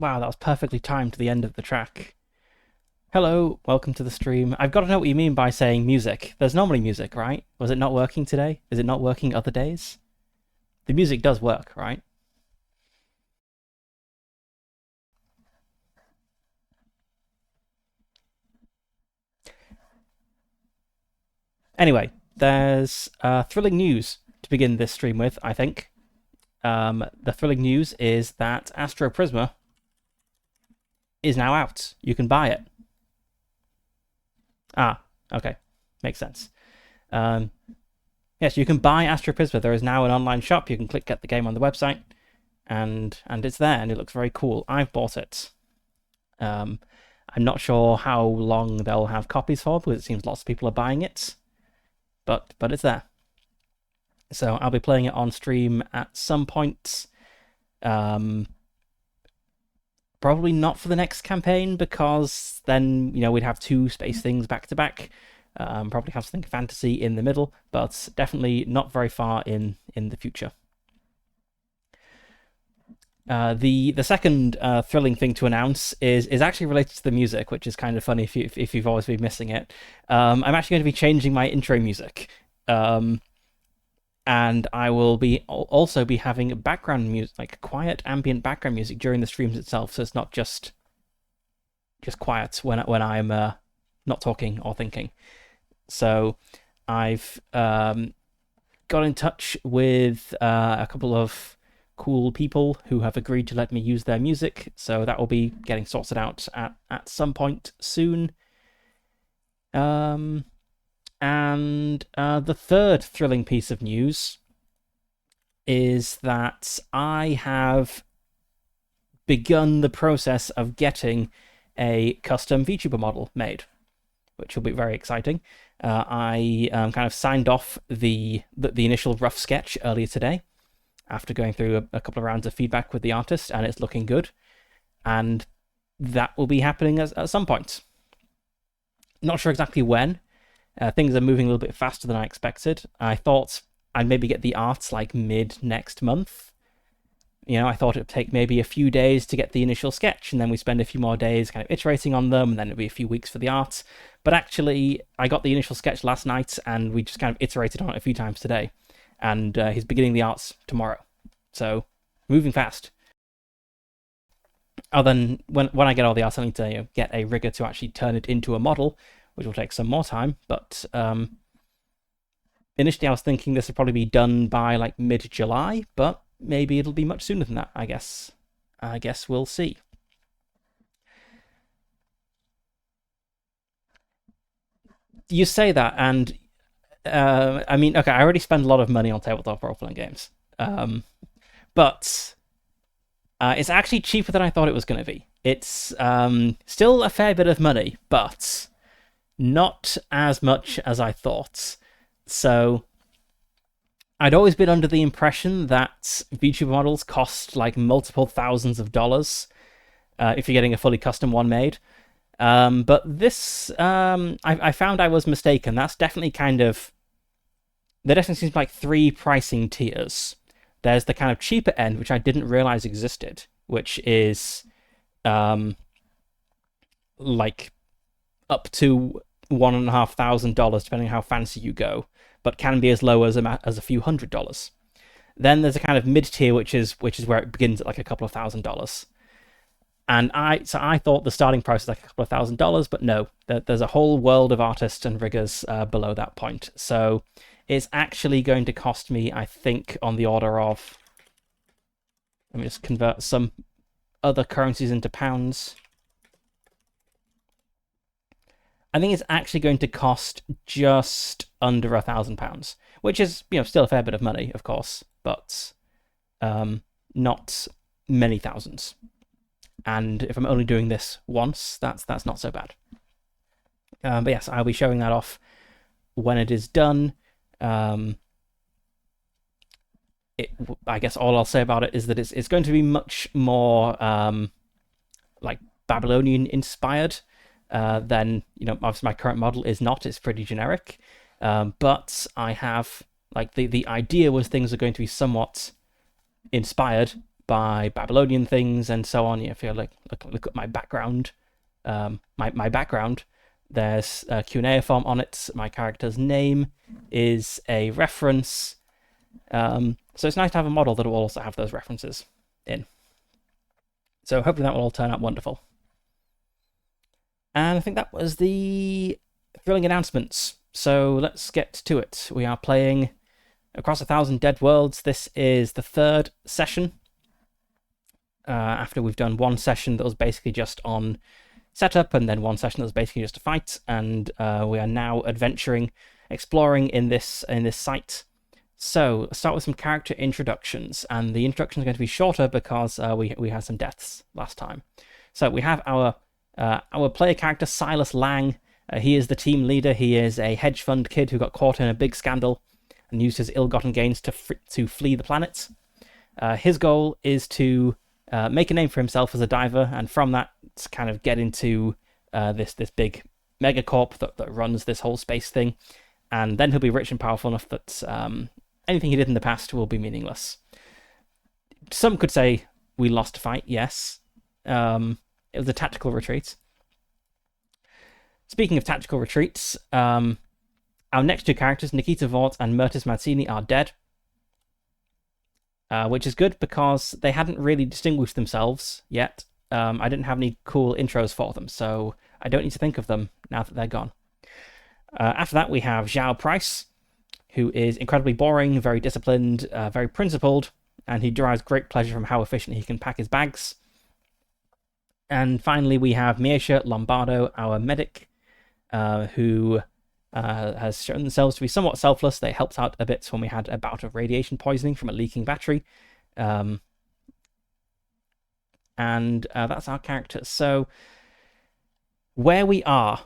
Wow, that was perfectly timed to the end of the track. Hello, welcome to the stream. I've got to know what you mean by saying music. There's normally music, right? Was it not working today? Is it not working other days? The music does work, right? Anyway, there's thrilling news to begin this stream with, I think. The thrilling news is that Astro Prisma is now out. You can buy it. Ah, okay. Makes sense. Yes, you can buy Astro Prisma. There is now an online shop. You can click get the game on the website, and it's there, and it looks very cool. I've bought it. I'm not sure how long they'll have copies for, because it seems lots of people are buying it. But it's there. So I'll be playing it on stream at some point. Probably not for the next campaign, because then we'd have two space things back to back. Probably have something fantasy in the middle, but definitely not very far in the future. The second thrilling thing to announce is actually related to the music, which is kind of funny if you've always been missing it. I'm actually going to be changing my intro music, and I will also be having background music, like quiet ambient background music during the streams itself, so it's not just quiet when I'm not talking or thinking. So I've got in touch with a couple of cool people who have agreed to let me use their music, so that will be getting sorted out at some point soon. And the third thrilling piece of news is that I have begun the process of getting a custom VTuber model made, which will be very exciting. I kind of signed off the initial rough sketch earlier today, after going through a couple of rounds of feedback with the artist, and it's looking good. And that will be happening at some point. Not sure exactly when. Things are moving a little bit faster than I expected. I thought I'd maybe get the arts like mid next month. I thought it would take maybe a few days to get the initial sketch, and then we spend a few more days kind of iterating on them, and then it'll be a few weeks for the art. But actually, I got the initial sketch last night, and we just kind of iterated on it a few times today. And he's beginning the arts tomorrow. So, moving fast. Then when I get all the arts, I need to get a rigger to actually turn it into a model, which will take some more time. But initially I was thinking this would probably be done by like mid-July, but maybe it'll be much sooner than that, I guess. I guess we'll see. You say that, and I mean, okay, I already spend a lot of money on tabletop role-playing games, but it's actually cheaper than I thought it was going to be. It's still a fair bit of money, but not as much as I thought. So I'd always been under the impression that VTuber models cost like multiple thousands of dollars if you're getting a fully custom one made. But this, I found I was mistaken. That's definitely there definitely seems like three pricing tiers. There's the kind of cheaper end, which I didn't realize existed, which is like up to $1,500, depending on how fancy you go, but can be as low as a few $100s. Then there's a kind of mid tier, which is where it begins at like a couple of $1,000s. And I thought the starting price was like a couple of $1,000s, but no, there's a whole world of artists and riggers below that point. So it's actually going to cost me, I think, on the order of... Let me just convert some other currencies into pounds. I think it's actually going to cost just under £1,000, which is still a fair bit of money, of course, but not many thousands. And if I'm only doing this once, that's not so bad. But yes, I'll be showing that off when it is done. I guess all I'll say about it is that it's going to be much more like Babylonian inspired than obviously my current model is not. It's pretty generic, but I have like the idea was things are going to be somewhat inspired by Babylonian things and so on. If you look at my background, my background, there's a cuneiform on it. My character's name is a reference. So it's nice to have a model that will also have those references in. So hopefully that will all turn out wonderful. And I think that was the thrilling announcements. So let's get to it. We are playing Across 1,000 Dead Worlds. This is the third session. After we've done one session that was basically just on setup, and then one session that was basically just a fight, and we are now adventuring, exploring in this site. So let's start with some character introductions, and the introduction is going to be shorter because we had some deaths last time. So we have our player character, Silas Lang. He is the team leader. He is a hedge fund kid who got caught in a big scandal and used his ill-gotten gains to flee the planet. His goal is to make a name for himself as a diver, and from that, to kind of get into this big megacorp that runs this whole space thing, and then he'll be rich and powerful enough that anything he did in the past will be meaningless. Some could say we lost a fight. Yes, it was a tactical retreat. Speaking of tactical retreats, our next two characters, Nikita Vort and Mirtis Mazzini, are dead. Which is good because they hadn't really distinguished themselves yet. I didn't have any cool intros for them, so I don't need to think of them now that they're gone. After that, we have Zhao Price, who is incredibly boring, very disciplined, very principled, and he derives great pleasure from how efficient he can pack his bags. And finally, we have Miesha Lombardo, our medic, who has shown themselves to be somewhat selfless. They helped out a bit when we had a bout of radiation poisoning from a leaking battery. And that's our characters. So where we are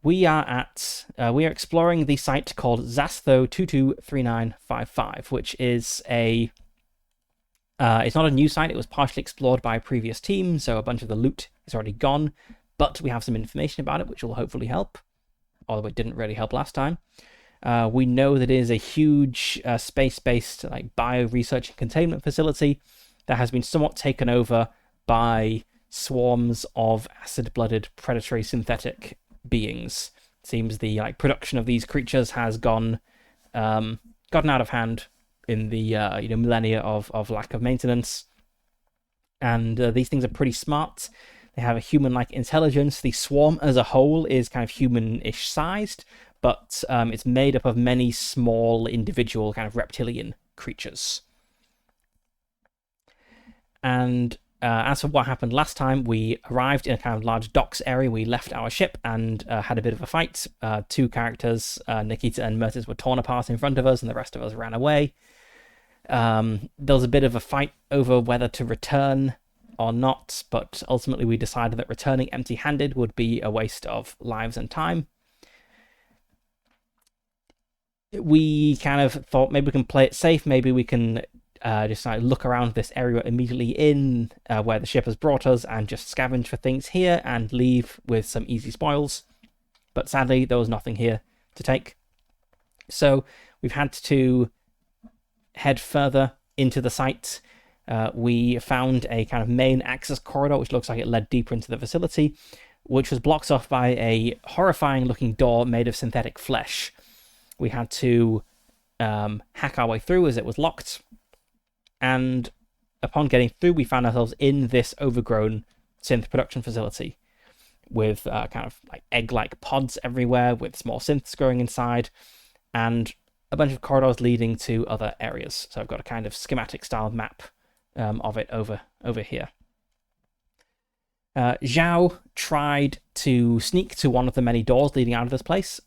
exploring the site called Zastho 223955, which is it's not a new site. It was partially explored by a previous team, so a bunch of the loot is already gone, but we have some information about it, which will hopefully help, although it didn't really help last time. We know that it is a huge space-based bio research and containment facility that has been somewhat taken over by swarms of acid-blooded predatory synthetic beings. It seems the production of these creatures has gotten out of hand in the millennia of lack of maintenance, and these things are pretty smart. They have a human-like intelligence. The swarm as a whole is kind of human-ish sized, but it's made up of many small individual kind of reptilian creatures. And as for what happened last time, we arrived in a kind of large docks area. We left our ship and had a bit of a fight. Two characters, Nikita and Mirtis, were torn apart in front of us, and the rest of us ran away. There was a bit of a fight over whether to return or not, but ultimately we decided that returning empty-handed would be a waste of lives and time. We kind of thought maybe we can play it safe, maybe we can just look around this area immediately in where the ship has brought us and just scavenge for things here and leave with some easy spoils. But sadly, there was nothing here to take. So we've had to head further into the site. We found a kind of main access corridor, which looks like it led deeper into the facility, which was blocked off by a horrifying-looking door made of synthetic flesh. We had to hack our way through as it was locked, and upon getting through, we found ourselves in this overgrown synth production facility with kind of egg-like pods everywhere, with small synths growing inside, and a bunch of corridors leading to other areas. So I've got a kind of schematic-style map of it over here. Zhao tried to sneak to one of the many doors leading out of this place,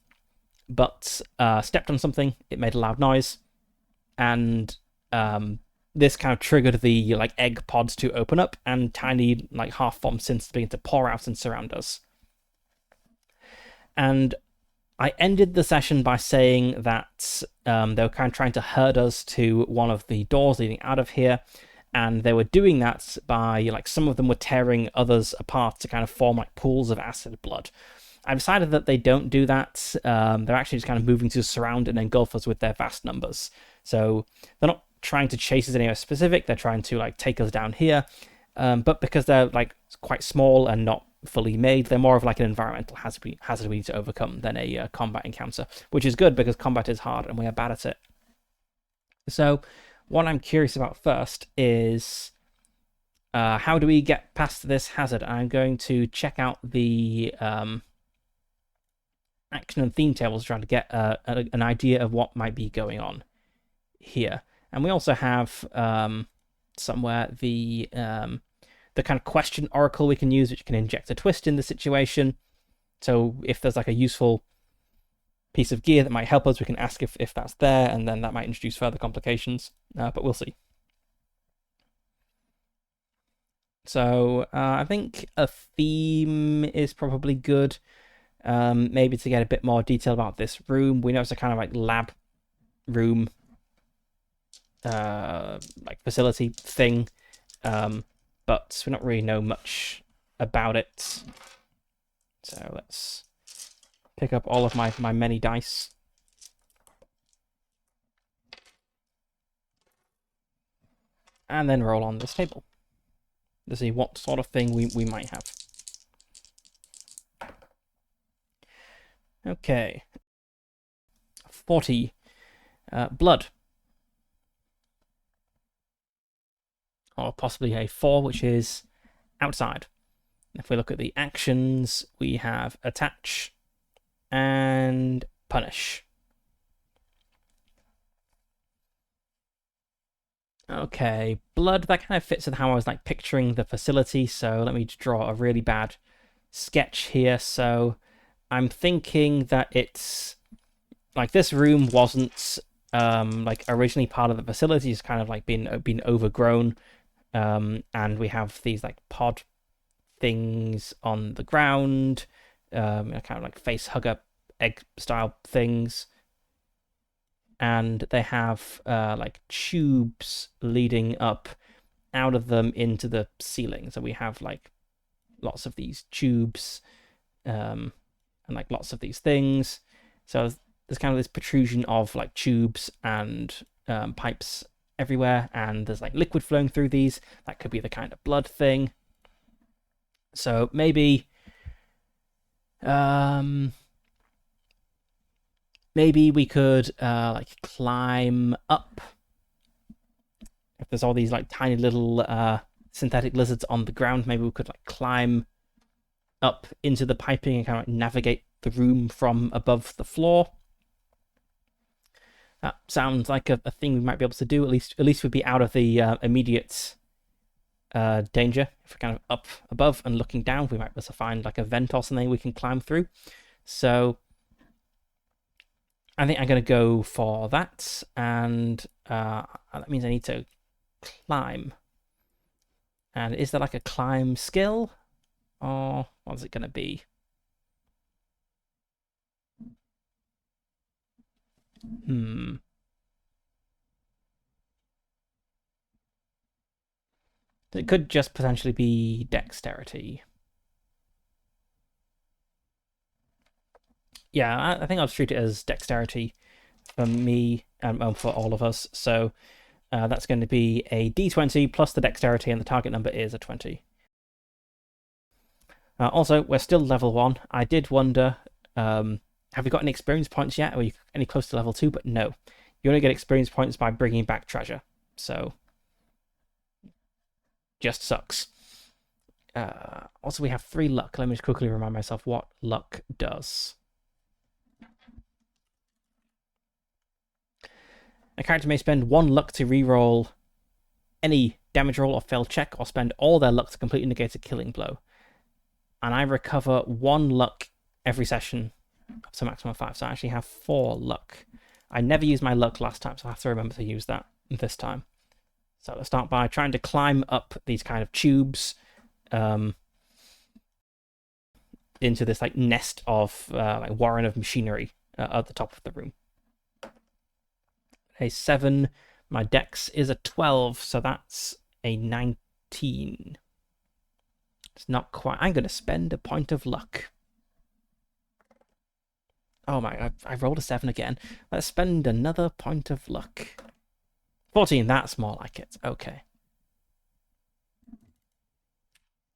but stepped on something. It made a loud noise, and this kind of triggered the egg pods to open up, and tiny half-formed synths begin to pour out and surround us. And I ended the session by saying that they were kind of trying to herd us to one of the doors leading out of here, and they were doing that by some of them were tearing others apart to kind of form pools of acid blood. I decided that they don't do that. They're actually just kind of moving to surround and engulf us with their vast numbers. So they're not trying to chase us anywhere specific. They're trying to like take us down here, but because they're like quite small and not fully made, they're more of like an environmental hazard we need to overcome than a combat encounter, which is good because combat is hard and we are bad at it. So what I'm curious about first is how do we get past this hazard? I'm going to check out the action and theme tables, trying to get an idea of what might be going on here. And we also have somewhere the kind of question oracle we can use, which can inject a twist in the situation. So if there's like a useful piece of gear that might help us, we can ask if that's there, and then that might introduce further complications, but we'll see. So I think a theme is probably good. Maybe to get a bit more detail about this room. We know it's a kind of like lab room, like facility thing, but we don't really know much about it. So let's pick up all of my many dice. And then roll on this table to see what sort of thing we might have. Okay. 40. Blood. Or possibly a 4, which is outside. If we look at the actions, we have attach and punish. Okay, blood, that kind of fits with how I was like picturing the facility, so let me draw a really bad sketch here. So I'm thinking that it's like this room wasn't like originally part of the facility, it's kind of like been overgrown, and we have these like pod things on the ground, kind of like face hugger egg style things, and they have like tubes leading up out of them into the ceiling. So we have like lots of these tubes, and like lots of these things. So there's kind of this protrusion of like tubes and pipes everywhere, and there's like liquid flowing through these. That could be the kind of blood thing. So maybe maybe we could like climb up. If there's all these like tiny little synthetic lizards on the ground, maybe we could like climb up into the piping and kind of like navigate the room from above the floor. That sounds like a thing we might be able to do. At least we'd be out of the immediate danger. If we're kind of up above and looking down, we might be able to find like a vent or something we can climb through. So I think I'm going to go for that, and that means I need to climb. And is there like a climb skill, or what's it going to be? It could just potentially be dexterity. Yeah, I think I'll treat it as dexterity for me and for all of us. So that's going to be a d20 plus the dexterity, and the target number is a 20. Also, we're still level 1. I did wonder, have we got any experience points yet? Are you any close to level 2? But no. You only get experience points by bringing back treasure. So, just sucks. Also, we have 3 luck. Let me just quickly remind myself what luck does. A character may spend 1 luck to reroll any damage roll or failed check, or spend all their luck to completely negate a killing blow. And I recover 1 luck every session up to a maximum of 5. So I actually have 4 luck. I never used my luck last time, so I have to remember to use that this time. So let's start by trying to climb up these kind of tubes into this like nest of like warren of machinery at the top of the room. A 7. My dex is a 12, so that's a 19. It's not quite. I'm going to spend a point of luck. Oh my, I rolled a 7 again. Let's spend another point of luck. 14, that's more like it. Okay.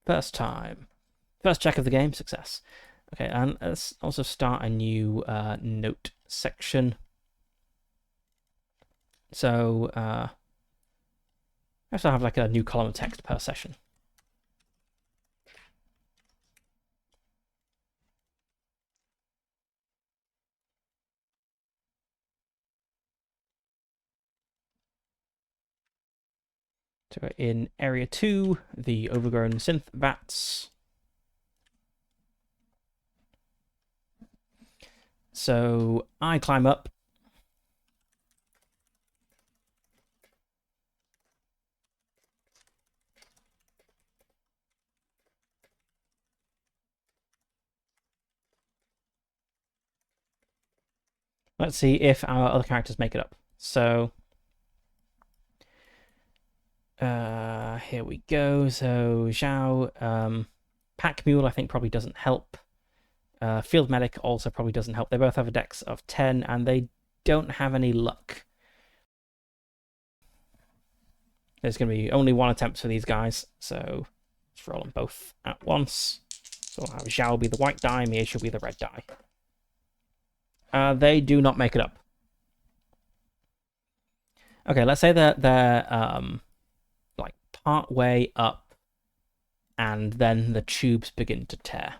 First time. First check of the game, success. Okay, and let's also start a new note section. So, I also have like a new column of text per session. So in area 2, the overgrown synth vats. So I climb up. Let's see if our other characters make it up. So here we go. So Zhao, Pack Mule I think probably doesn't help. Field Medic also probably doesn't help. They both have a dex of 10 and they don't have any luck. There's going to be only one attempt for these guys, so let's roll them both at once. So we'll have Zhao be the white die, Miesha will be the red die. They do not make it up. Okay, let's say that they're like part way up, and then the tubes begin to tear.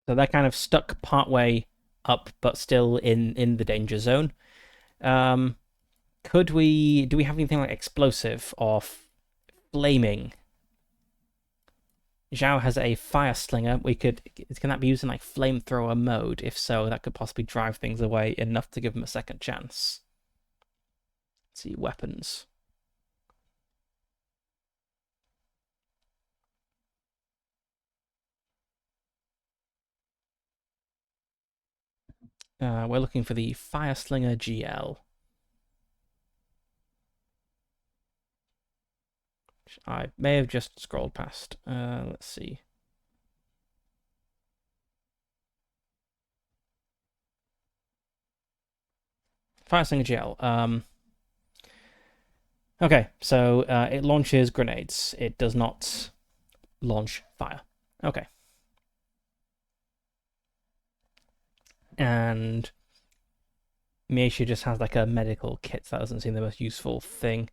So they're kind of stuck part way up, but still in the danger zone. Do we have anything like explosive or flaming? Zhao has a fire slinger. Can that be used in like flamethrower mode? If so, that could possibly drive things away enough to give him a second chance. Let's see, weapons. We're looking for the Fire Slinger GL. Which I may have just scrolled past. Let's see. Fire Slinger GL. Okay, so it launches grenades. It does not launch fire. Okay. And Miesha just has like a medical kit. That doesn't seem the most useful thing.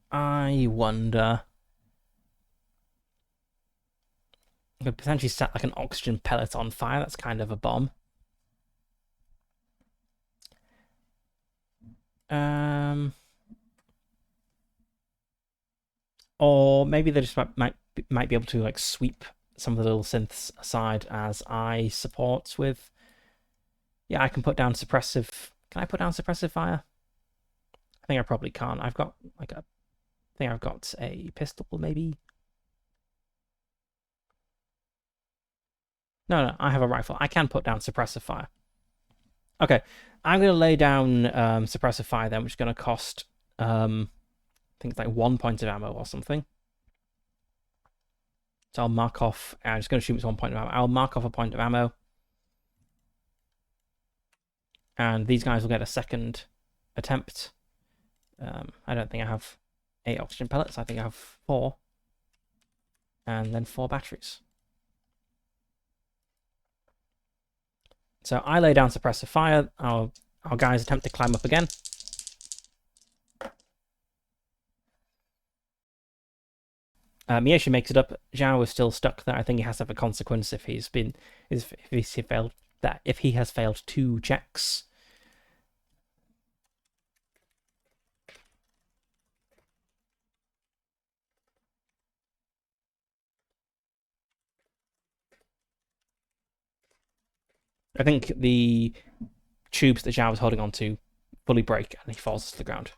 I wonder. I could potentially set like an oxygen pellet on fire. That's kind of a bomb. Or maybe they just might be able to like sweep some of the little synths aside as I support with. Yeah, I can put down suppressive. Can I put down suppressive fire? I think I probably can't. I've got like a. I think I've got a pistol maybe. No, I have a rifle. I can put down suppressive fire. Okay, I'm going to lay down suppressive fire then, which is going to cost, I think it's like 1 point of ammo or something. So I'll mark off, I'm just going to assume it's 1 point of ammo. I'll mark off a point of ammo. And these guys will get a second attempt. I don't think I have 8 oxygen pellets. I think I have 4. And then 4 batteries. So I lay down suppressive fire. Our guys attempt to climb up again. Miesha makes it up. Zhao is still stuck there. I think he has to have a consequence if he has failed 2 checks. I think the tubes that Zhao was holding on to fully break and he falls to the ground.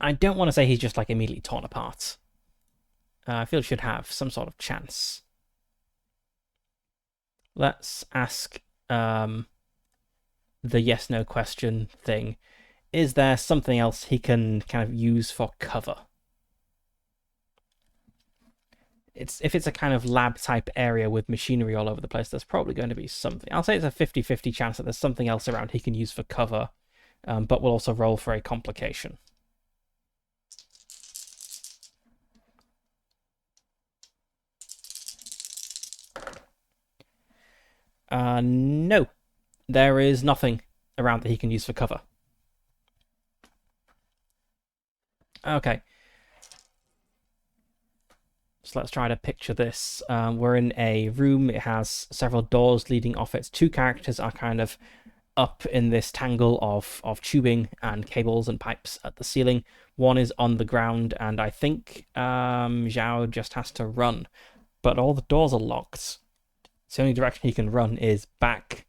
I don't want to say he's just like immediately torn apart. I feel it should have some sort of chance. Let's ask the yes/no question thing. Is there something else he can kind of use for cover? If it's a kind of lab type area with machinery all over the place, there's probably going to be something. I'll say it's a 50-50 chance that there's something else around he can use for cover, but we'll also roll for a complication. No, there is nothing around that he can use for cover. Okay. So let's try to picture this. We're in a room. It has several doors leading off it. Two characters are kind of up in this tangle of tubing and cables and pipes at the ceiling. One is on the ground, and I think Zhao just has to run. But all the doors are locked. The only direction he can run is back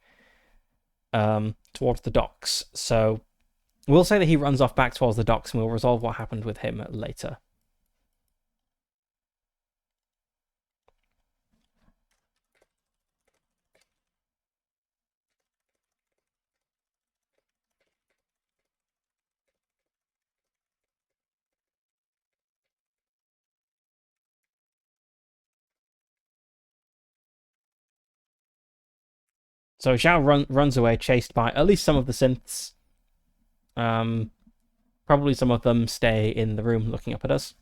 towards the docks. So we'll say that he runs off back towards the docks, and we'll resolve what happened with him later. So Zhao runs away, chased by at least some of the synths. Probably some of them stay in the room looking up at us.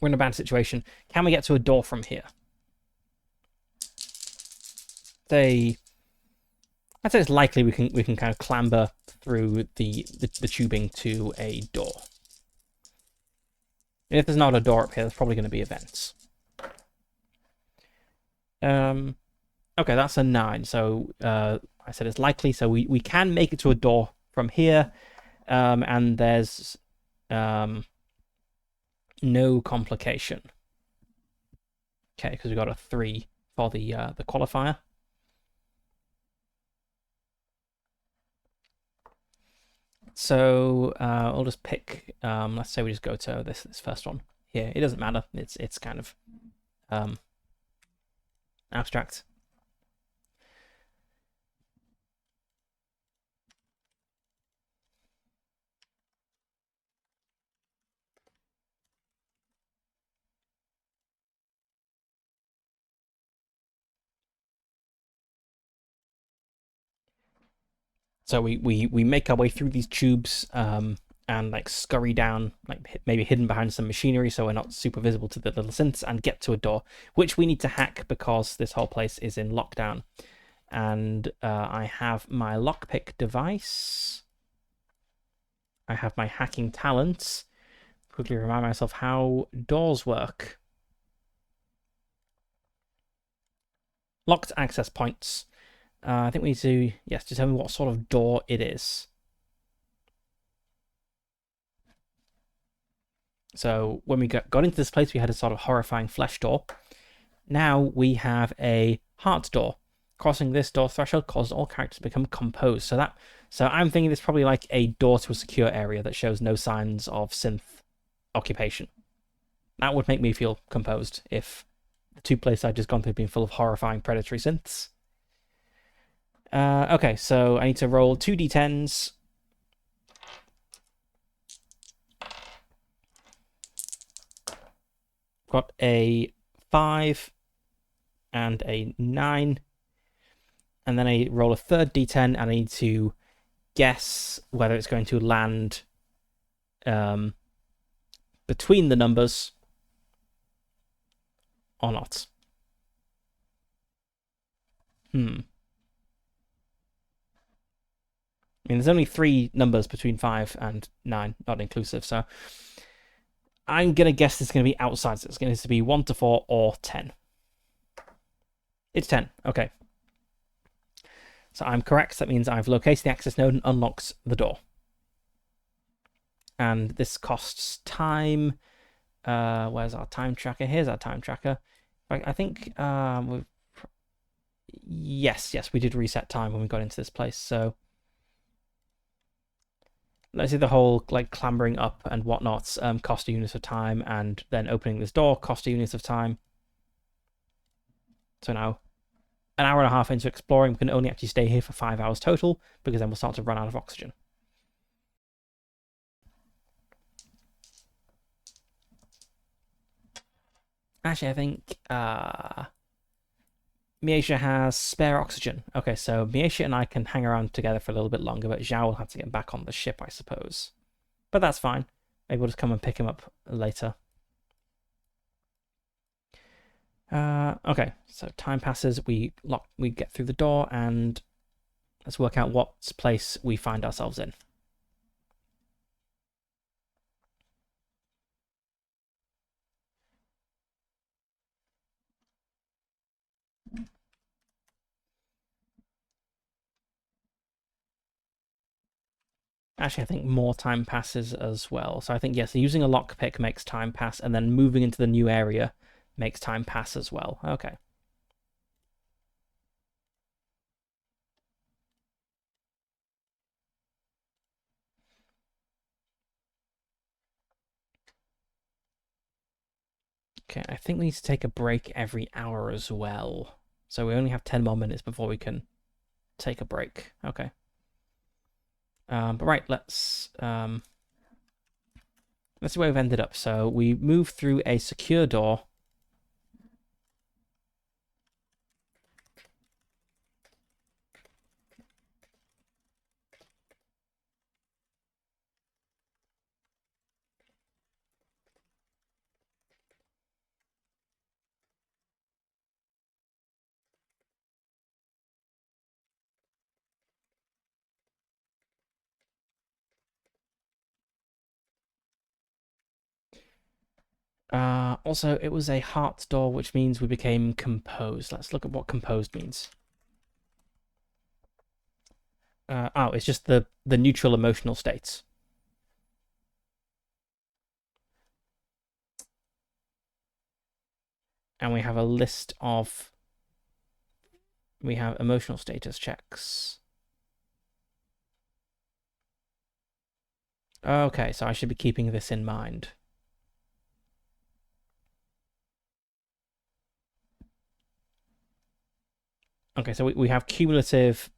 We're in a bad situation. Can we get to a door from here? I'd say it's likely we can kind of clamber through the tubing to a door. And if there's not a door up here, there's probably going to be events. Okay, that's a 9. So I said it's likely. So we can make it to a door from here, and there's no complication. Okay, because we got a 3 for the qualifier. So I'll just pick. Let's say we just go to this first one here. It doesn't matter. It's kind of abstract. So we make our way through these tubes and like scurry down, like maybe hidden behind some machinery so we're not super visible to the little synths, and get to a door, which we need to hack because this whole place is in lockdown. And I have my lockpick device. I have my hacking talents. Quickly remind myself how doors work. Locked access points. I think we need to, yes, determine what sort of door it is. So when we got into this place, we had a sort of horrifying flesh door. Now we have a heart door. Crossing this door threshold causes all characters to become composed. So I'm thinking it's probably like a door to a secure area that shows no signs of synth occupation. That would make me feel composed if the two places I'd just gone through had been full of horrifying predatory synths. Okay, so I need to roll 2d10s. Got a 5 and a 9. And then I roll a third d10, and I need to guess whether it's going to land between the numbers or not. I mean, there's only 3 numbers between 5 and 9, not inclusive, so I'm going to guess this is going to be outside, so it's going to be 1 to 4 or 10. It's 10, okay. So I'm correct. That means I've located the access node and unlocks the door. And this costs time. Where's our time tracker? Here's our time tracker. I think yes, we did reset time when we got into this place. So let's say the whole like clambering up and whatnot cost a unit of time, and then opening this door cost a unit of time. So now, an hour and a half into exploring, we can only actually stay here for 5 hours total, because then we'll start to run out of oxygen. Actually, I think Miesha has spare oxygen. Okay, so Miesha and I can hang around together for a little bit longer, but Zhao will have to get back on the ship, I suppose. But that's fine. Maybe we'll just come and pick him up later. Okay, so time passes, we get through the door, and let's work out what place we find ourselves in. Actually, I think more time passes as well. So I think, yes, using a lockpick makes time pass, and then moving into the new area makes time pass as well. Okay. Okay, I think we need to take a break every hour as well. So we only have 10 more minutes before we can take a break. Okay. But right, let's see where we've ended up. So we move through a secure door. Also, it was a heart door, which means we became composed. Let's look at what composed means. Oh, it's just the neutral emotional states. And we have a list of... We have emotional status checks. Okay, so I should be keeping this in mind. Okay, so we have cumulative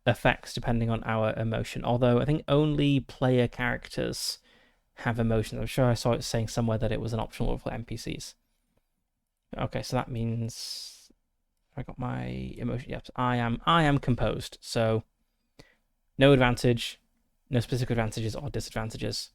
effects depending on our emotion, although I think only player characters have emotions. I'm sure I saw it saying somewhere that it was an optional for NPCs. Okay, so that means I got my emotion. Yep, I am composed. So no advantage, no specific advantages or disadvantages.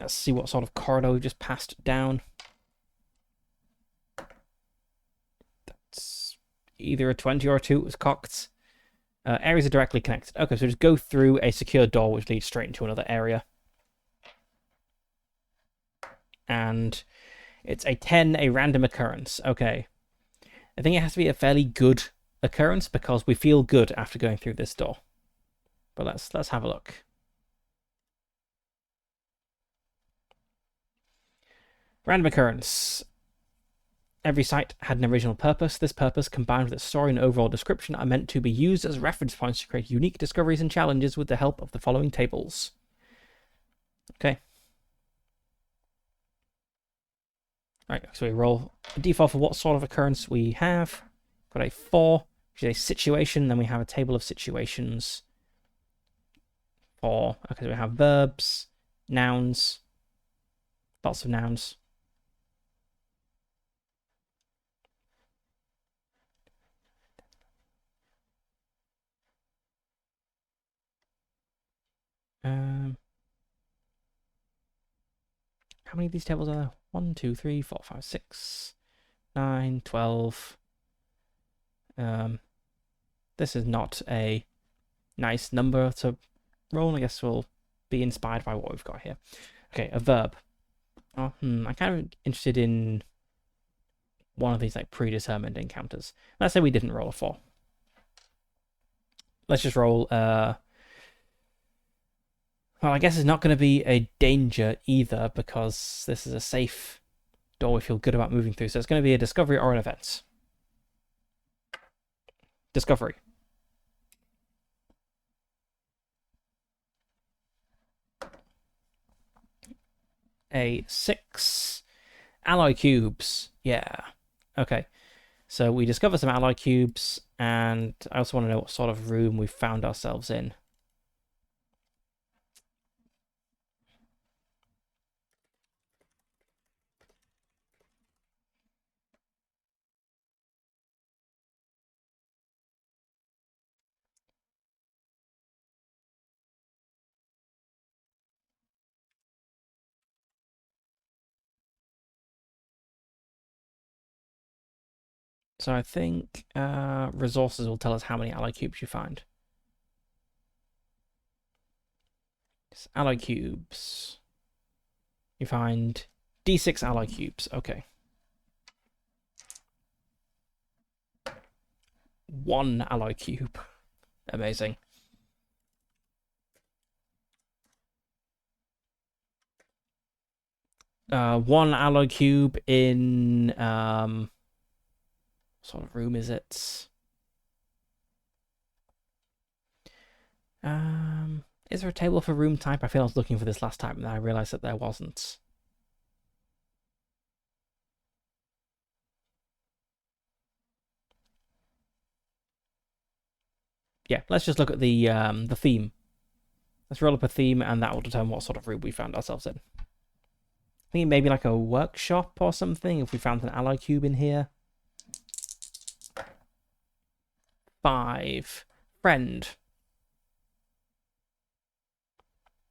Let's see what sort of corridor we just passed down. That's either a 20 or a 2. It was cocked. Areas are directly connected. Okay, so just go through a secure door which leads straight into another area. And it's a 10, a random occurrence. Okay. I think it has to be a fairly good occurrence because we feel good after going through this door. But let's have a look. Random occurrence. Every site had an original purpose. This purpose, combined with its story and overall description, are meant to be used as reference points to create unique discoveries and challenges with the help of the following tables. Okay. Right, so we roll a d4 for what sort of occurrence we have. Got a 4, which is a situation. Then we have a table of situations. Okay, so we have verbs, nouns, lots of nouns. How many of these tables are there? 1, 2, 3, 4, 5, 6, 9, 12. This is not a nice number to roll. I guess we'll be inspired by what we've got here. Okay, a verb. Oh, I'm kind of interested in one of these like predetermined encounters. Let's say we didn't roll a 4. Let's just roll well, I guess it's not going to be a danger either because this is a safe door we feel good about moving through. So it's going to be a discovery or an event. Discovery. A 6 alloy cubes. Yeah. Okay. So we discover some alloy cubes, and I also want to know what sort of room we found ourselves in. So I think resources will tell us how many alloy cubes you find. It's alloy cubes. You find D6 alloy cubes. Okay. 1 alloy cube. Amazing. One alloy cube in what sort of room is it? Is there a table for room type? I feel I was looking for this last time and I realized that there wasn't. Yeah, let's just look at the theme. Let's roll up a theme, and that will determine what sort of room we found ourselves in. I think maybe like a workshop or something, if we found an alloy cube in here. 5. Friend.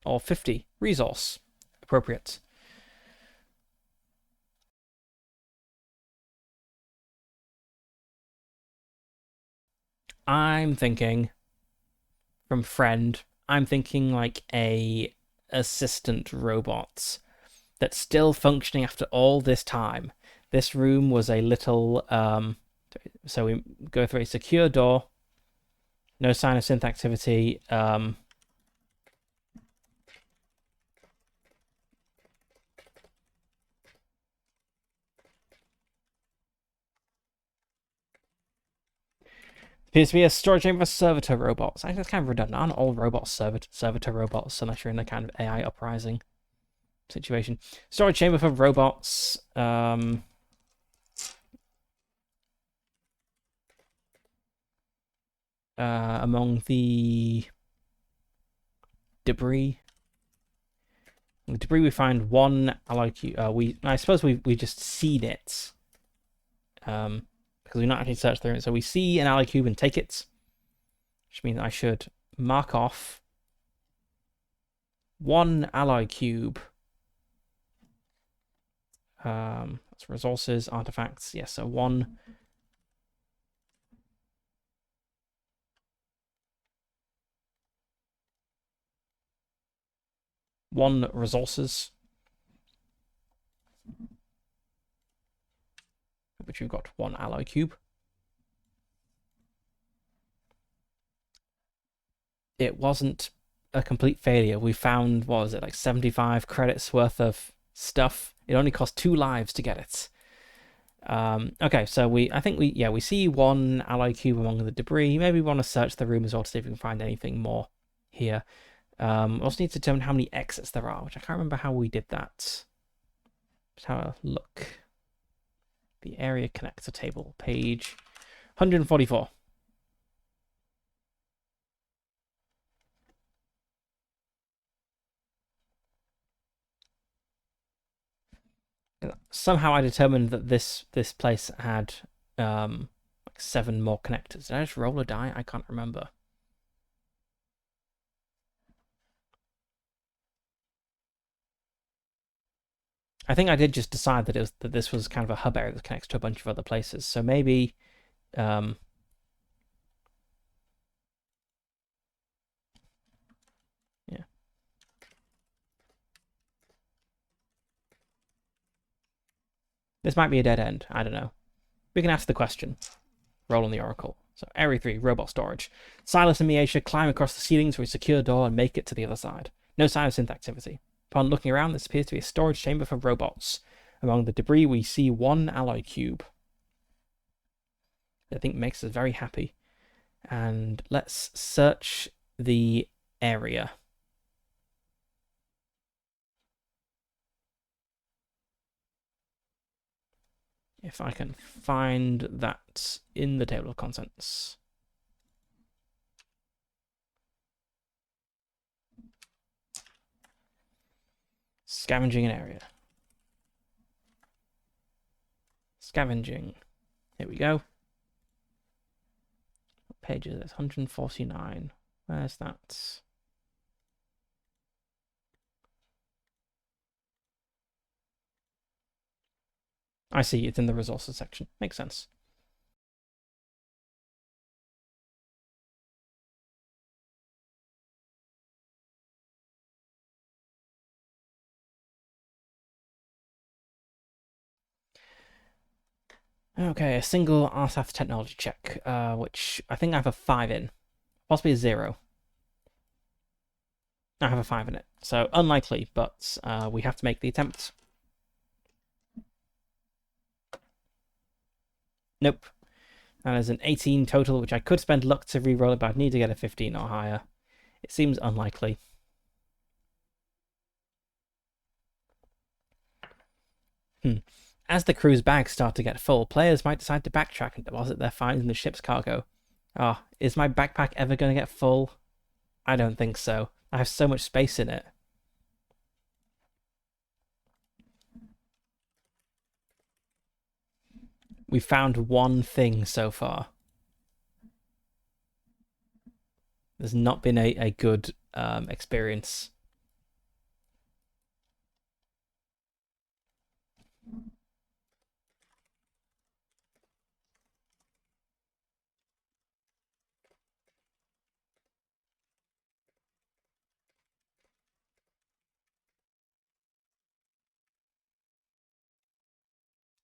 Or 50. Resource. Appropriate. I'm thinking, from friend, I'm thinking like a assistant robot that's still functioning after all this time. This room was a little, so we go through a secure door, no sign of synth activity. Appears to be a storage chamber for servitor robots. I think that's kind of redundant. Aren't all robots servitor robots unless you're in a kind of AI uprising situation? Storage chamber for robots. Among the debris. The debris we find 1 alloy cube. I suppose we just seen it. Because we've not actually searched through it. So we see an alloy cube and take it, which means I should mark off 1 alloy cube. That's resources, artifacts. Yes, so 1. One resources, which we've got 1 alloy cube. It wasn't a complete failure. We found, what was it, like 75 credits worth of stuff. It only cost 2 lives to get it. Okay, so I think we see 1 alloy cube among the debris. Maybe we want to search the room as well to see if we can find anything more here. We also need to determine how many exits there are, which I can't remember how we did that. Let's have a look. The area connector table, page 144. Somehow I determined that this place had like 7 more connectors. Did I just roll a die? I can't remember. I think I did just decide that this was kind of a hub area that connects to a bunch of other places. So maybe yeah. This might be a dead end. I don't know. We can ask the question. Roll on the oracle. So Area 3, robot storage. Silas and Miesha climb across the ceiling through a secure door and make it to the other side. No sign of synth activity. Upon looking around, this appears to be a storage chamber for robots. Among the debris, we see one alloy cube. I think makes us very happy. And let's search the area. If I can find that in the table of contents. Scavenging an area. Scavenging. Here we go. What page is it? 149. Where's that? I see, it's in the resources section. Makes sense. Okay, a single RSAF technology check, which I think I have a 5 in. Possibly a 0. I have a 5 in it. So unlikely, but we have to make the attempt. Nope. That is an 18 total, which I could spend luck to reroll it, but I'd need to get a 15 or higher. It seems unlikely. As the crew's bags start to get full, players might decide to backtrack and deposit their finds in the ship's cargo. Ah, is my backpack ever going to get full? I don't think so. I have so much space in it. We found one thing so far. There's not been a good experience.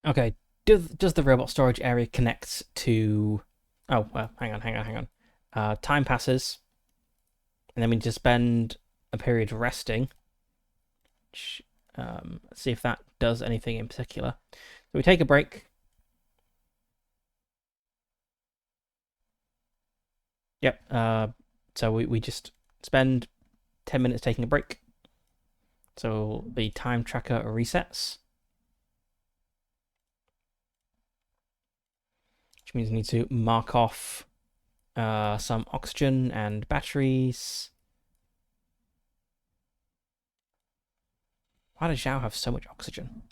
Okay, does the robot storage area connect to... Oh, well, hang on. Time passes. And then we need to spend a period resting. Which, let's see if that does anything in particular. So we take a break. Yep, so we just spend 10 minutes taking a break. So the time tracker resets. Which means we need to mark off some oxygen and batteries. Why does Zhao have so much oxygen?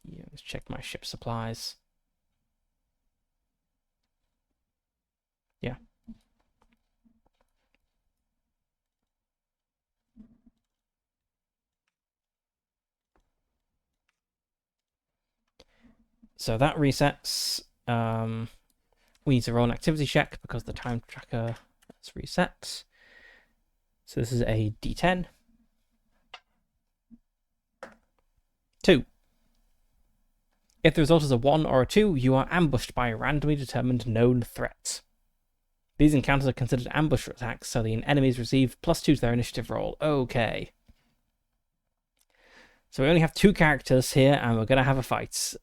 Yeah, let's check my ship supplies. Yeah. So that resets. We need to roll an activity check because the time tracker has reset. So this is a D10. 2. If the result is a 1 or a 2, you are ambushed by a randomly determined known threat. These encounters are considered ambush attacks, so the enemies receive +2 to their initiative roll. Okay. So we only have 2 characters here, and we're going to have a fight.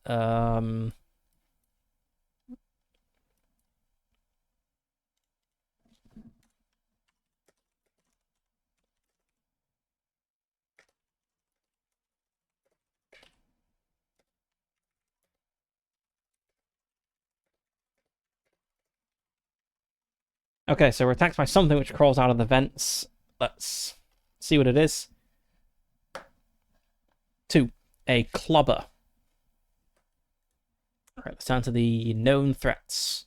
Okay, so we're attacked by something which crawls out of the vents. Let's see what it is. 2. A clobber. Alright, let's turn to the known threats.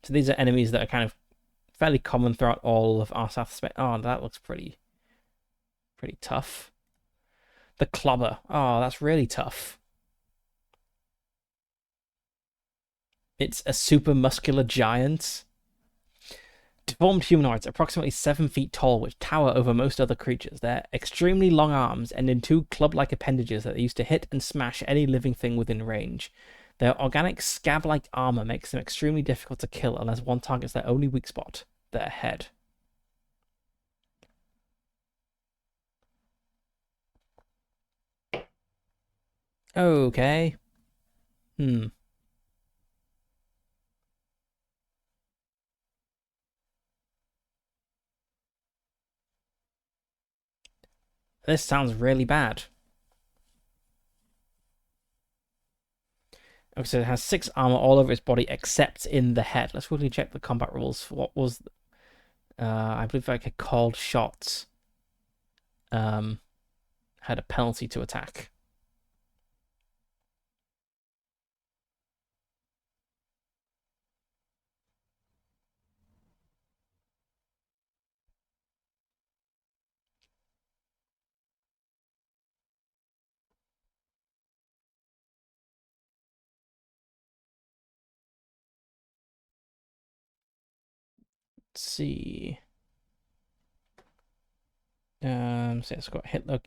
So these are enemies that are kind of fairly common throughout all of our South space. Oh, that looks pretty tough. The clobber. Oh, that's really tough. It's a super muscular giant. Deformed humanoids, approximately 7 feet tall, which tower over most other creatures. Their extremely long arms end in 2 club-like appendages that they use to hit and smash any living thing within range. Their organic scab-like armor makes them extremely difficult to kill unless one targets their only weak spot, their head. Okay. This sounds really bad. Okay, so it has 6 armor all over its body except in the head. Let's quickly check the combat rules for what was... I believe like a called shot had a penalty to attack. Let's see. So it's got hit look.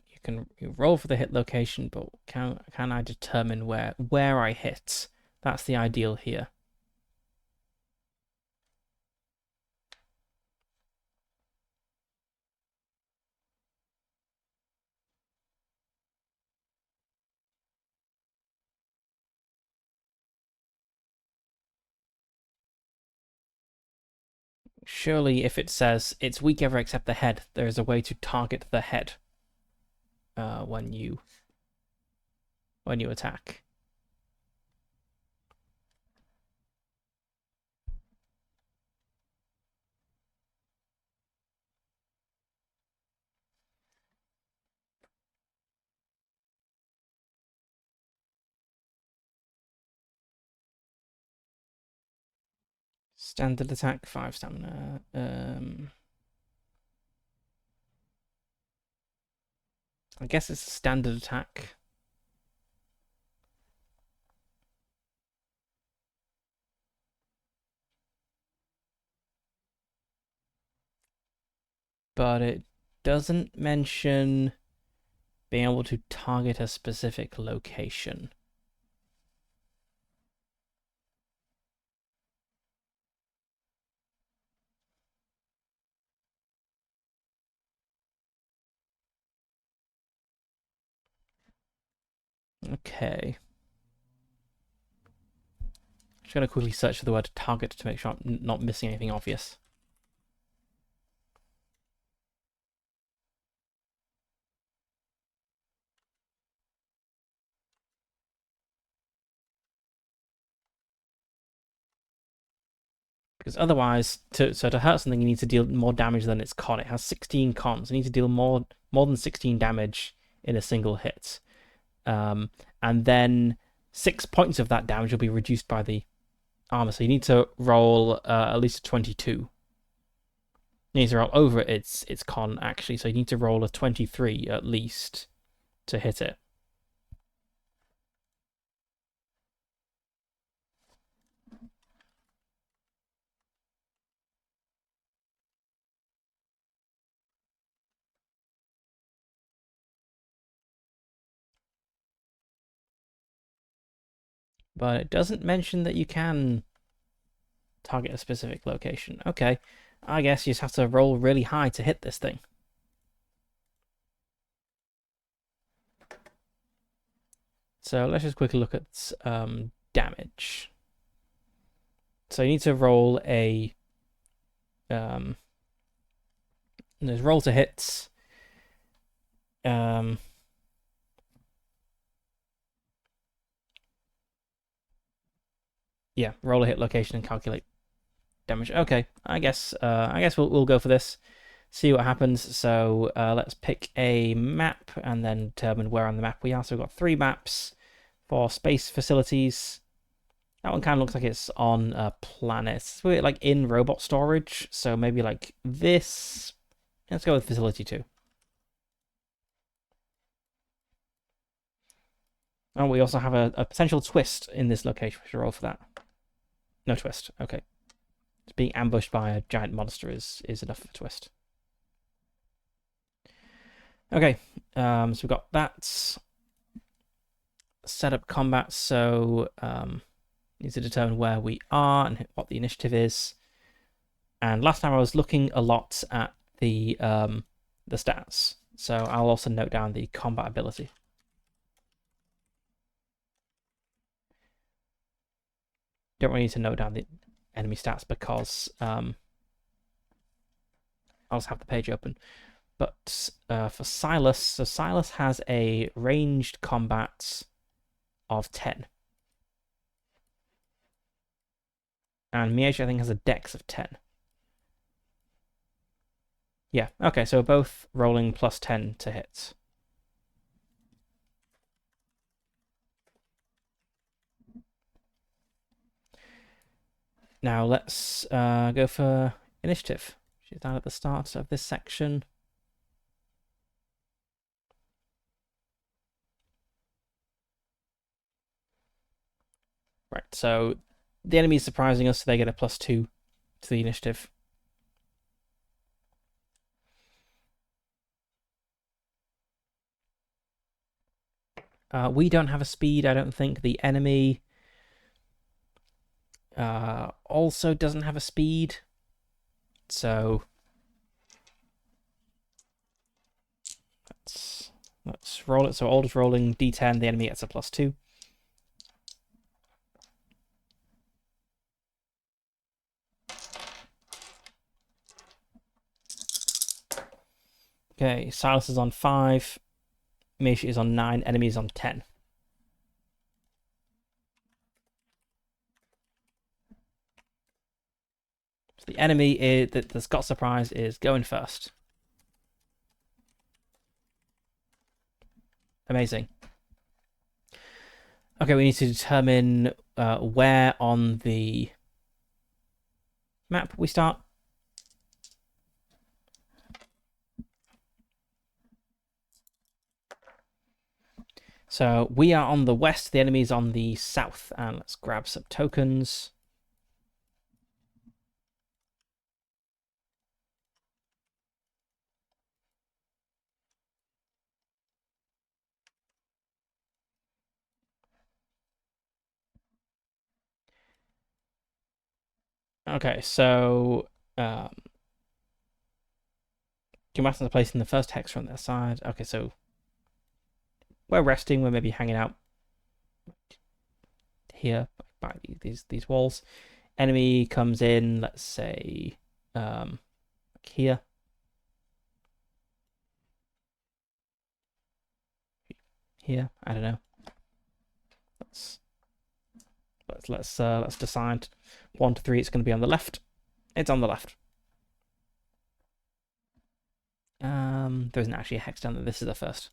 You roll for the hit location, but can I determine where I hit? That's the ideal here. Surely, if it says it's weak ever except the head, there is a way to target the head when you attack. Standard attack, 5 stamina. I guess it's a standard attack. But it doesn't mention being able to target a specific location. Okay. Just gonna quickly search for the word target to make sure I'm not missing anything obvious. Because otherwise, to hurt something, you need to deal more damage than its con. It has 16 cons. You need to deal more than 16 damage in a single hit. And then 6 points of that damage will be reduced by the armor. So you need to roll at least a 22. You need to roll over its con, actually. So you need to roll a 23 at least to hit it. But it doesn't mention that you can target a specific location. Okay, I guess you just have to roll really high to hit this thing. So let's just quickly look at damage. So you need to roll a there's roll to hits. Yeah, roll a hit location and calculate damage. Okay, I guess we'll go for this. See what happens. So let's pick a map and then determine where on the map we are. So we've got 3 maps for space facilities. That one kind of looks like it's on a planet. It's like in robot storage. So maybe like this. Let's go with facility 2. Oh, we also have a potential twist in this location. We should roll for that. No twist. Okay. Being ambushed by a giant monster is enough of a twist. Okay, so we've got that. set up combat, so need to determine where we are and what the initiative is. And last time I was looking a lot at the stats, so I'll also note down the combat ability. Don't really need to note down the enemy stats because I'll just have the page open. But for Silas, so Silas has a ranged combat of 10. And Miesha, I think, has a dex of 10. Yeah, okay, so we're both rolling plus 10 to hit. Now let's go for initiative. She's down at the start of this section. Right, so the enemy is surprising us, so they get a +2 to the initiative. We don't have a speed, I don't think. The enemy also doesn't have a speed. So let's roll it. So Alder's rolling D10, the enemy gets a +2. Okay, Silas is on 5, Miesha is on 9, enemy is on 10. So the enemy that's got surprise is going first. Amazing. Okay, we need to determine where on the map we start. So we are on the west, the enemy is on the south, and let's grab some tokens. Okay, so combatants are placing the first hex from their side. Okay, so we're resting, we're maybe hanging out here by these walls. Enemy comes in, let's say here. Here, I don't know. Let's decide. 1 to 3, it's going to be on the left. It's on the left. There isn't actually a hex down there. This is the first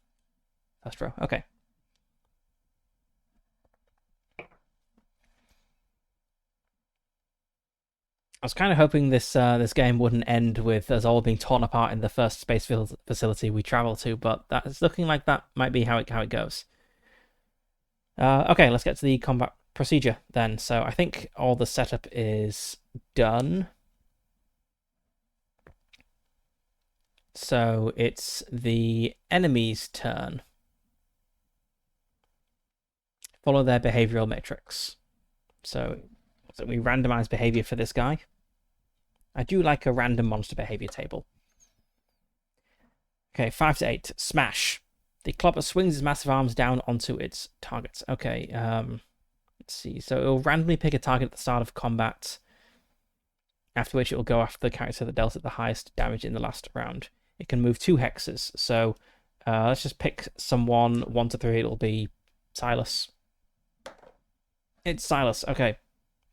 row. Okay. I was kind of hoping this game wouldn't end with us all being torn apart in the first space facility we travel to, but that's looking like that might be how it goes. Okay, let's get to the combat procedure then. So I think all the setup is done. So it's the enemy's turn. Follow their behavioral matrix. So we randomize behavior for this guy. I do like a random monster behavior table. Okay, 5 to 8. Smash. The clobber swings his massive arms down onto its targets. Okay, let's see. So it'll randomly pick a target at the start of combat, after which it will go after the character that dealt it the highest damage in the last round. It can move 2 hexes. So let's just pick someone. 1 to 3, it'll be Silas. It's Silas. Okay.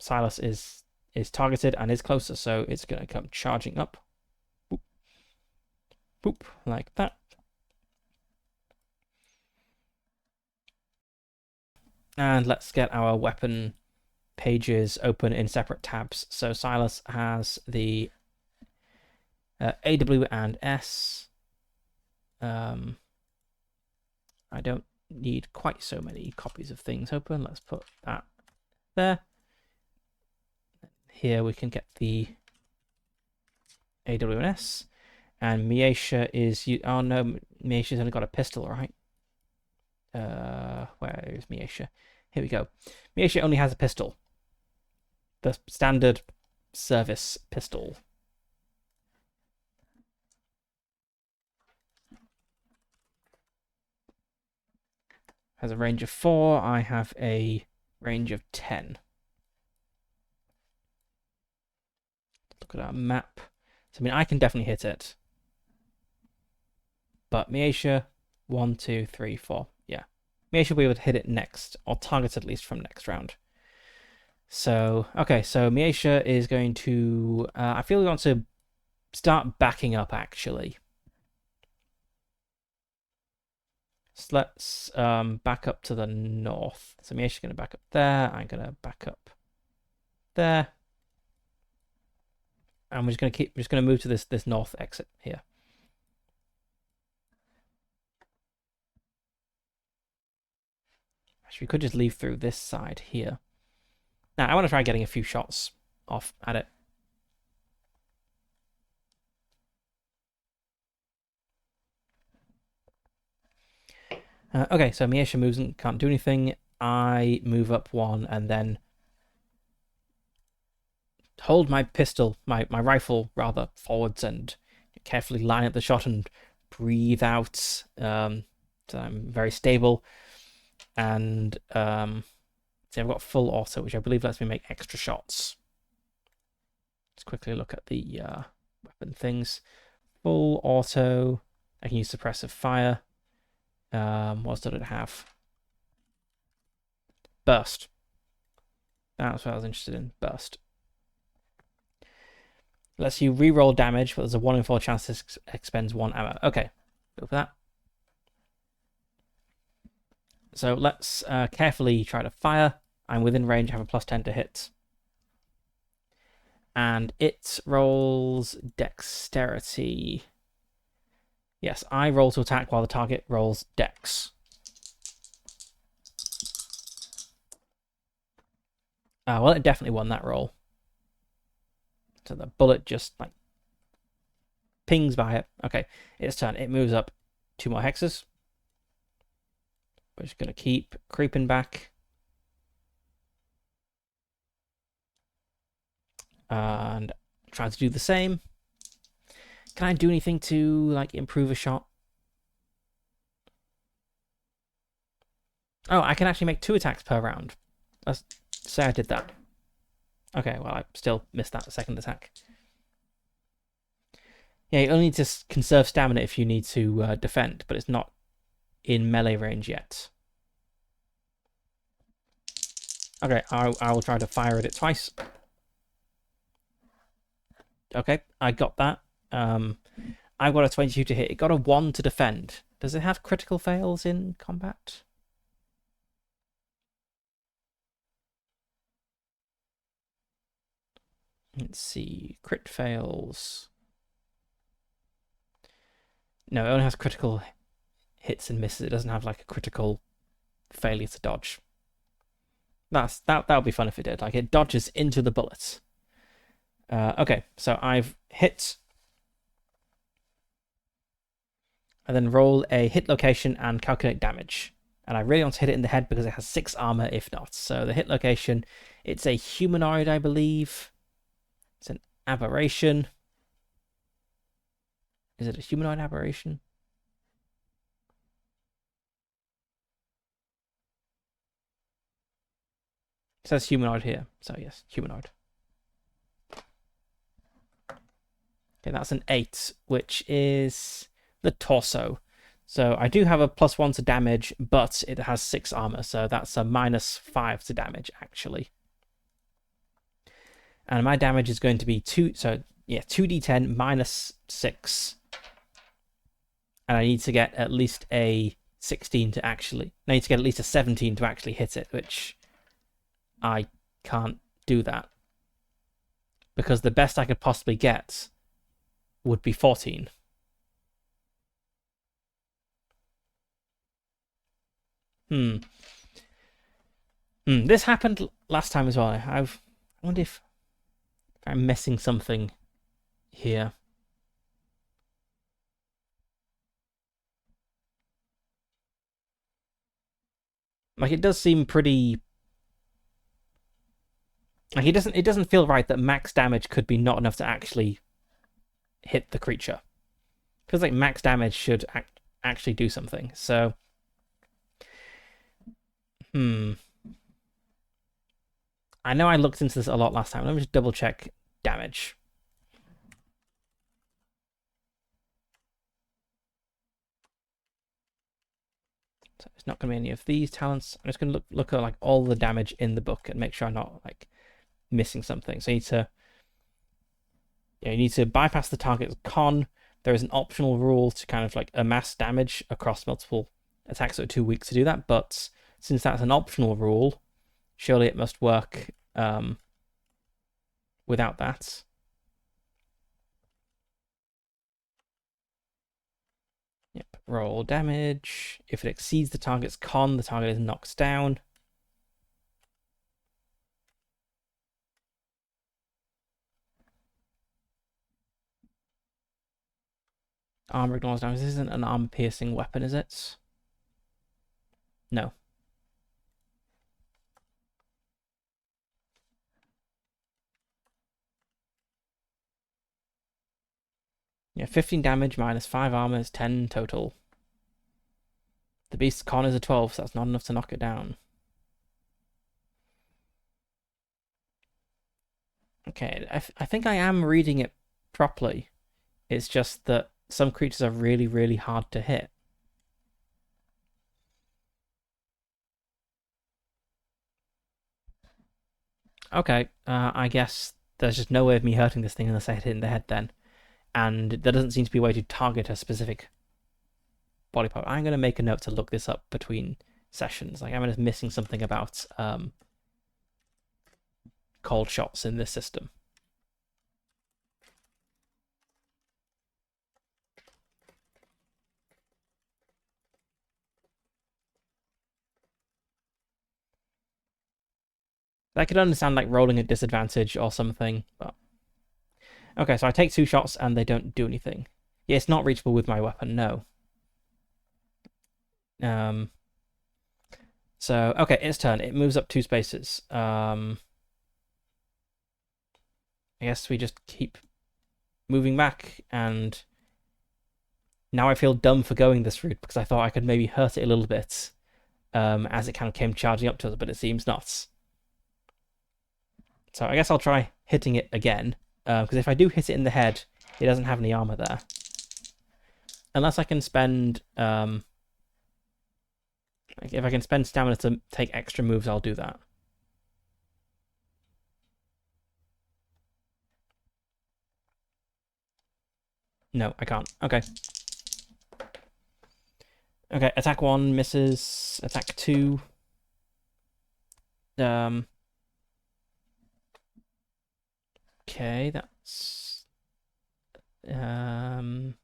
Silas is targeted and is closer, so it's going to come charging up. Boop. Boop, like that. And let's get our weapon pages open in separate tabs. So Silas has the AW and S. I don't need quite so many copies of things open. Let's put that there. Here we can get the AW&S. And Miesha is... Oh no, Miesha's only got a pistol, right? Where Where's Miesha? Here we go. Miesha only has a pistol. The standard service pistol. Has a range of 4. I have a range of 10. Look at our map. So, I mean, I can definitely hit it. But Miesha, 1, 2, 3, 4. Yeah. Miesha will be able to hit it next, or target at least from next round. So, okay, so Miesha is going to... I feel we want to start backing up, actually. So let's back up to the north. So Miesha's going to back up there. I'm going to back up there. And we're just going to move to this north exit here. Actually, we could just leave through this side here. Now, I want to try getting a few shots off at it. Okay, so Miesha moves and can't do anything. I move up 1 and then hold my pistol, my rifle rather, forwards and carefully line up the shot and breathe out. So I'm very stable. And see, I've got full auto, which I believe lets me make extra shots. Let's quickly look at the weapon things. Full auto. I can use suppressive fire. What else did it have? Burst. That's what I was interested in. Burst. Lets you reroll damage, but there's a 1 in 4 chance this expends 1 ammo. Okay, go for that. So let's carefully try to fire. I'm within range, I have a +10 to hit. And it rolls dexterity. Yes, I roll to attack while the target rolls dex. Well, it definitely won that roll. So the bullet just like pings by it. Okay, its turn. It moves up 2 more hexes. We're just going to keep creeping back. And try to do the same. Can I do anything to like improve a shot? Oh, I can actually make 2 attacks per round. Let's say I did that. Okay, well, I still missed that second attack. Yeah, you only need to conserve stamina if you need to defend, but it's not in melee range yet. Okay, I will try to fire at it twice. Okay, I got that. I've got a 22 to hit. It got a 1 to defend. Does it have critical fails in combat? Let's see. Crit fails. No, it only has critical hits and misses. It doesn't have like a critical failure to dodge. That would be fun if it did. Like it dodges into the bullets. Okay, so I've hit. And then roll a hit location and calculate damage. And I really want to hit it in the head because it has 6 armor if not. So the hit location, it's a humanoid, I believe. It's an aberration. Is it a humanoid aberration? It says humanoid here. So yes, humanoid. Okay, that's an 8, which is the torso. So I do have a +1 to damage, but it has 6 armor, so that's a -5 to damage, actually. And my damage is going to be 2, so yeah, 2d10 -6. And I need to get at least a 16 to actually... I need to get at least a 17 to actually hit it, which I can't do that. Because the best I could possibly get would be 14. This happened last time as well. I wonder if I'm missing something here. Like, it does seem pretty... Like, it doesn't feel right that max damage could be not enough to actually hit the creature. Feels like max damage should actually do something. So, I know I looked into this a lot last time. Let me just double check damage. So it's not going to be any of these talents. I'm just going to look at like all the damage in the book and make sure I'm not like missing something. So you need to bypass the target's con. There is an optional rule to kind of like amass damage across multiple attacks that are too weak to do that. But since that's an optional rule, surely it must work without that. Yep, roll damage. If it exceeds the target's con, the target is knocked down. Armor ignores damage. This isn't an armor-piercing weapon, is it? No. Yeah, 15 damage minus 5 armor is 10 total. The beast's con is a 12, so that's not enough to knock it down. Okay, I think I am reading it properly. It's just that some creatures are really, really hard to hit. Okay, I guess there's just no way of me hurting this thing unless I hit it in the head then. And there doesn't seem to be a way to target a specific body part. I'm going to make a note to look this up between sessions. Like, I'm just missing something about cold shots in this system. I could understand like rolling at disadvantage or something, but okay, so I take 2 shots and they don't do anything. Yeah, it's not reachable with my weapon, no. So okay, its turn. It moves up 2 spaces. I guess we just keep moving back, and now I feel dumb for going this route because I thought I could maybe hurt it a little bit as it kind of came charging up to us, but it seems not. So I guess I'll try hitting it again, because if I do hit it in the head, it doesn't have any armor there. Unless I can spend... like if I can spend stamina to take extra moves, I'll do that. No, I can't. Okay. Okay, attack 1 misses. Attack 2. Okay, that's... So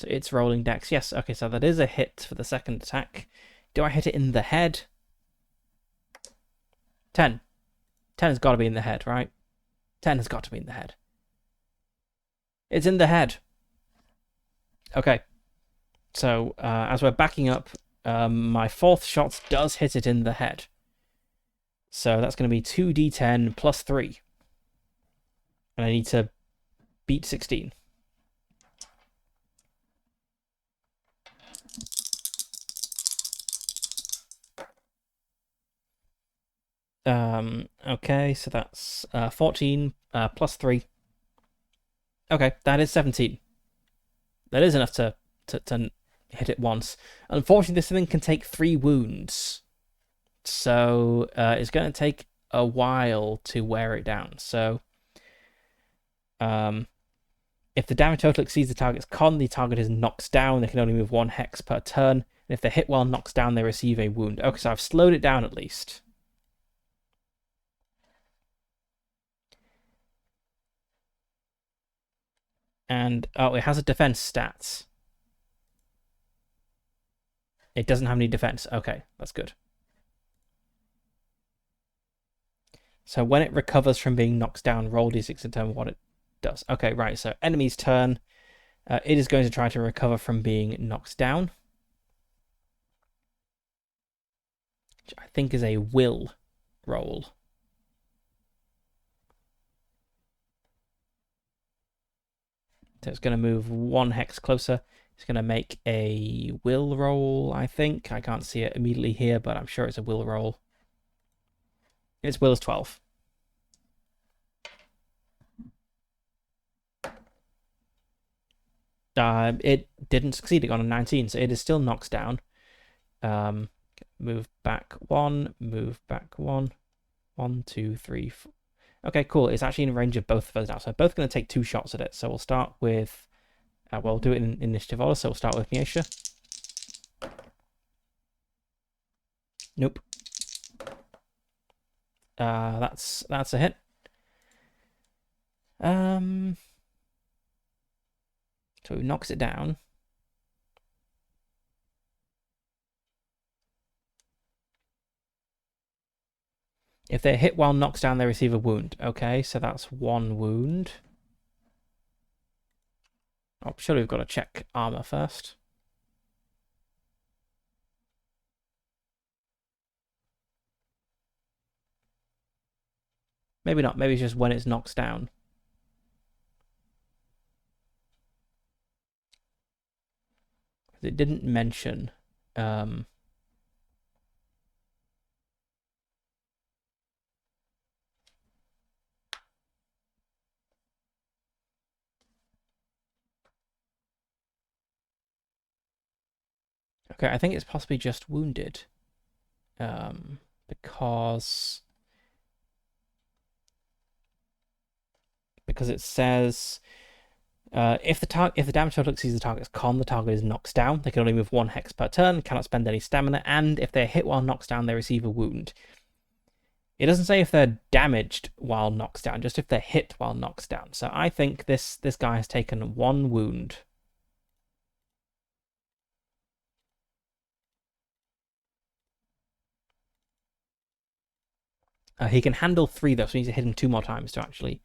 it's rolling dex. Yes, okay, so that is a hit for the second attack. Do I hit it in the head? 10. 10 has got to be in the head, right? 10 has got to be in the head. It's in the head. Okay. So, as we're backing up, my 4th shot does hit it in the head. So that's going to be 2d10 plus 3. And I need to beat 16. Okay, so that's 14 plus 3. Okay, that is 17. That is enough to hit it once. Unfortunately, this thing can take 3 wounds. So it's going to take a while to wear it down. So if the damage total exceeds the target's con, the target is knocked down. They can only move 1 hex per turn. And if they're hit while knocked down, they receive a wound. Okay, so I've slowed it down at least. And, oh, it has a defense stat. It doesn't have any defense. Okay, that's good. So when it recovers from being knocked down, roll d6 to determine what it does. Okay, right, so enemy's turn. It is going to try to recover from being knocked down. which I think is a will roll. So it's going to move 1 hex closer. It's going to make a will roll, I think. I can't see it immediately here, but I'm sure it's a will roll. Its will is 12. It didn't succeed. It got a 19, so it is still knocks down. Move back 1, move back 1. 1, 2, 3, 4. Okay, cool. It's actually in range of both of us now. So we're both going to take 2 shots at it. So we'll start with... we'll do it in initiative order. So we'll start with Miesha. Nope. That's a hit. So it knocks it down. If they're hit while knocks down, they receive a wound. Okay, so that's 1 wound. Oh, surely we've got to check armor first. Maybe not. Maybe it's just when it's knocks down. It didn't mention... Okay, I think it's possibly just wounded. Because it says if the damage total exceeds the target's con, the target is knocks down. They can only move 1 hex per turn, cannot spend any stamina, and if they're hit while knocks down, they receive a wound. It doesn't say if they're damaged while knocks down, just if they're hit while knocks down. So I think this guy has taken 1 wound. He can handle 3 though, so he needs to hit him 2 more times to actually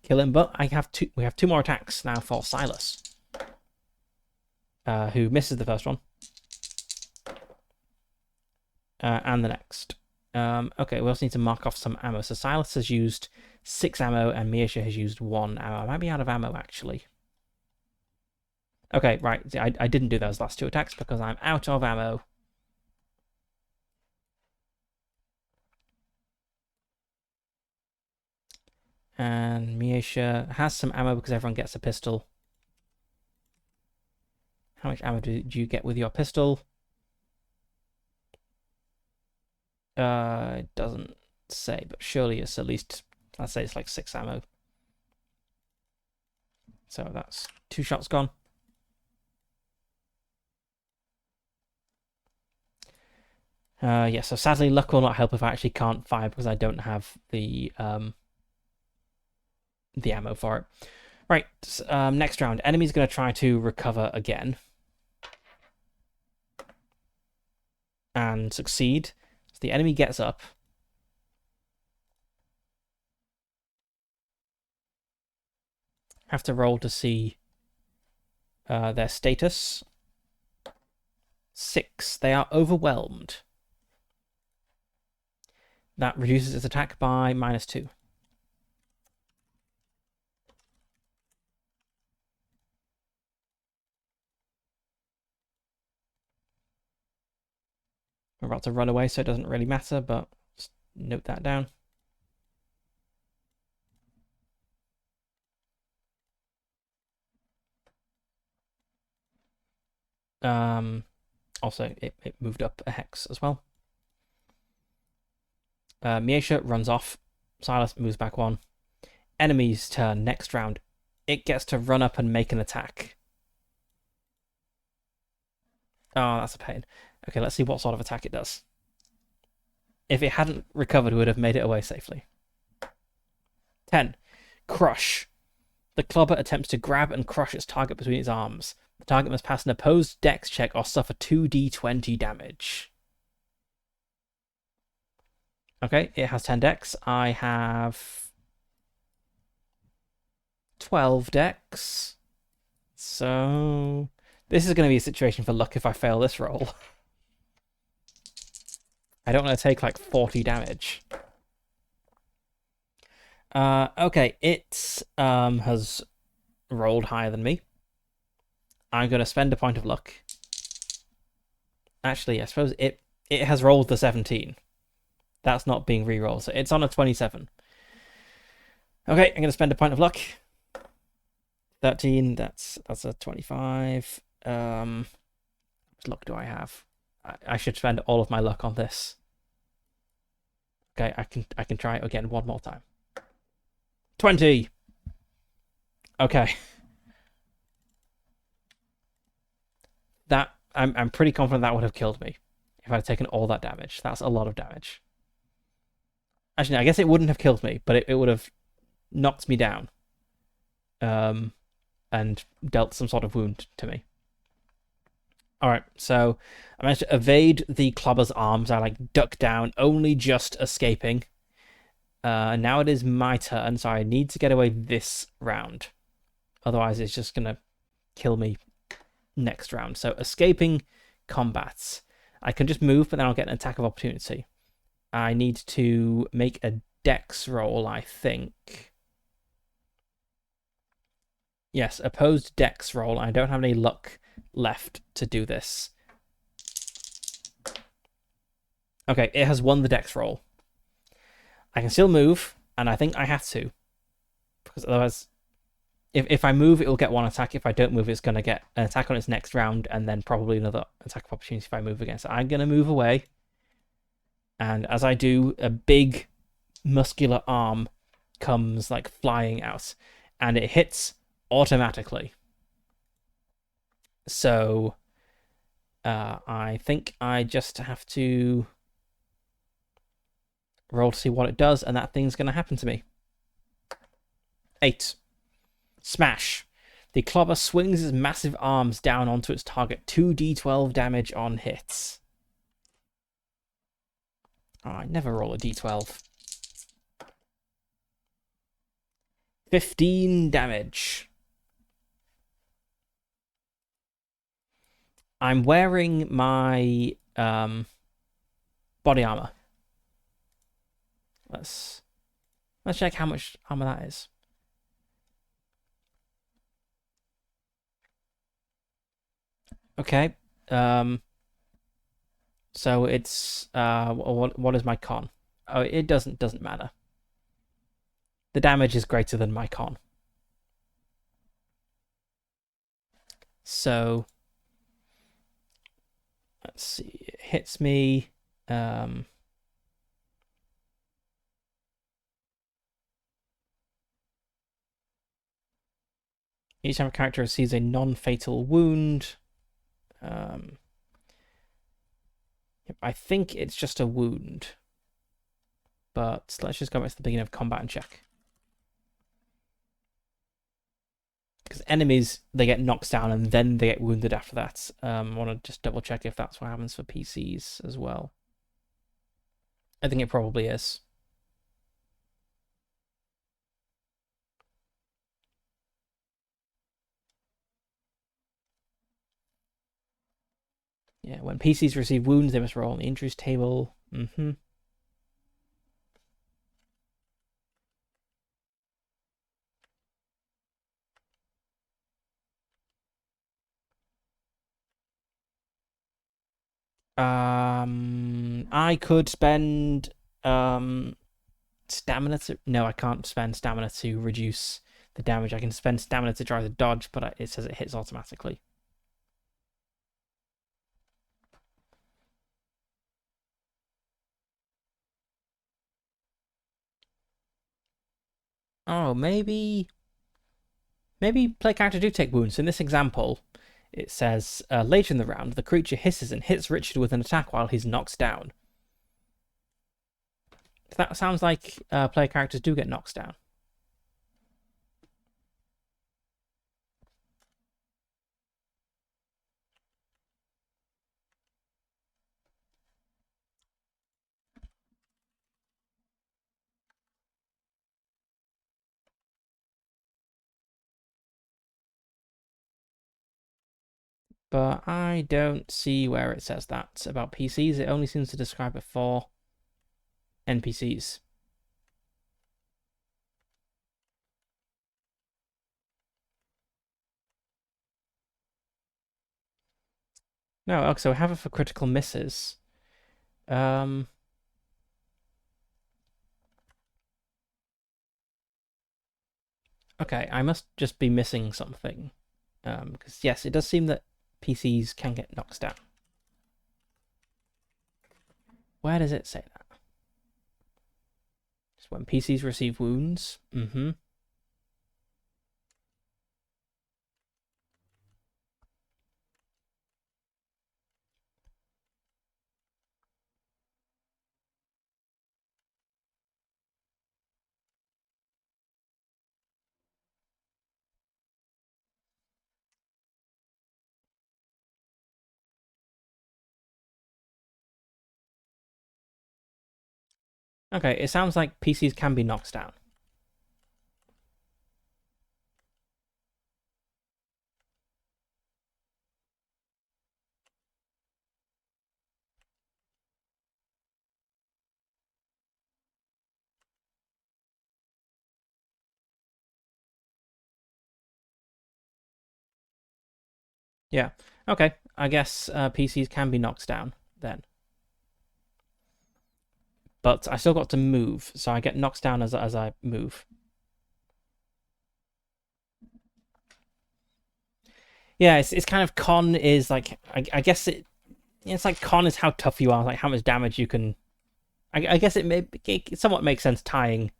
kill him. But we have 2 more attacks now for Silas, who misses the first one, and the next. Okay, we also need to mark off some ammo. So Silas has used 6 ammo, and Miesha has used 1 ammo. I might be out of ammo actually. Okay, right. I didn't do those last 2 attacks because I'm out of ammo. And Miesha has some ammo because everyone gets a pistol. How much ammo do you get with your pistol? It doesn't say, but surely it's at least, I'd say it's like 6 ammo. So that's 2 shots gone. Yeah, so sadly luck will not help if I actually can't fire because I don't have the ammo for it. Right, next round. Enemy's going to try to recover again. And succeed. So the enemy gets up. Have to roll to see their status. 6. They are overwhelmed. That reduces its attack by -2. We're about to run away, so it doesn't really matter, but just note that down. Also, it moved up a hex as well. Miesha runs off. Silas moves back 1. Enemy's turn next round. It gets to run up and make an attack. Oh, that's a pain. Okay, let's see what sort of attack it does. If it hadn't recovered, we would have made it away safely. 10. Crush. The clubber attempts to grab and crush its target between its arms. The target must pass an opposed dex check or suffer 2d20 damage. Okay, it has 10 dex. I have 12 dex. So this is going to be a situation for luck if I fail this roll. I don't want to take like 40 damage. Okay, it has rolled higher than me. I'm going to spend a point of luck. Actually, I suppose it has rolled the 17. That's not being re-rolled, so it's on a 27. Okay, I'm going to spend a point of luck. 13, that's a 25. How much luck do I have? I should spend all of my luck on this. Okay, I can try it again one more time. 20. Okay. That I'm pretty confident that would have killed me if I'd taken all that damage. That's a lot of damage. Actually, I guess it wouldn't have killed me, but it would have knocked me down. And dealt some sort of wound to me. Alright, so I managed to evade the clobber's arms. I like duck down, only just escaping. Now it is my turn, so I need to get away this round. Otherwise, it's just gonna kill me next round. So escaping combats. I can just move, but then I'll get an attack of opportunity. I need to make a dex roll, I think. Yes, opposed dex roll. I don't have any luck left to do this. Okay, it has won the dex roll. I can still move, and I think I have to. Because otherwise, if I move, it will get one attack. If I don't move, it's going to get an attack on its next round, and then probably another attack of opportunity if I move again. So I'm going to move away. And as I do, a big muscular arm comes like flying out, and it hits automatically. So I think I just have to roll to see what it does, and that thing's going to happen to me. 8. Smash. The clobber swings its massive arms down onto its target. 2d12 damage on hits. Oh, I never roll a d12. 15 damage. I'm wearing my body armor. Let's check how much armor that is. Okay. So it's what is my con? Oh, it doesn't matter. The damage is greater than my con. So let's see. It hits me. Each time a character receives a non-fatal wound. I think it's just a wound. But let's just go back to the beginning of combat and check. Because enemies, they get knocked down and then they get wounded after that. I want to just double check if that's what happens for PCs as well. I think it probably is. Yeah, when PCs receive wounds, they must roll on the injuries table. Mm-hmm. I could spend stamina to. No, I can't spend stamina to reduce the damage. I can spend stamina to try to dodge, but it says it hits automatically. Oh, maybe play character do take wounds. In this example, it says later in the round, the creature hisses and hits Richard with an attack while he's knocked down. That sounds like player characters do get knocked down. But I don't see where it says that about PCs. It only seems to describe it for NPCs. No, okay, so we have it for critical misses. Um, okay, I must just be missing something. Because yes, it does seem that PCs can get knocked down. Where does it say that? Just when PCs receive wounds. Mm-hmm. Okay, it sounds like PCs can be knocked down. Yeah. Okay. I guess PCs can be knocked down then. But I still got to move, so I get knocked down as I move. Yeah, it's kind of con is like I guess it's like con is how tough you are, like how much damage you can. I guess it somewhat makes sense tying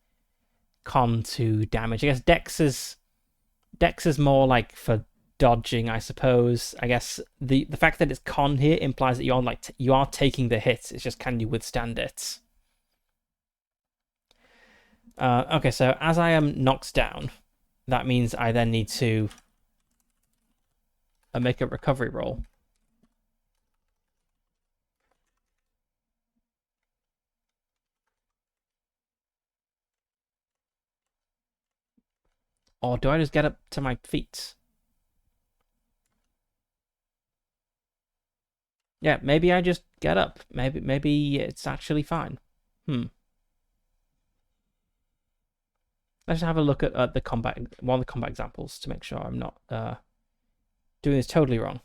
con to damage. I guess Dex is more like for dodging, I suppose. I guess the fact that it's con here implies that you're like you are taking the hits. It's just can you withstand it? Okay, so as I am knocked down, that means I then need to make a recovery roll. Or do I just get up to my feet? Yeah, maybe I just get up. Maybe it's actually fine. Hmm. Let's have a look at the combat one of the combat examples to make sure I'm not doing this totally wrong.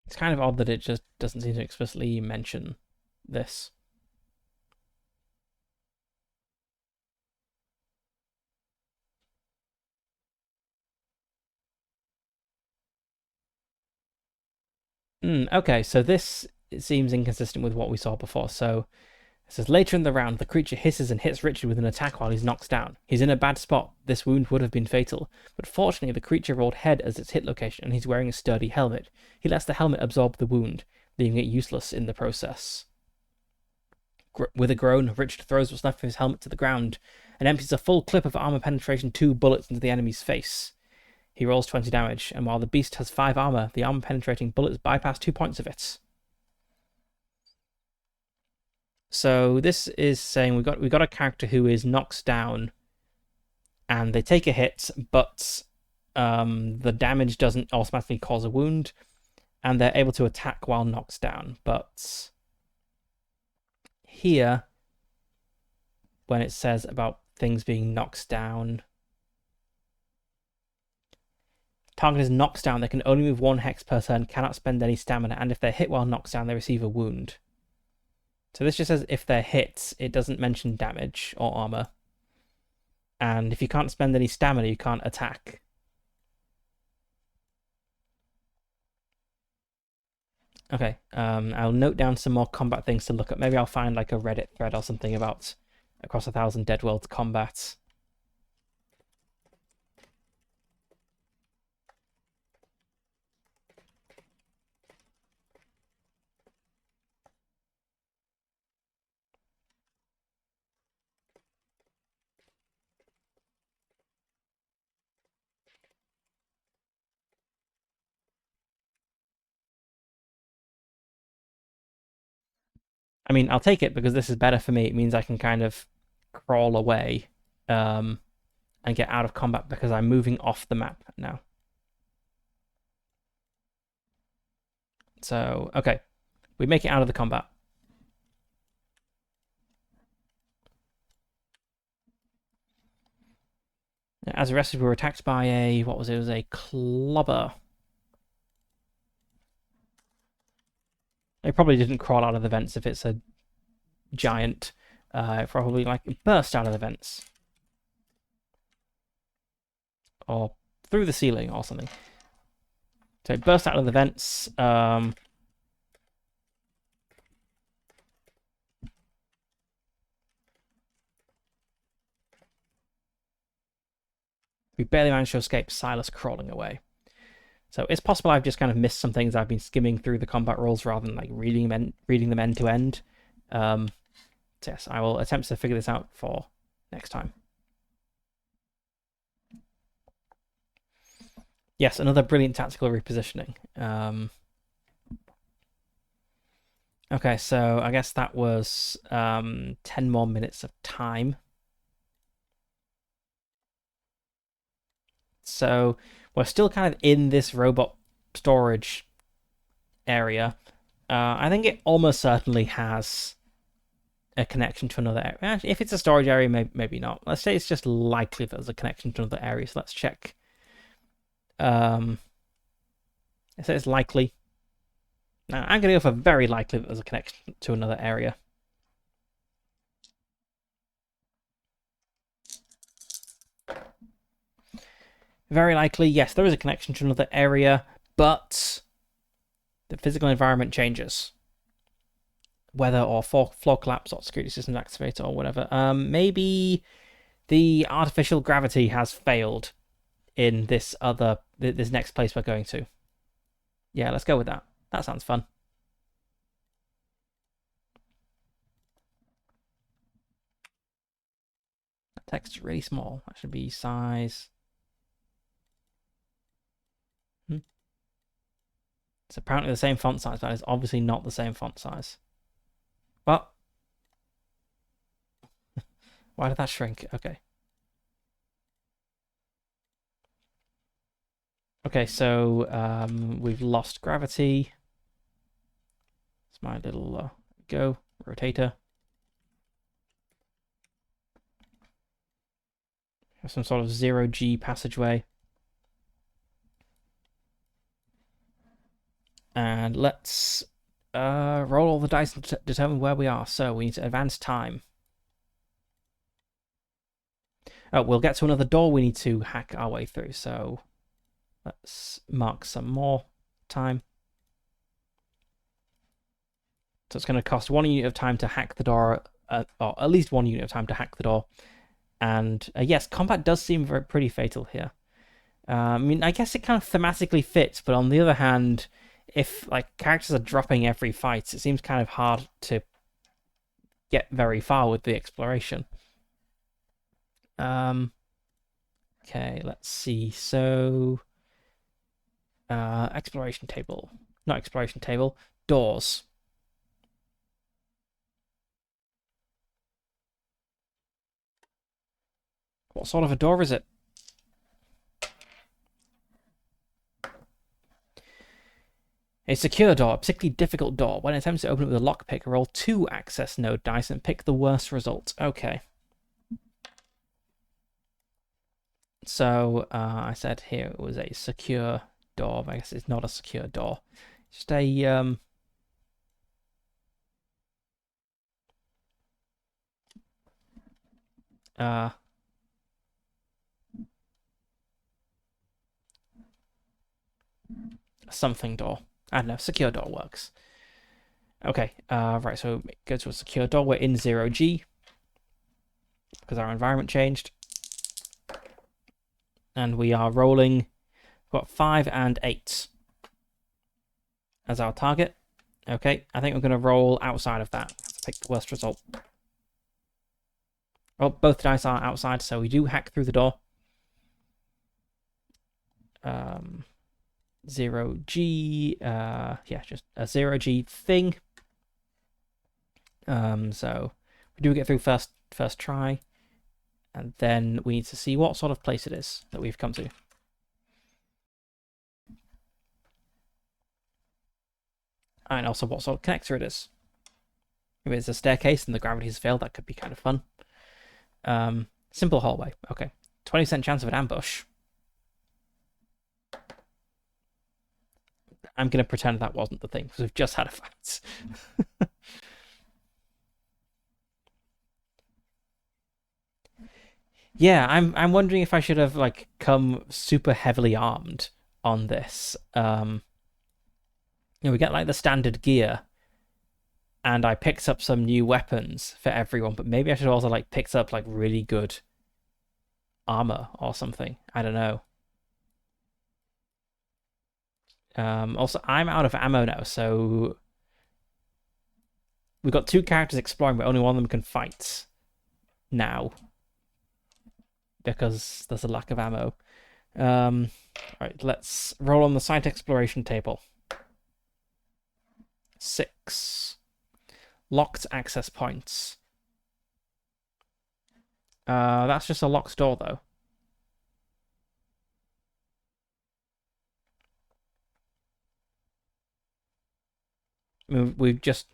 It's kind of odd that it just doesn't seem to explicitly mention this. Okay, so this it seems inconsistent with what we saw before. So it says later in the round, the creature hisses and hits Richard with an attack while he's knocked down. He's in a bad spot. This wound would have been fatal, but fortunately, the creature rolled head as its hit location, and he's wearing a sturdy helmet. He lets the helmet absorb the wound, leaving it useless in the process. With a groan, Richard throws what's left of his helmet to the ground and empties a full clip of armor penetration 2 bullets into the enemy's face. He rolls 20 damage, and while the beast has 5 armor, the armor penetrating bullets bypass 2 points of it. So this is saying we got a character who is knocked down, and they take a hit, but the damage doesn't automatically cause a wound, and they're able to attack while knocked down. But here, when it says about things being knocked down, target is knocked down, they can only move 1 hex per turn, cannot spend any stamina, and if they're hit while knocked down, they receive a wound. So this just says if they're hit, it doesn't mention damage or armor. And if you can't spend any stamina, you can't attack. Okay, I'll note down some more combat things to look at. Maybe I'll find like a Reddit thread or something about Across a Thousand Dead Worlds combat. I mean, I'll take it because this is better for me. It means I can kind of crawl away and get out of combat because I'm moving off the map now. So, okay. We make it out of the combat. As arrested, we were attacked by a, what was it? It was a clobber. It probably didn't crawl out of the vents if it's a giant. It probably like burst out of the vents. Or through the ceiling or something. So it burst out of the vents. We barely managed to escape Silas crawling away. So it's possible I've just kind of missed some things. I've been skimming through the combat rules rather than like reading them end to end. So yes, I will attempt to figure this out for next time. Yes, another brilliant tactical repositioning. Okay, so I guess that was 10 more minutes of time. So we're still kind of in this robot storage area. I think it almost certainly has a connection to another area. If it's a storage area, maybe not. Let's say it's just likely that there's a connection to another area. So let's check. I say it's likely. Now I'm going to go for very likely that there's a connection to another area. Very likely, yes, there is a connection to another area, but the physical environment changes. Weather or floor collapse or security systems activate or whatever. Maybe the artificial gravity has failed in this next place we're going to. Yeah, let's go with that. That sounds fun. That text is really small. That should be size. It's apparently the same font size, but it's obviously not the same font size. Well, why did that shrink? Okay. Okay, so we've lost gravity. It's my little go rotator. Have some sort of 0G passageway. And let's roll all the dice and determine where we are. So we need to advance time. Oh, we'll get to another door we need to hack our way through. So let's mark some more time. So it's going to cost 1 unit of time to hack the door, or at least 1 unit of time to hack the door. And yes, combat does seem pretty fatal here. I mean, I guess it kind of thematically fits, but on the other hand, if like characters are dropping every fight, it seems kind of hard to get very far with the exploration. Okay, let's see. So, exploration table, not exploration table, doors. What sort of a door is it? A secure door, a particularly difficult door. When attempting to open it with a lockpick, roll 2 access node dice and pick the worst result. Okay. So I said here it was a secure door, but I guess it's not a secure door. Just a something door. I don't know, secure door works. Okay, right, so go to a secure door. We're in 0G because our environment changed. And we are rolling, we've got 5 and 8 as our target. Okay, I think we're going to roll outside of that. Pick the worst result. Well, both dice are outside, so we do hack through the door. 0G, yeah, just a 0G thing. So we do get through first try, and then we need to see what sort of place it is that we've come to. And also what sort of connector it is. If it's a staircase and the gravity has failed, that could be kind of fun. Simple hallway. Okay. 20% chance of an ambush. I'm going to pretend that wasn't the thing, because we've just had a fight. Yeah, I'm wondering if I should have like come super heavily armed on this. We get like the standard gear, and I picked up some new weapons for everyone, but maybe I should also like picked up like really good armor or something. I don't know. Also, I'm out of ammo now, so we've got 2 characters exploring, but only one of them can fight now because there's a lack of ammo. Right, let's roll on the site exploration table. 6 locked access points. That's just a locked door, though. I mean, we've just...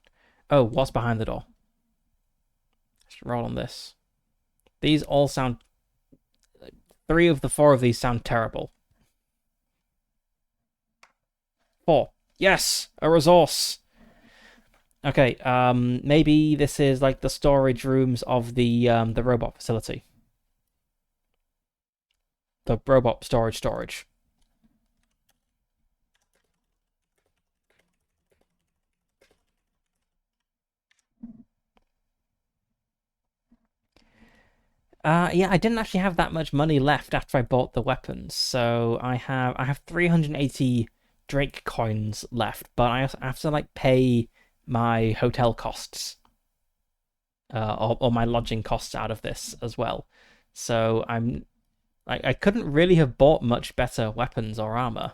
Oh, what's behind the door? Let's roll on this. These all sound... 3 of the 4 of these sound terrible. 4. Yes! A resource! Okay, maybe this is like the storage rooms of the robot facility. The robot storage. Yeah, I didn't actually have that much money left after I bought the weapons, so I have 380 Drake coins left, but I have to like pay my hotel costs, or my lodging costs out of this as well. So I couldn't really have bought much better weapons or armor.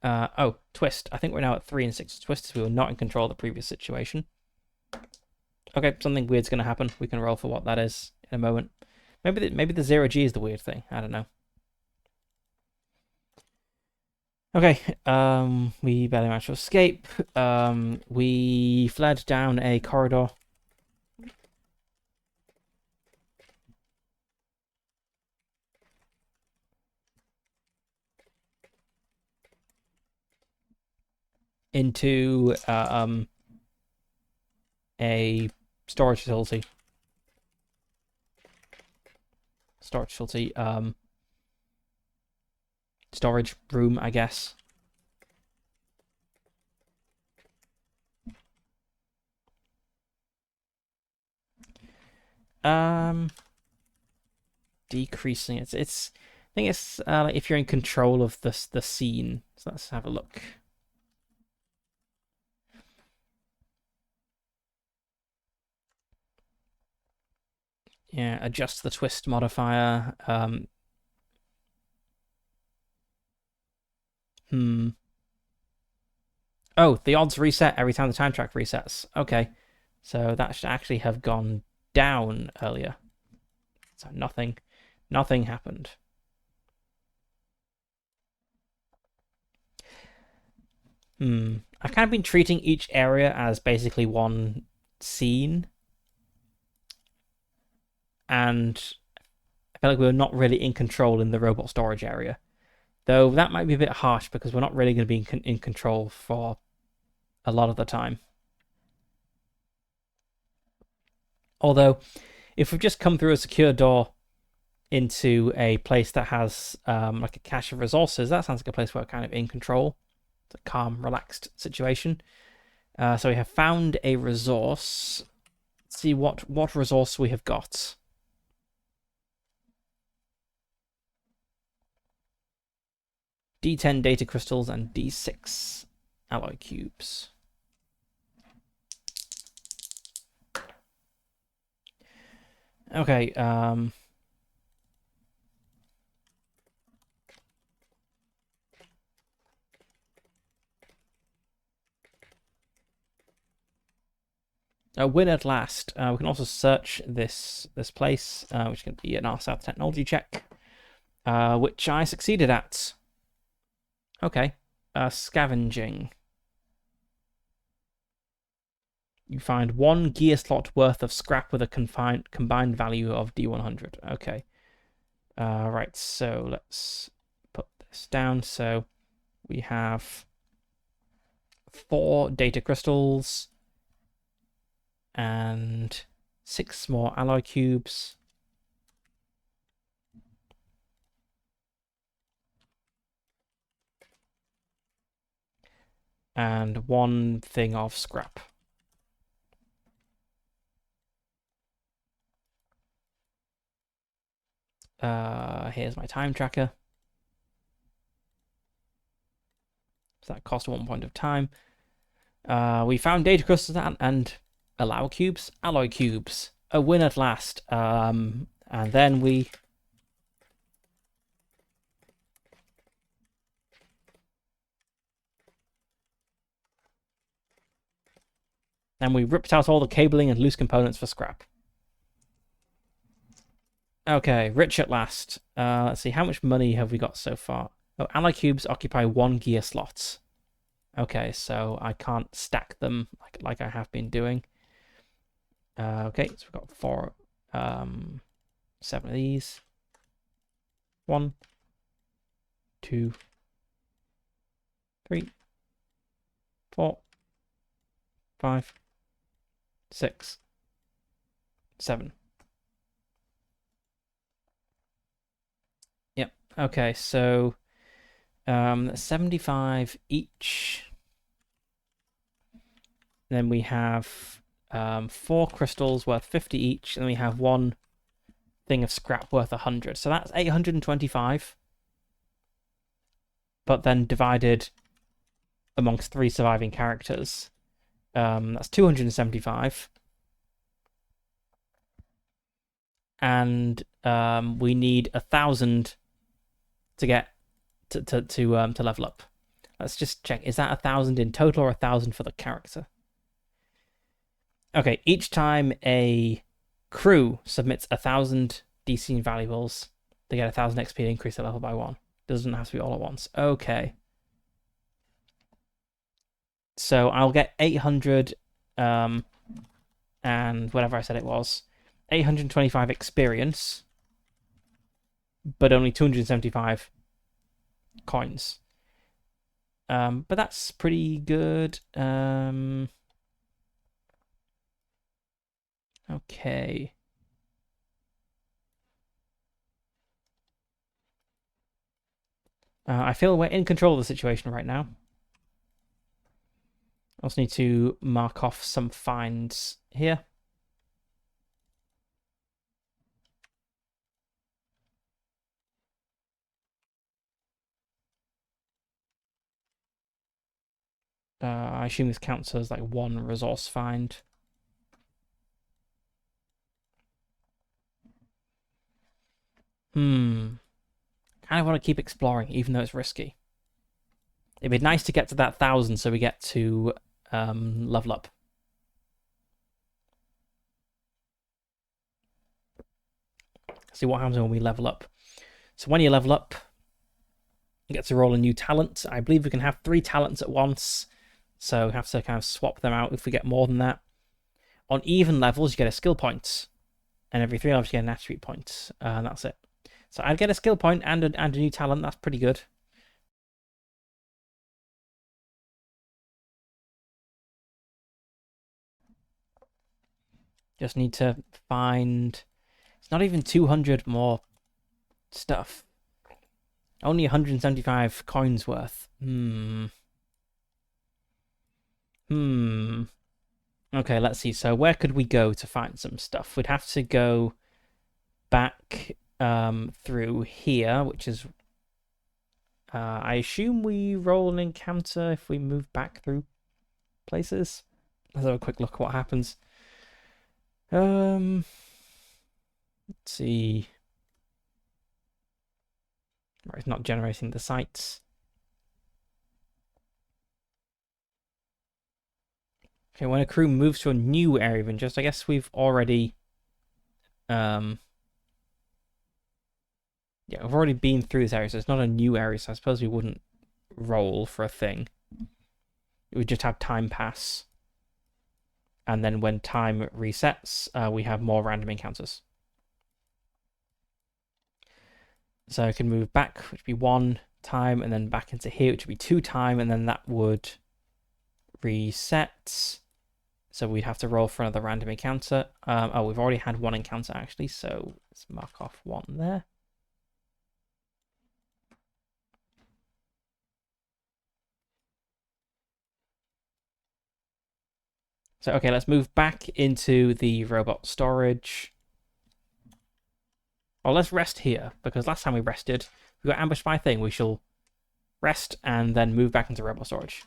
Oh, twist. I think we're now at 3 and 6 twists. We were not in control of the previous situation. Okay, something weird's going to happen. We can roll for what that is in a moment. Maybe the 0G is the weird thing. I don't know. Okay, we barely managed to escape. We fled down a corridor. Into a storage facility. Storage room, I guess. Decreasing it's I think it's like if you're in control of the scene. So let's have a look. Yeah, adjust the twist modifier. Oh, the odds reset every time the time track resets. Okay. So that should actually have gone down earlier. So nothing happened. I've kind of been treating each area as basically one scene. And I feel like we're not really in control in the robot storage area. Though that might be a bit harsh because we're not really going to be in control for a lot of the time. Although, if we've just come through a secure door into a place that has like a cache of resources, that sounds like a place where we're kind of in control. It's a calm, relaxed situation. So we have found a resource. Let's see what resource we have got. D10 data crystals and D6 alloy cubes. Okay, A win at last. We can also search this place, which can be an R-South technology check, which I succeeded at. Okay. Scavenging. You find 1 gear slot worth of scrap with a combined value of D100. Okay. Right, so let's put this down. So we have 4 data crystals and 6 more alloy cubes. And 1 thing of scrap. Here's my time tracker. So that cost 1 point of time. We found data crystals and alloy cubes. A win at last. And then we... And we ripped out all the cabling and loose components for scrap. Okay, rich at last. Let's see, how much money have we got so far? Oh, alloy cubes occupy 1 gear slot. Okay, so I can't stack them like I have been doing. Okay, so we've got 7 of these. 1, 2, 3, 4, 5, 6, 7. Yep. Okay, so 75 each. Then we have 4 crystals worth 50 each, and then we have 1 thing of scrap worth 100. So that's 825. But then divided amongst 3 surviving characters. That's 275. And we need 1,000 to get to level up. Let's just check. Is that 1,000 in total or 1,000 for the character? Okay, each time a crew submits 1,000 DC valuables, they get 1,000 XP to increase their level by 1. Doesn't have to be all at once. Okay. So I'll get 800 and whatever I said it was. 825 experience, but only 275 coins. But that's pretty good. Okay. I feel we're in control of the situation right now. I also need to mark off some finds here. I assume this counts as like 1 resource find. Kind of want to keep exploring, even though it's risky. It'd be nice to get to that 1,000 so we get to level up. See what happens when we level up. So when you level up, you get to roll a new talent. I believe we can have 3 talents at once, so we have to kind of swap them out if we get more than that. On even levels, you get a skill point, and every 3 levels you get an attribute point, and that's it. So I'd get a skill point and a new talent. That's pretty good. Just need to find... It's not even 200 more stuff. Only 175 coins worth. Okay, let's see. So where could we go to find some stuff? We'd have to go back through here, which is... I assume we roll an encounter if we move back through places. Let's have a quick look at what happens. Let's see. Right, it's not generating the sites. Okay, when a crew moves to a new area of interest, I guess we've already... Yeah, we've already been through this area, so it's not a new area, so I suppose we wouldn't roll for a thing. It would just have time pass. And then when time resets, we have more random encounters. So I can move back, which would be 1 time, and then back into here, which would be 2 time, and then that would reset. So we'd have to roll for another random encounter. Oh, we've already had 1 encounter, actually, so let's mark off 1 there. So, okay, let's move back into the robot storage. Well, let's rest here, because last time we rested, we got ambushed by a thing. We shall rest and then move back into robot storage.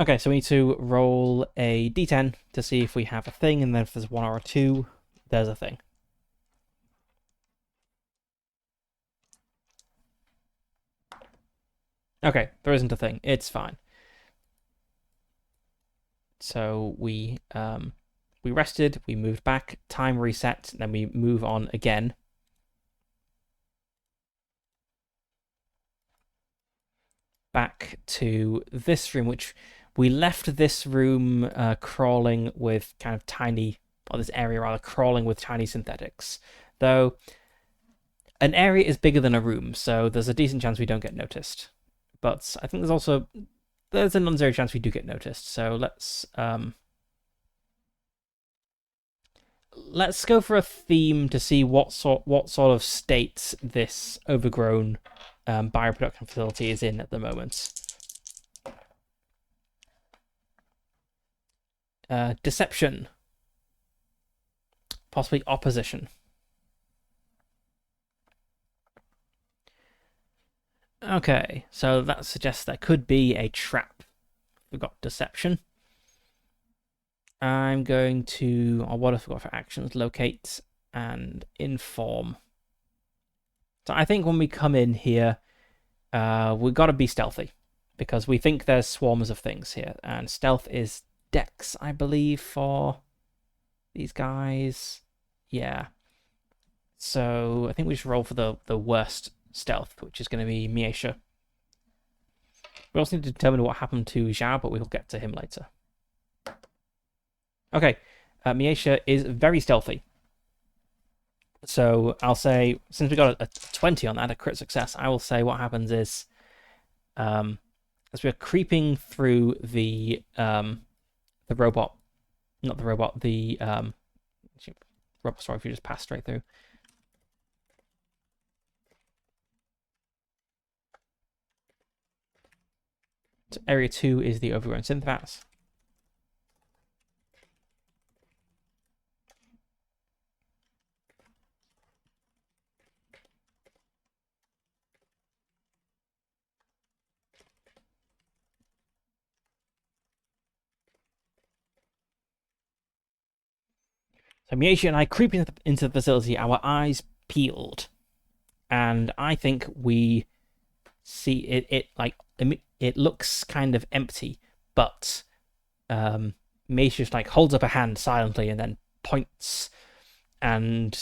Okay, so we need to roll a d10 to see if we have a thing, and then if there's 1 or a 2, there's a thing. Okay, there isn't a thing. It's fine. So we rested, we moved back, time reset, then we move on again. Back to this room, which we left this room crawling with kind of tiny, or this area rather, crawling with tiny synthetics. Though an area is bigger than a room, so there's a decent chance we don't get noticed. But I think there's a non-zero chance we do get noticed. So let's go for a theme to see what sort of state this overgrown bioproduction facility is in at the moment. Deception. Possibly opposition. Okay, so that suggests there could be a trap. We've got deception. I'm going to... Oh, what have we got for actions? Locate and inform. So I think when we come in here, we've got to be stealthy, because we think there's swarms of things here, and stealth is Dex, I believe, for these guys. Yeah. So I think we should roll for the worst stealth, which is going to be Miesha. We also need to determine what happened to Zhao, but we'll get to him later. Okay, Miesha is very stealthy. So I'll say, since we got a 20 on that, a crit success, I will say what happens is, as we're creeping through the robot, not the robot, the robot, sorry, if you just pass straight through. So area 2 is the overgrown synthvats. So Miesha and I creep into the facility, our eyes peeled, and I think we see it looks kind of empty, but Miesha just like holds up a hand silently and then points, and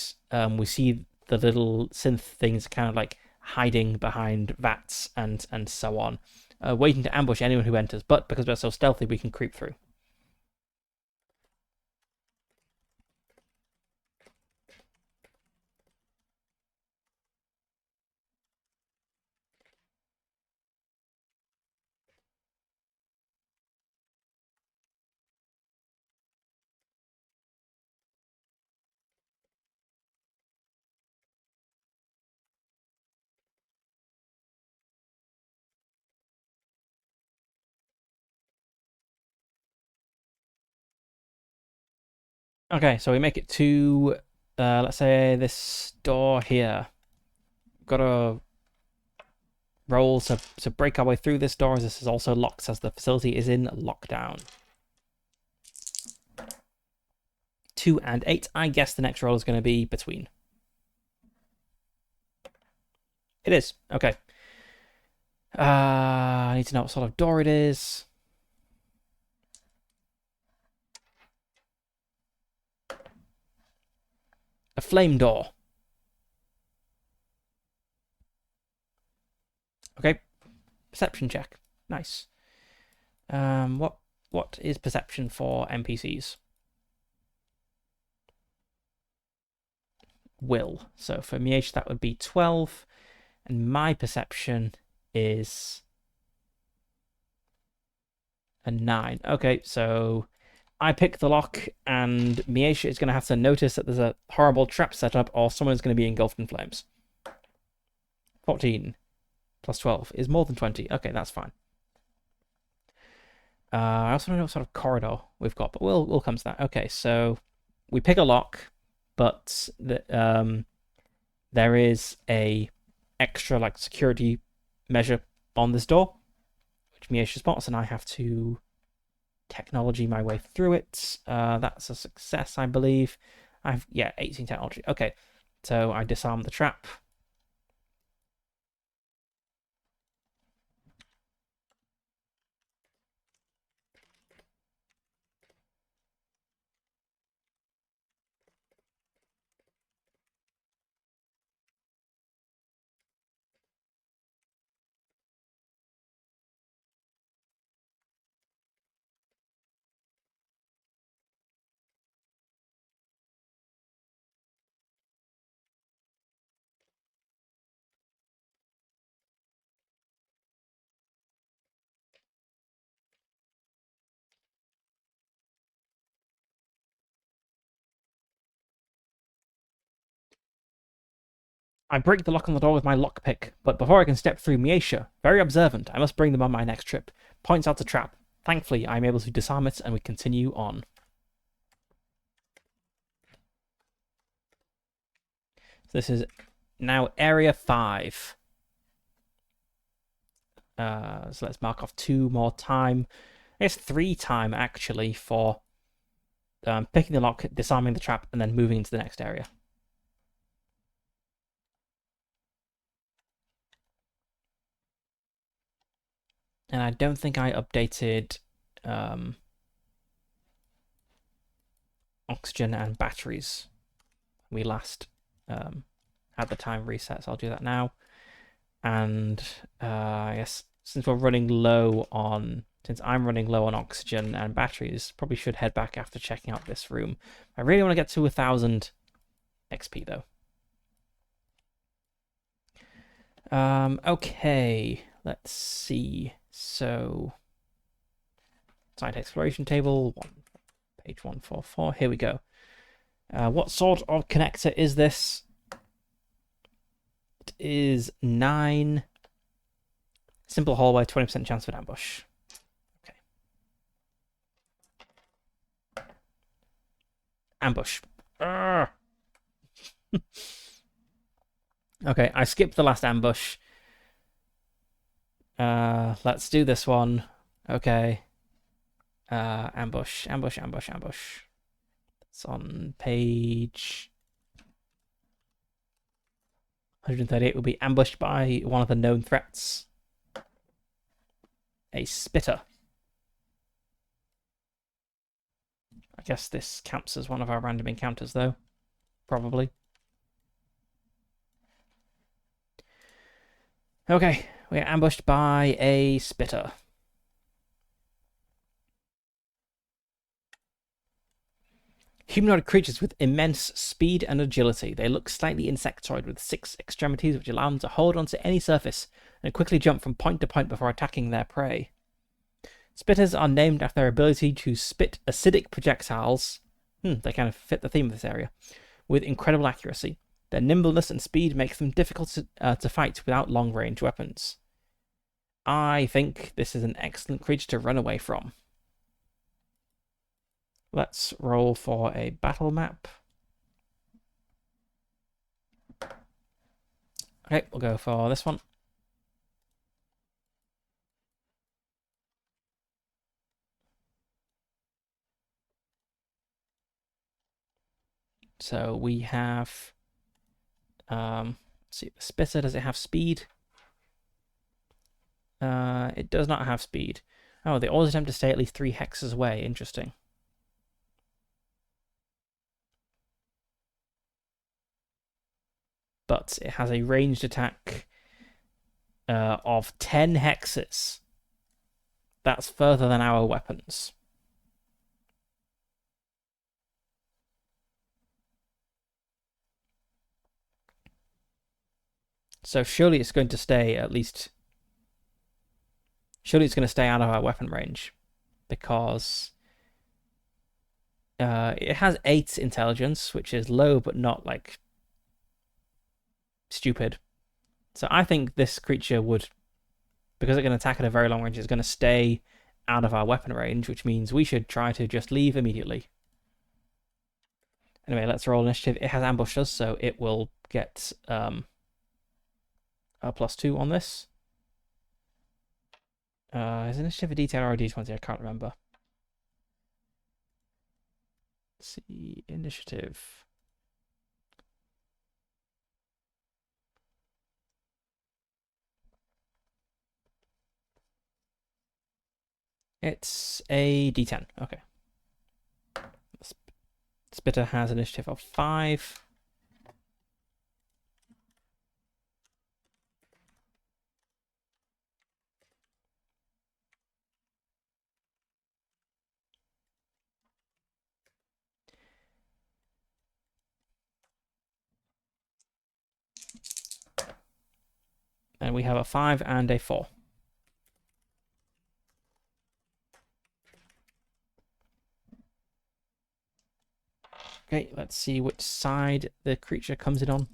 we see the little synth things kind of like hiding behind vats and so on, waiting to ambush anyone who enters. But because we're so stealthy, we can creep through. Okay, so we make it to, let's say, this door here. Got a... roll to break our way through this door, as this is also locked as the facility is in lockdown. 2 and 8. I guess the next roll is going to be between. It is. Okay. I need to know what sort of door it is. A flame door. Okay. Perception check. Nice. What is perception for NPCs? Will. So for Miesha that would be 12, and my perception is a 9. Okay, so I pick the lock, and Miesha is going to have to notice that there's a horrible trap set up, or someone's going to be engulfed in flames. 14 plus 12 is more than 20. Okay, that's fine. I also don't know what sort of corridor we've got, but we'll come to that. Okay, so we pick a lock, but there is a extra like security measure on this door, which Miesha spots, and I have to technology my way through it. That's a success, I believe. 18 technology. Okay, so I disarm the trap. I break the lock on the door with my lockpick, but before I can step through, Miesha, very observant, I must bring them on my next trip, points out the trap. Thankfully, I am able to disarm it, and we continue on. So this is now Area 5. So let's mark off 2 more time. I guess 3 time, actually, for picking the lock, disarming the trap, and then moving into the next area. And I don't think I updated oxygen and batteries. We last had the time reset, so I'll do that now. And I guess since I'm running low on oxygen and batteries, probably should head back after checking out this room. I really want to get to 1000 XP though. Okay, let's see. So, site exploration table, page 144. Here we go. What sort of connector is this? It is 9. Simple hallway, 20% chance of an ambush. Okay. Ambush. Okay, I skipped the last ambush. Let's do this one. Okay. Ambush. It's on page 138. Will be ambushed by one of the known threats. A spitter. I guess this counts as one of our random encounters, though. Probably. Okay, we are ambushed by a spitter. Humanoid creatures with immense speed and agility. They look slightly insectoid with 6 extremities which allow them to hold onto any surface and quickly jump from point to point before attacking their prey. Spitters are named after their ability to spit acidic projectiles. They kind of fit the theme of this area. With incredible accuracy. Their nimbleness and speed makes them difficult to fight without long-range weapons. I think this is an excellent creature to run away from. Let's roll for a battle map. Okay, we'll go for this one. So we have, let's see, the Spitter, does it have speed? It does not have speed. Oh, they always attempt to stay at least 3 hexes away. Interesting. But it has a ranged attack of 10 hexes. That's further than our weapons. So surely it's going to stay at least... Surely it's going to stay out of our weapon range. Because it has 8 intelligence, which is low but not, like, stupid. So I think this creature would, because it can attack at a very long range, is going to stay out of our weapon range, which means we should try to just leave immediately. Anyway, let's roll initiative. It has ambushed us, so it will get a +2 on this. Is initiative a D10 or a D20? I can't remember. Let's see, initiative. It's a D10. Okay. Spitter has initiative of 5. And we have a 5 and a 4. Okay, let's see which side the creature comes in on.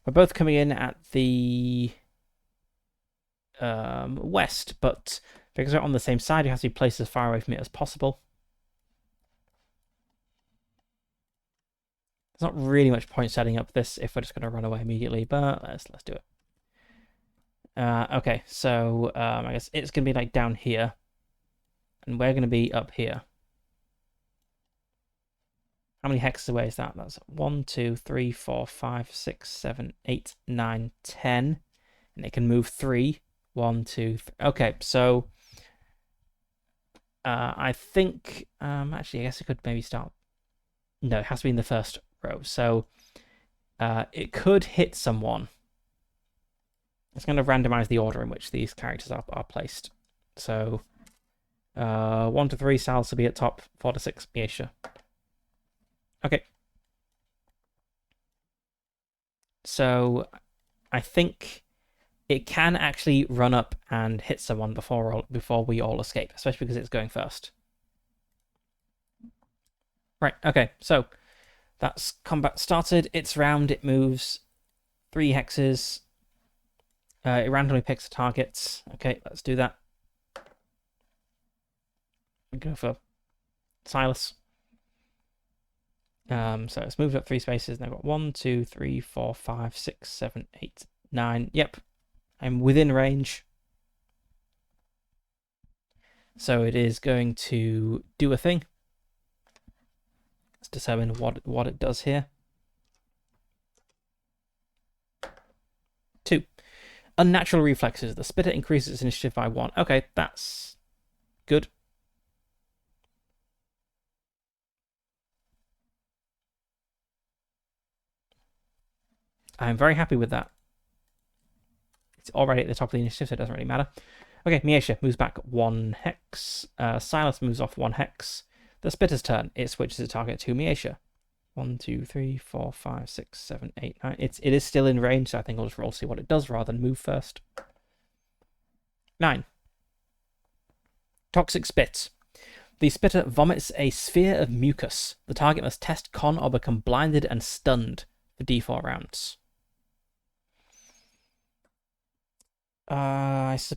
We're both coming in at the west, but because we're on the same side, you have to be placed as far away from it as possible. There's not really much point setting up this if we're just going to run away immediately, but let's do it. Okay, so I guess it's going to be like down here, and we're going to be up here. How many hexes away is that? That's 1, 2, 3, 4, 5, 6, 7, 8, 9, 10. And it can move 3. 1, 2, 3. Okay, so I think actually I guess it could maybe start. No, it has to be in the first row. So it could hit someone. It's going to randomize the order in which these characters are placed. So 1 to 3, Sal's will be at top. 4 to 6, Miesha. Okay. So I think it can actually run up and hit someone before we all escape, especially because it's going first. Right, okay, so that's combat started. It's round, it moves 3 hexes. It randomly picks a target. Okay, let's do that. We go for Silas. So it's moved up 3 spaces, and I've got 1, 2, 3, 4, 5, 6, 7, 8, 9. Yep, I'm within range. So it is going to do a thing. Let's determine what it does here. 2. Unnatural reflexes. The Spitter increases its initiative by 1. Okay, that's good. I'm very happy with that. It's already at the top of the initiative, so it doesn't really matter. Okay, Miesha moves back 1 hex. Silas moves off 1 hex. The Spitter's turn. It switches the target to Miesha. 1, 2, 3, 4, 5, 6, 7, 8, 9. It is still in range, so I think I'll just roll to see what it does rather than move first. 9. Toxic Spit. The Spitter vomits a sphere of mucus. The target must test con or become blinded and stunned for D4 rounds. Let's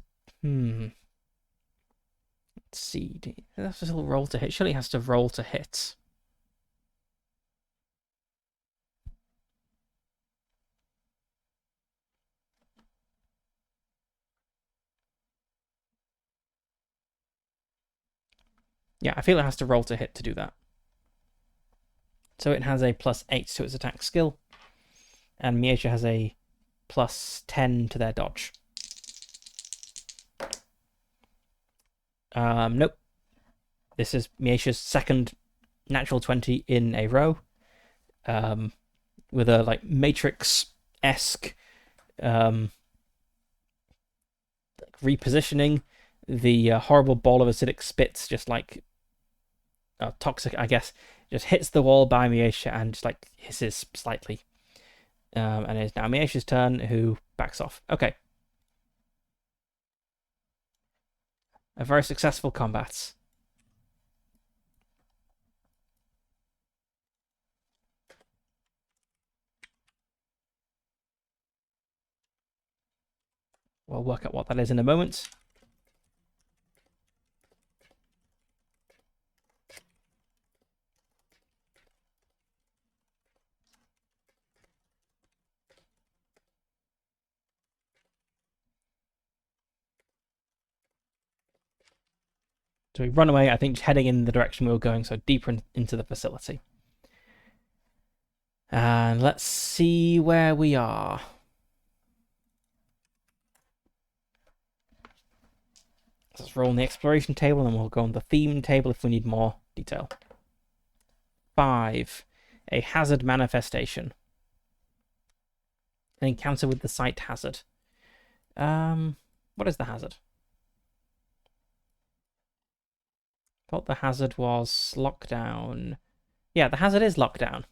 see. That's just a little roll to hit. Surely it has to roll to hit. Yeah, I feel it has to roll to hit to do that. So it has a +8 to its attack skill, and Miesha has a +10 to their dodge. Nope. This is Miesha's second natural 20 in a row, with a like Matrix-esque repositioning. The horrible ball of acidic spits, just like toxic, I guess, just hits the wall by Miesha and just like hisses slightly. And it's now Miesha's turn, who backs off. Okay. A very successful combat. We'll work out what that is in a moment. So we run away, I think, heading in the direction we were going, so deeper into the facility. And let's see where we are. Let's roll on the exploration table, and we'll go on the theme table if we need more detail. 5. A hazard manifestation. An encounter with the site hazard. What is the hazard? Thought the hazard was lockdown. Yeah, the hazard is lockdown.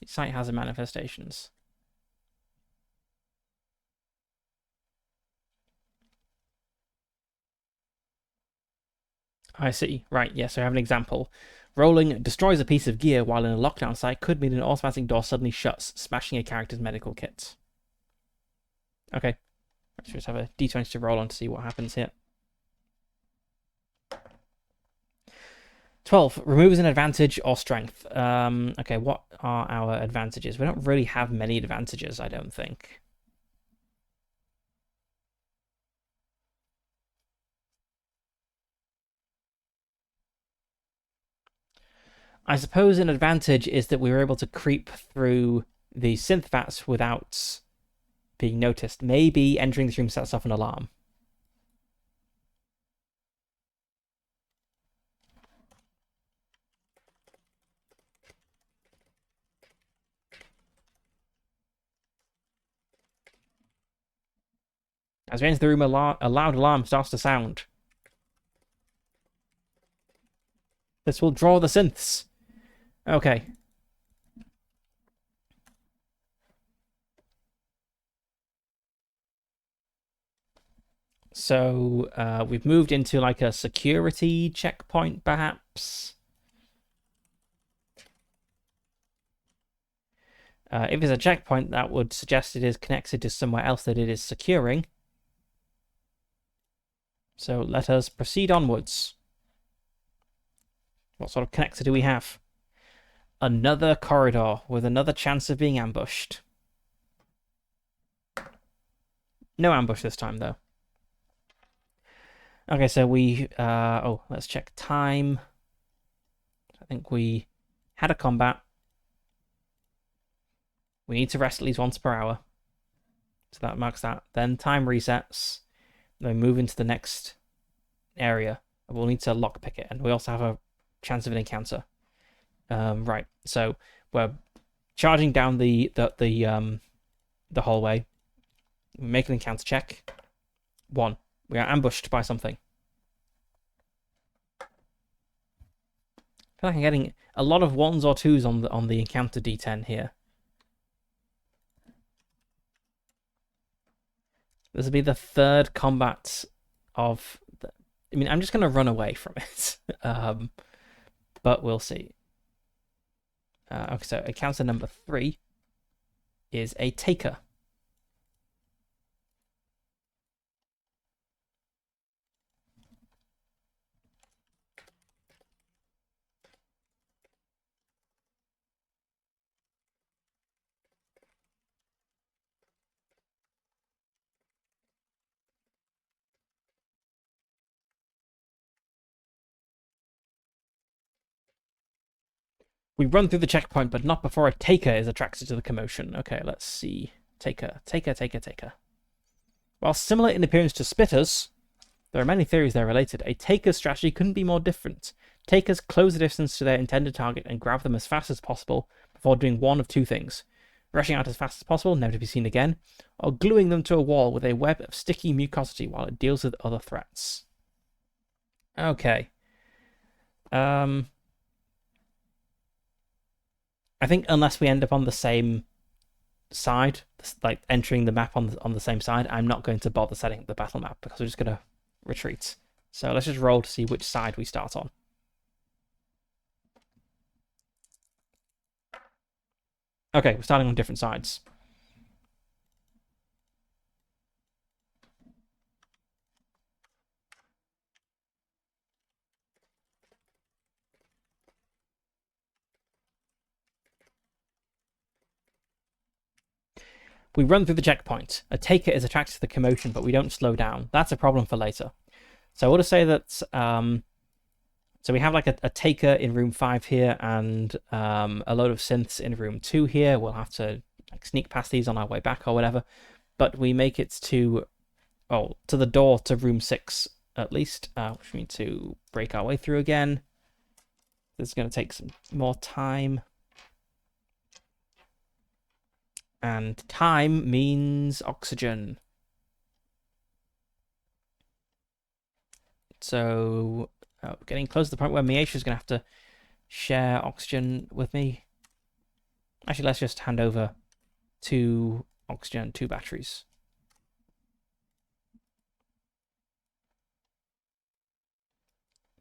Site hazard manifestations. I see. Right, yeah, so I have an example. Rolling destroys a piece of gear while in a lockdown site could mean an automatic door suddenly shuts, smashing a character's medical kit. Okay. Let's just have a d20 to roll on to see what happens here. 12. Removes an advantage or strength. Okay, what are our advantages? We don't really have many advantages, I don't think. I suppose an advantage is that we were able to creep through the synth vats without being noticed. Maybe entering this room sets off an alarm. As we enter the room, a loud alarm starts to sound. This will draw the synths. Okay. So we've moved into like a security checkpoint, perhaps. If it's a checkpoint, that would suggest it is connected to somewhere else that it is securing. So let us proceed onwards. What sort of connector do we have? Another corridor with another chance of being ambushed. No ambush this time, though. Okay, so let's check time. I think we had a combat. We need to rest at least once per hour. So that marks that. Then time resets. Then we move into the next area. We'll need to lockpick it. And we also have a chance of an encounter. Right. So we're charging down the hallway. We make an encounter check. 1. We are ambushed by something. I feel like I'm getting a lot of 1s or 2s on the encounter D10 here. This will be the third combat of... I mean, I'm just going to run away from it. But we'll see. Okay, so encounter number 3 is a taker. We run through the checkpoint, but not before a taker is attracted to the commotion. Okay, let's see. Taker. While similar in appearance to spitters, there are many theories they're related. A taker's strategy couldn't be more different. Takers close the distance to their intended target and grab them as fast as possible before doing one of two things. Rushing out as fast as possible, never to be seen again, or gluing them to a wall with a web of sticky mucosity while it deals with other threats. Okay. I think unless we end up on the same side, like entering the map on the same side, I'm not going to bother setting up the battle map because we're just going to retreat. So let's just roll to see which side we start on. Okay, we're starting on different sides. We run through the checkpoint. A taker is attracted to the commotion, but we don't slow down. That's a problem for later. So I want to say that, so we have like a taker in room 5 here and a load of synths in room 2 here. We'll have to like sneak past these on our way back or whatever. But we make it to the door to room 6 at least, which we need to break our way through again. This is going to take some more time. And time means oxygen. So, getting close to the point where Miesha's going to have to share oxygen with me. Actually, let's just hand over 2 oxygen, 2 batteries.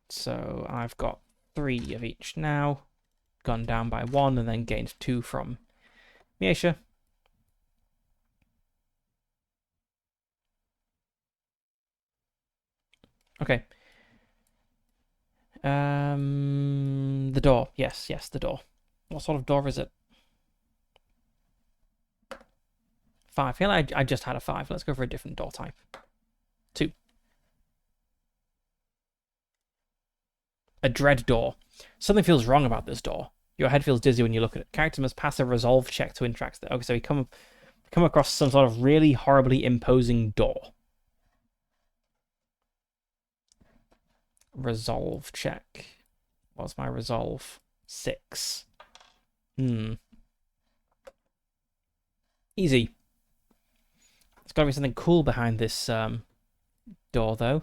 So, I've got 3 of each now. Gone down by 1 and then gained 2 from Miesha. Okay. The door. Yes, the door. What sort of door is it? 5. I feel like I just had a 5. Let's go for a different door type. 2. A dread door. Something feels wrong about this door. Your head feels dizzy when you look at it. Character must pass a resolve check to interact with it. Okay, so we come across some sort of really horribly imposing door. Resolve check. What's my resolve? 6. Easy. There's got to be something cool behind this door, though.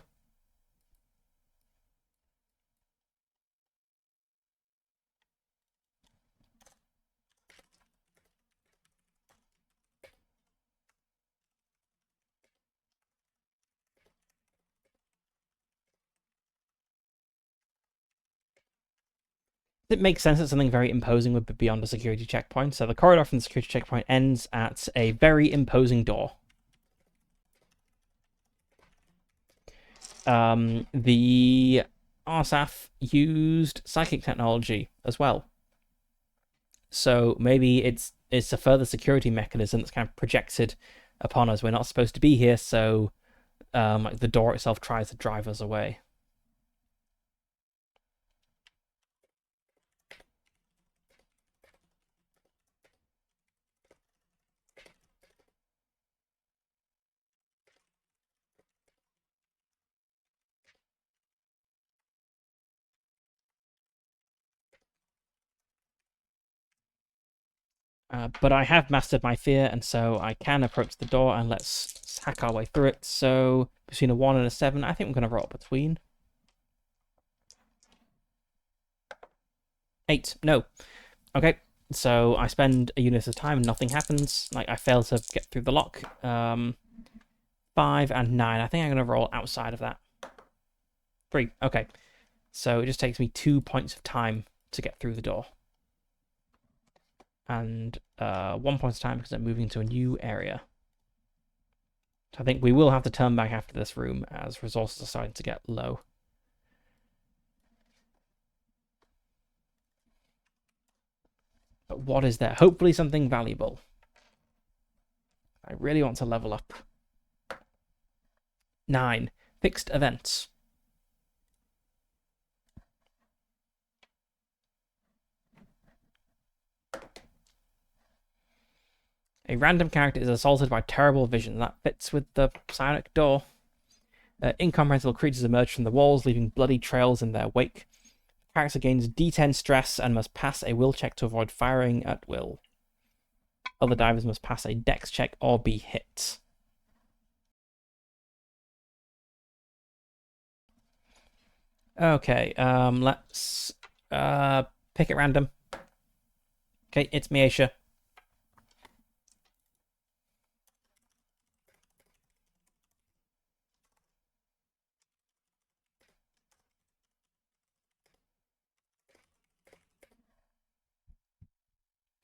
It makes sense that something very imposing would be beyond a security checkpoint. So the corridor from the security checkpoint ends at a very imposing door. The RSAF used psychic technology as well. So maybe it's a further security mechanism that's kind of projected upon us. We're not supposed to be here, so like the door itself tries to drive us away. But I have mastered my fear, and so I can approach the door, and let's hack our way through it. So, between a 1 and a 7, I think I'm going to roll between. 8. No. Okay, so I spend a unit of time, and nothing happens. Like, I fail to get through the lock. 5 and 9. I think I'm going to roll outside of that. 3. Okay. So, it just takes me 2 points of time to get through the door. And 1 point of time because I'm moving to a new area. So I think we will have to turn back after this room as resources are starting to get low. But what is there? Hopefully something valuable. I really want to level up. 9. Fixed events. A random character is assaulted by terrible vision. That fits with the psionic door. Incomprehensible creatures emerge from the walls, leaving bloody trails in their wake. Character gains D10 stress and must pass a will check to avoid firing at will. Other divers must pass a dex check or be hit. Okay, let's pick at random. Okay, it's Miesha.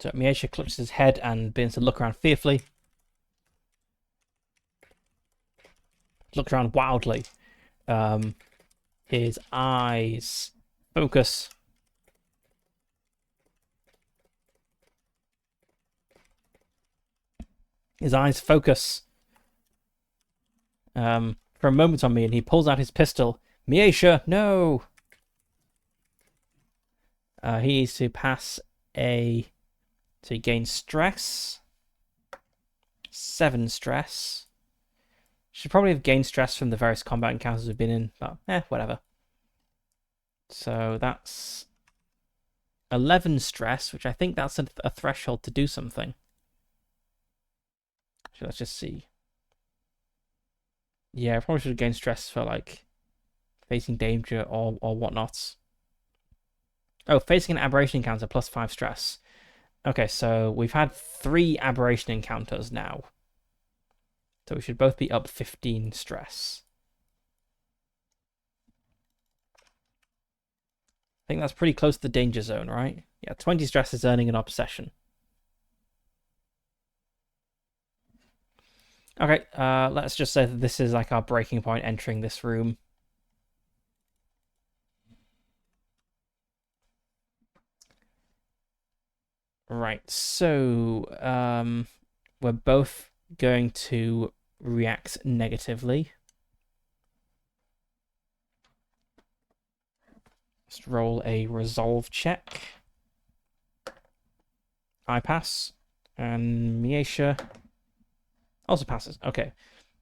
So Miesha clutches his head and begins to look around fearfully. Looks around wildly. His eyes focus. His eyes focus for a moment on me, and he pulls out his pistol. Miesha, no! He needs to pass a... So he gains stress. 7 stress. Should probably have gained stress from the various combat encounters we've been in, but whatever. So that's 11 stress, which I think that's a threshold to do something. So let's just see. Yeah, I probably should have gained stress for like facing danger or whatnot. Oh, facing an aberration encounter plus 5 stress. Okay, so we've had 3 aberration encounters now. So we should both be up 15 stress. I think that's pretty close to the danger zone, right? Yeah, 20 stress is earning an obsession. Okay, let's just say that this is like our breaking point entering this room. Right, so we're both going to react negatively. Let's roll a resolve check. I pass, and Miesha also passes. Okay,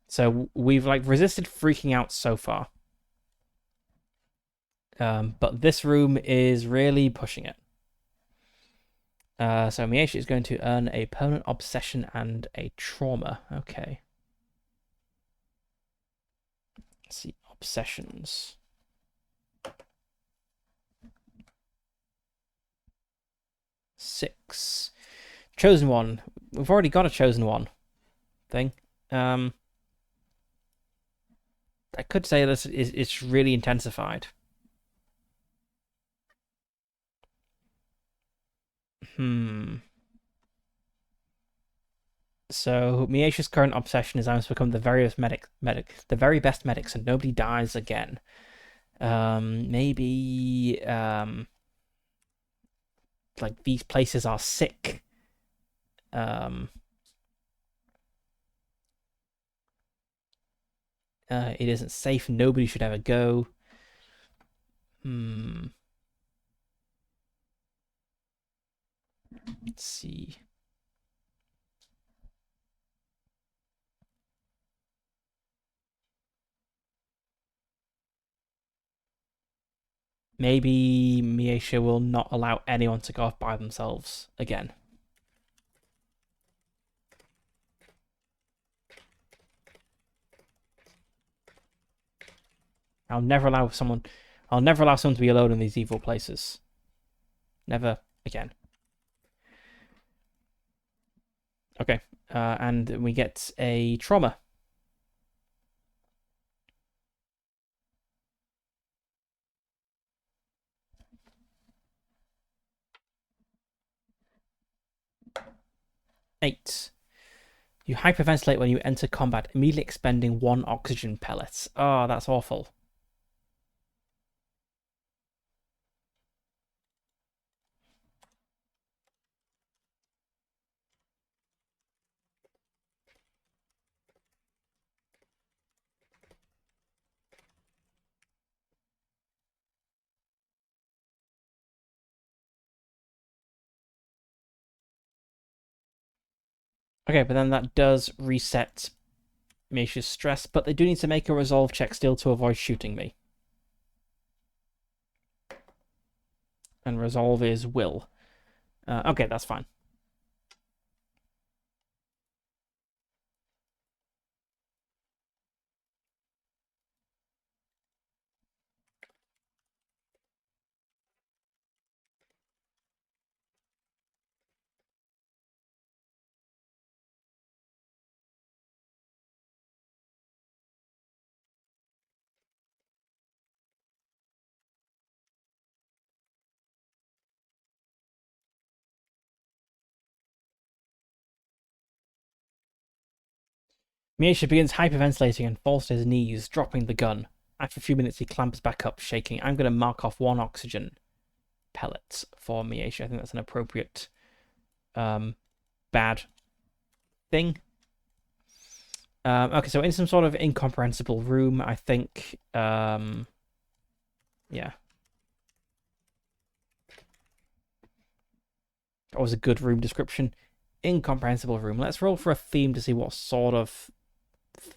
so we've like resisted freaking out so far. But this room is really pushing it. So Miesha is going to earn a permanent obsession and a trauma. Okay. Let's see, obsessions. Six. Chosen one. We've already got a chosen one thing. I could say this is it's really intensified. So Miesha's current obsession is I must become the very best medic, so nobody dies again. Maybe like these places are sick. It isn't safe. Nobody should ever go. Let's see. Maybe Miesha will not allow anyone to go off by themselves again. I'll never allow someone to be alone in these evil places. Never again. Okay, and we get a trauma. Eight. You hyperventilate when you enter combat, immediately expending 1 oxygen pellet. Oh, that's awful. Okay, but then that does reset Miesha's stress, but they do need to make a resolve check still to avoid shooting me. And resolve is will. Okay, that's fine. Miesha begins hyperventilating and falls to his knees, dropping the gun. After a few minutes, he clambers back up, shaking. I'm going to mark off 1 oxygen pellet for Miesha. I think that's an appropriate bad thing. Okay, so in some sort of incomprehensible room, I think. Yeah. That was a good room description. Incomprehensible room. Let's roll for a theme to see what sort of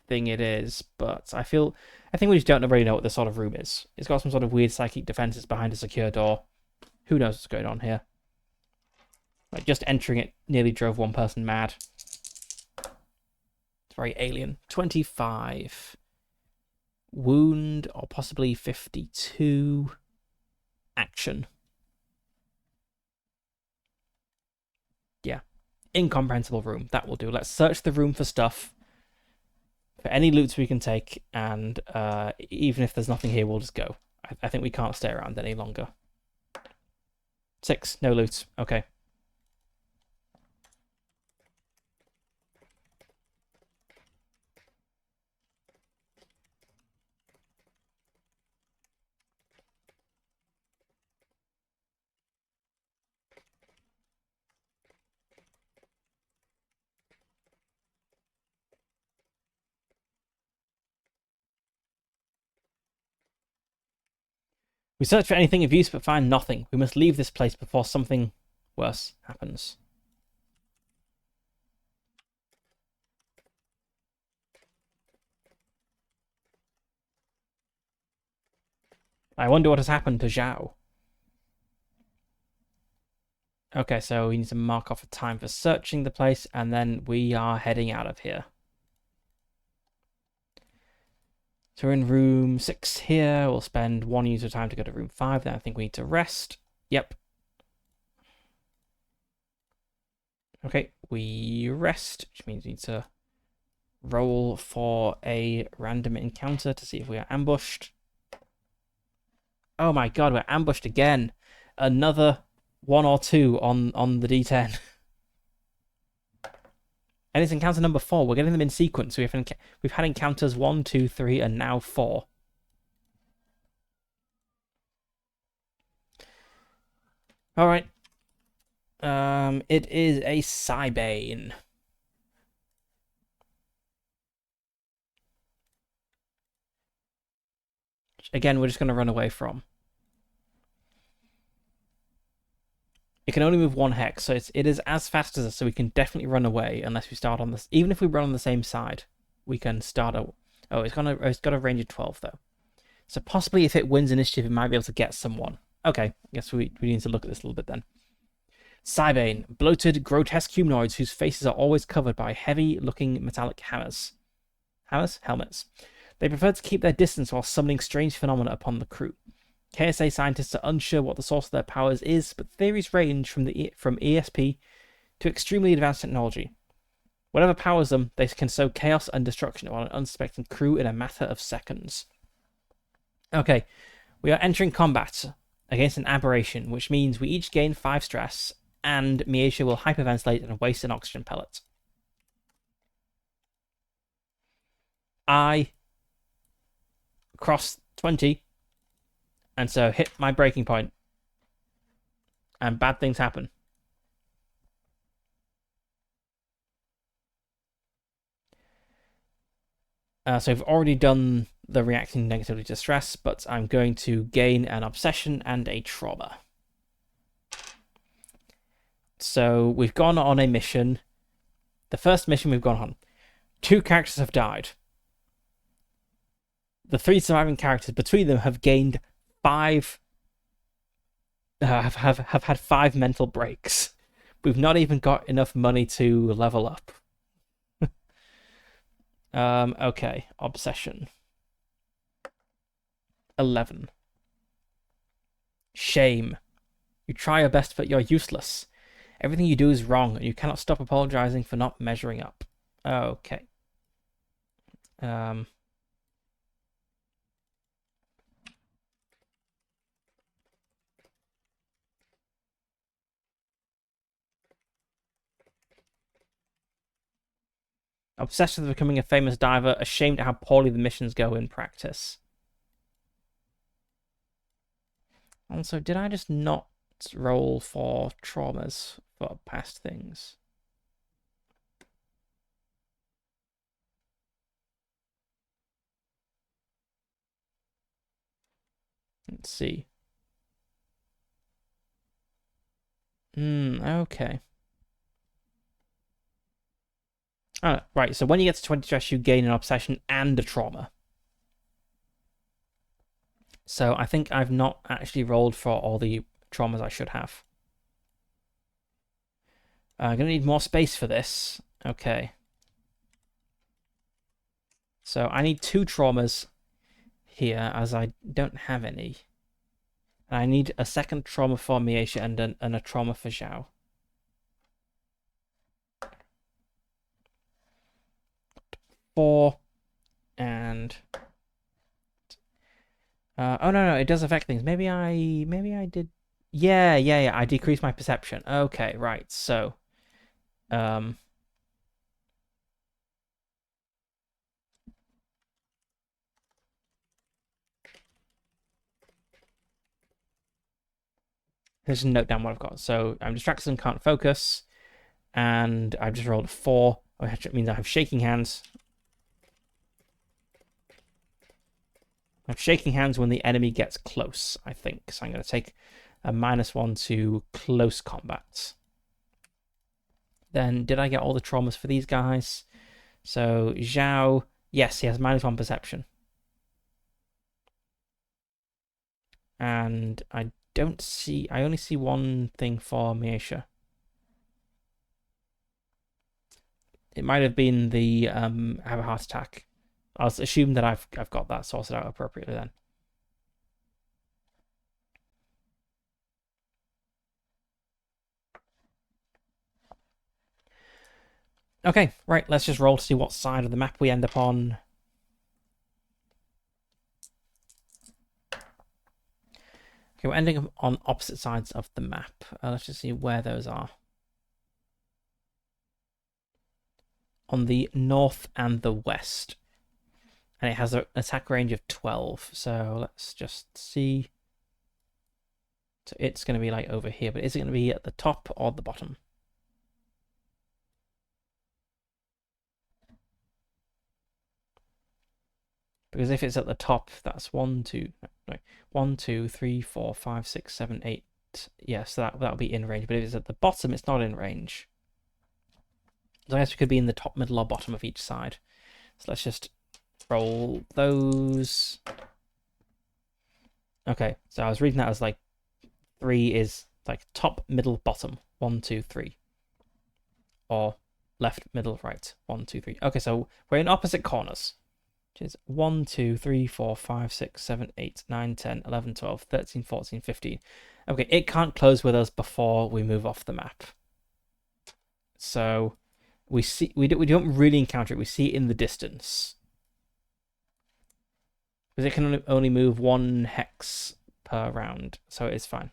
thing it is, but I think we just don't really know what this sort of room is. It's got some sort of weird psychic defenses behind a secure door. Who knows what's going on here? Like, just entering it nearly drove one person mad. It's very alien. 25. Wound, or possibly 52. Action. Yeah. Incomprehensible room. That will do. Let's search the room for stuff. For any loot we can take, and even if there's nothing here, we'll just go. I think we can't stay around any longer. 6. No loot. Okay. We search for anything of use but find nothing. We must leave this place before something worse happens. I wonder what has happened to Zhao. Okay, so we need to mark off a time for searching the place, and then we are heading out of here. So we're in room 6 here. We'll spend 1 user time to go to room 5. Then I think we need to rest. Yep. Okay, we rest, which means we need to roll for a random encounter to see if we are ambushed. Oh my god, we're ambushed again. Another 1 or 2 on the D10. And it's encounter number 4. We're getting them in sequence. We've had encounters 1, 2, 3, and now 4. All right. It is a Cybane. Again, we're just going to run away from. It can only move 1 hex, so it is as fast as us, so we can definitely run away unless we start on this. Even if we run on the same side, we can start a... Oh, it's got a range of 12, though. So possibly if it wins initiative, it might be able to get someone. Okay, I guess we need to look at this a little bit then. Cybane, bloated, grotesque humanoids whose faces are always covered by heavy-looking metallic hammers. Hammers? Helmets. They prefer to keep their distance while summoning strange phenomena upon the crew. KSA scientists are unsure what the source of their powers is, but theories range from ESP to extremely advanced technology. Whatever powers them, they can sow chaos and destruction on an unsuspecting crew in a matter of seconds. Okay, we are entering combat against an aberration, which means we each gain 5 stress, and Miesha will hyperventilate and waste an oxygen pellet. I cross 20, and so hit my breaking point, and bad things happen. So I've already done the reacting negatively to stress, but I'm going to gain an obsession and a trauma. So we've gone on a mission. The first mission we've gone on. 2 characters have died. The 3 surviving characters between them have gained 5... have had 5 mental breaks. We've not even got enough money to level up. Okay. Obsession. 11. Shame. You try your best, but you're useless. Everything you do is wrong, and you cannot stop apologizing for not measuring up. Okay. Obsessed with becoming a famous diver, ashamed at how poorly the missions go in practice. Also, did I just not roll for traumas for past things? Let's see. Okay. Oh, right, so when you get to 20 stress, you gain an obsession and a trauma. So I think I've not actually rolled for all the traumas I should have. I'm going to need more space for this. Okay. So I need 2 traumas here, as I don't have any. And I need a second trauma for Miesha and a trauma for Zhao. Four and oh no, it does affect things. Maybe I did. Yeah. I decreased my perception. Okay, right. So, let's note down what I've got. So I'm distracted and can't focus, and I've just rolled a 4, which means I have shaking hands. I'm shaking hands when the enemy gets close, I think. So I'm going to take a -1 to close combat. Then, did I get all the traumas for these guys? So, Zhao, yes, he has -1 perception. And I only see one thing for Miesha. It might have been the have a heart attack. I'll assume that I've got that sorted out appropriately then. Okay, right, let's just roll to see what side of the map we end up on. Okay, we're ending up on opposite sides of the map. Let's just see where those are. On the north and the west. And it has an attack range of 12. So let's just see. So it's going to be like over here, but is it going to be at the top or the bottom? Because if it's at the top, that's 1, 2, 3, 4, 5, 6, 7, 8. Yeah, so that'll be in range. But if it's at the bottom, it's not in range. So I guess we could be in the top, middle, or bottom of each side. So let's just roll those. Okay, so I was reading that as like 3 is like top, middle, bottom. 1, 2, 3. Or left, middle, right. 1, 2, 3. Okay, so we're in opposite corners. Which is 1, 2, 3, 4, 5, 6, 7, 8, 9, 10, 11, 12, 13, 14, 15. Okay, it can't close with us before we move off the map. So we don't really encounter it. We see it in the distance. Because it can only move 1 hex per round, so it is fine.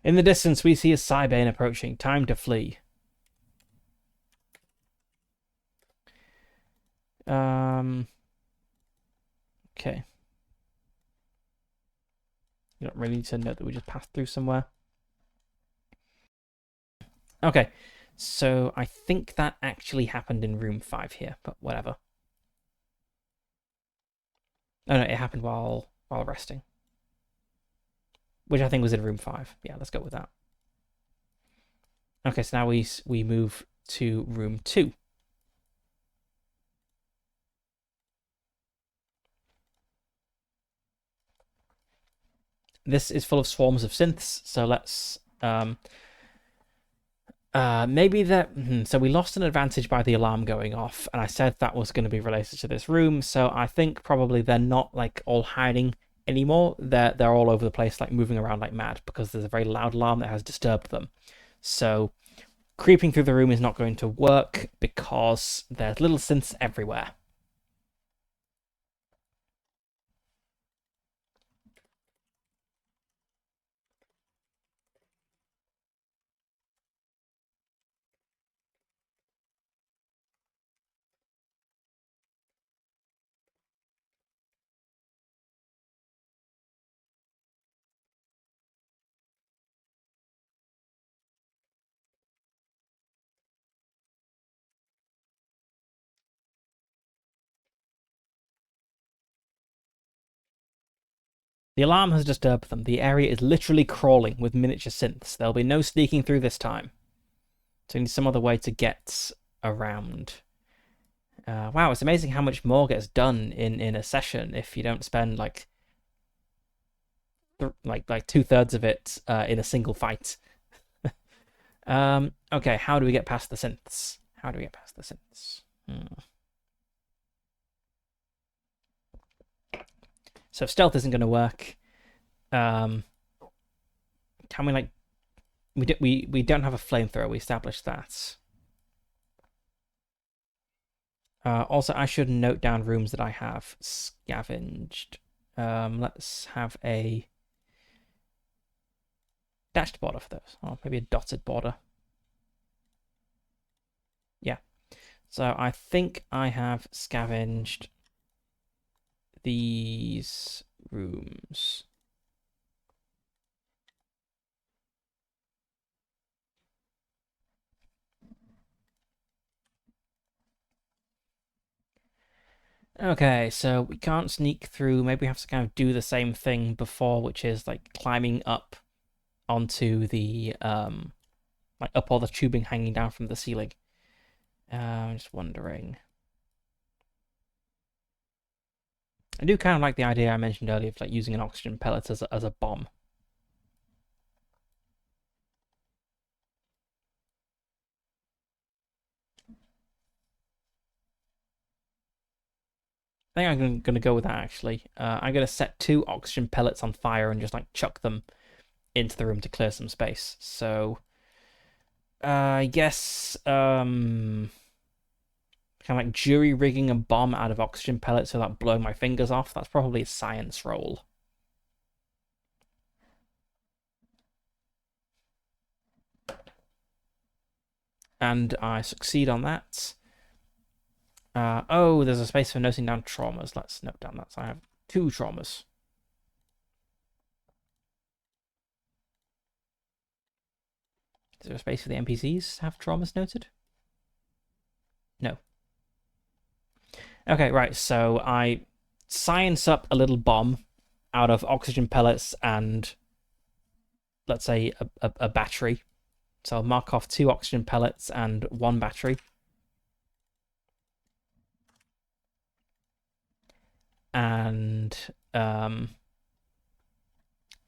In the distance, we see a Cybane approaching. Time to flee. Okay. You don't really need to note that we just passed through somewhere. Okay, so I think that actually happened in room 5 here, but whatever. Oh no, it happened while resting, which I think was in room 5. Yeah, let's go with that. Okay, so now we move to room 2. This is full of swarms of synths, so let's maybe that. So we lost an advantage by the alarm going off, and I said that was going to be related to this room. So I think probably they're not like all hiding anymore. They're all over the place, like moving around like mad because there's a very loud alarm that has disturbed them. So creeping through the room is not going to work because there's little synths everywhere. The alarm has disturbed them. The area is literally crawling with miniature synths. There'll be no sneaking through this time. So we need some other way to get around. Wow, it's amazing how much more gets done in a session if you don't spend like 2/3 of it in a single fight. Okay, how do we get past the synths? How do we get past the synths? So if stealth isn't going to work, can we like we don't have a flamethrower. We established that. Also, I should note down rooms that I have scavenged. Let's have a dashed border for those, or maybe a dotted border. Yeah. So I think I have scavenged these rooms. Okay, so we can't sneak through. Maybe we have to kind of do the same thing before, which is like climbing up onto the like up all the tubing hanging down from the ceiling. I'm just wondering. I do kind of like the idea I mentioned earlier of like using an oxygen pellet as a bomb. I think I'm going to go with that actually. I'm going to set 2 oxygen pellets on fire and just like chuck them into the room to clear some space. So I guess kind of like jury rigging a bomb out of oxygen pellets without blowing my fingers off. That's probably a science roll. And I succeed on that. Oh, there's a space for noting down traumas. Let's note down that. So I have 2 traumas. Is there a space for the NPCs to have traumas noted? No. Okay, right. So I science up a little bomb out of oxygen pellets and, let's say, a battery. So I'll mark off 2 oxygen pellets and 1 battery. And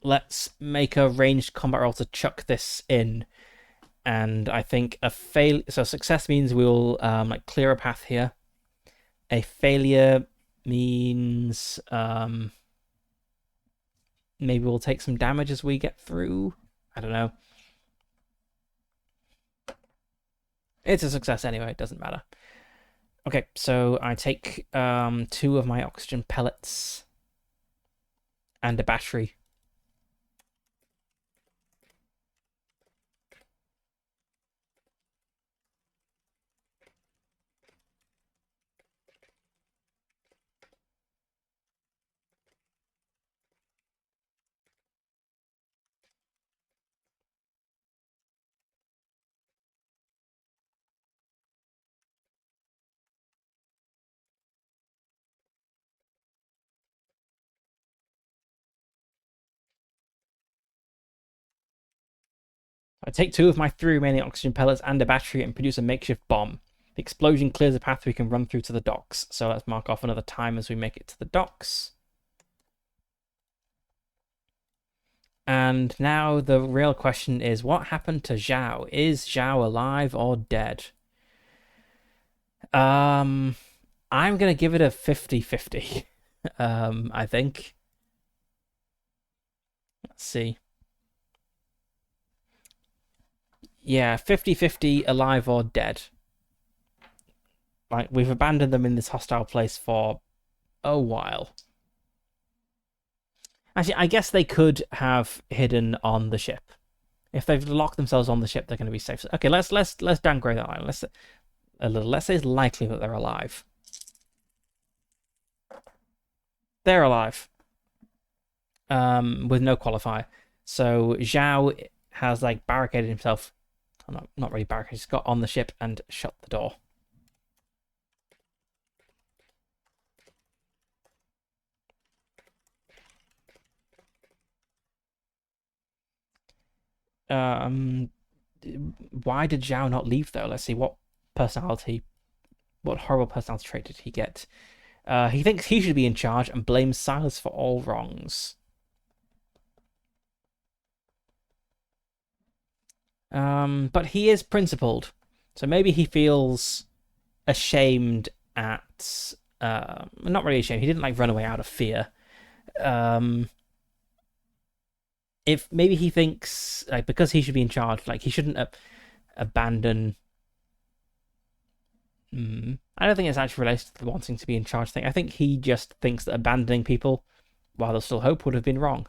let's make a ranged combat roll to chuck this in. And I think so success means we'll like clear a path here. A failure means maybe we'll take some damage as we get through. I don't know. It's a success anyway, it doesn't matter. Okay, so I take 2 of my oxygen pellets and a battery. I take 2 of my 3 remaining oxygen pellets and a battery and produce a makeshift bomb. The explosion clears a path we can run through to the docks. So let's mark off another time as we make it to the docks. And now the real question is, what happened to Zhao? Is Zhao alive or dead? I'm gonna give it a 50-50. I think. Let's see. Yeah, 50-50, alive or dead. Like, we've abandoned them in this hostile place for a while. Actually, I guess they could have hidden on the ship. If they've locked themselves on the ship, they're going to be safe. Okay, let's downgrade that line. Let's say it's likely that they're alive. They're alive. With no qualifier. So Zhao has like barricaded himself. Not really barricaded. He's got on the ship and shut the door. Why did Zhao not leave though? Let's see what horrible personality trait did he get? He thinks he should be in charge and blames Silas for all wrongs. But he is principled, so maybe he feels ashamed at. Not really ashamed. He didn't like run away out of fear. If maybe he thinks like because he should be in charge, like he shouldn't abandon. I don't think it's actually related to the wanting to be in charge thing. I think he just thinks that abandoning people while there's still hope would have been wrong.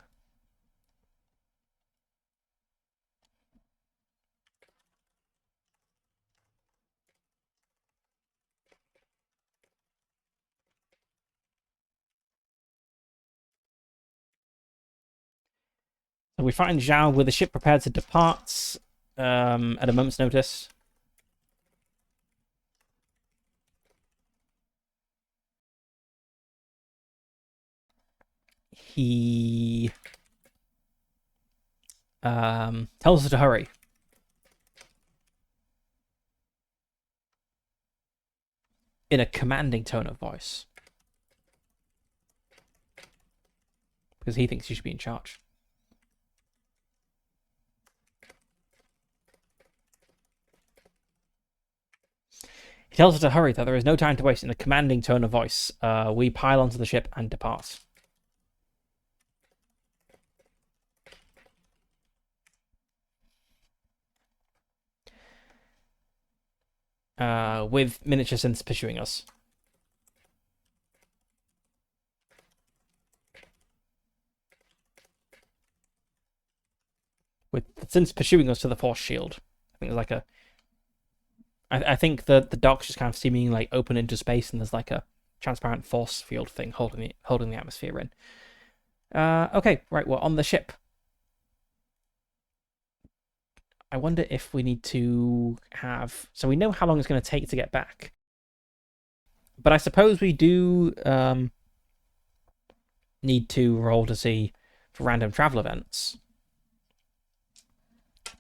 So we find Zhao with the ship prepared to depart at a moment's notice. He tells us to hurry. In a commanding tone of voice. Because he thinks he should be in charge. He tells us to hurry, that there is no time to waste. In a commanding tone of voice, we pile onto the ship and depart. With miniature synths pursuing us. With the synths pursuing us to the force shield. I think there's like a... I think the dock's just kind of seeming like open into space, and there's like a transparent force field thing holding the atmosphere in. Okay, right, we're on the ship. I wonder if we need to have... So we know how long it's going to take to get back. But I suppose we do need to roll to see for random travel events.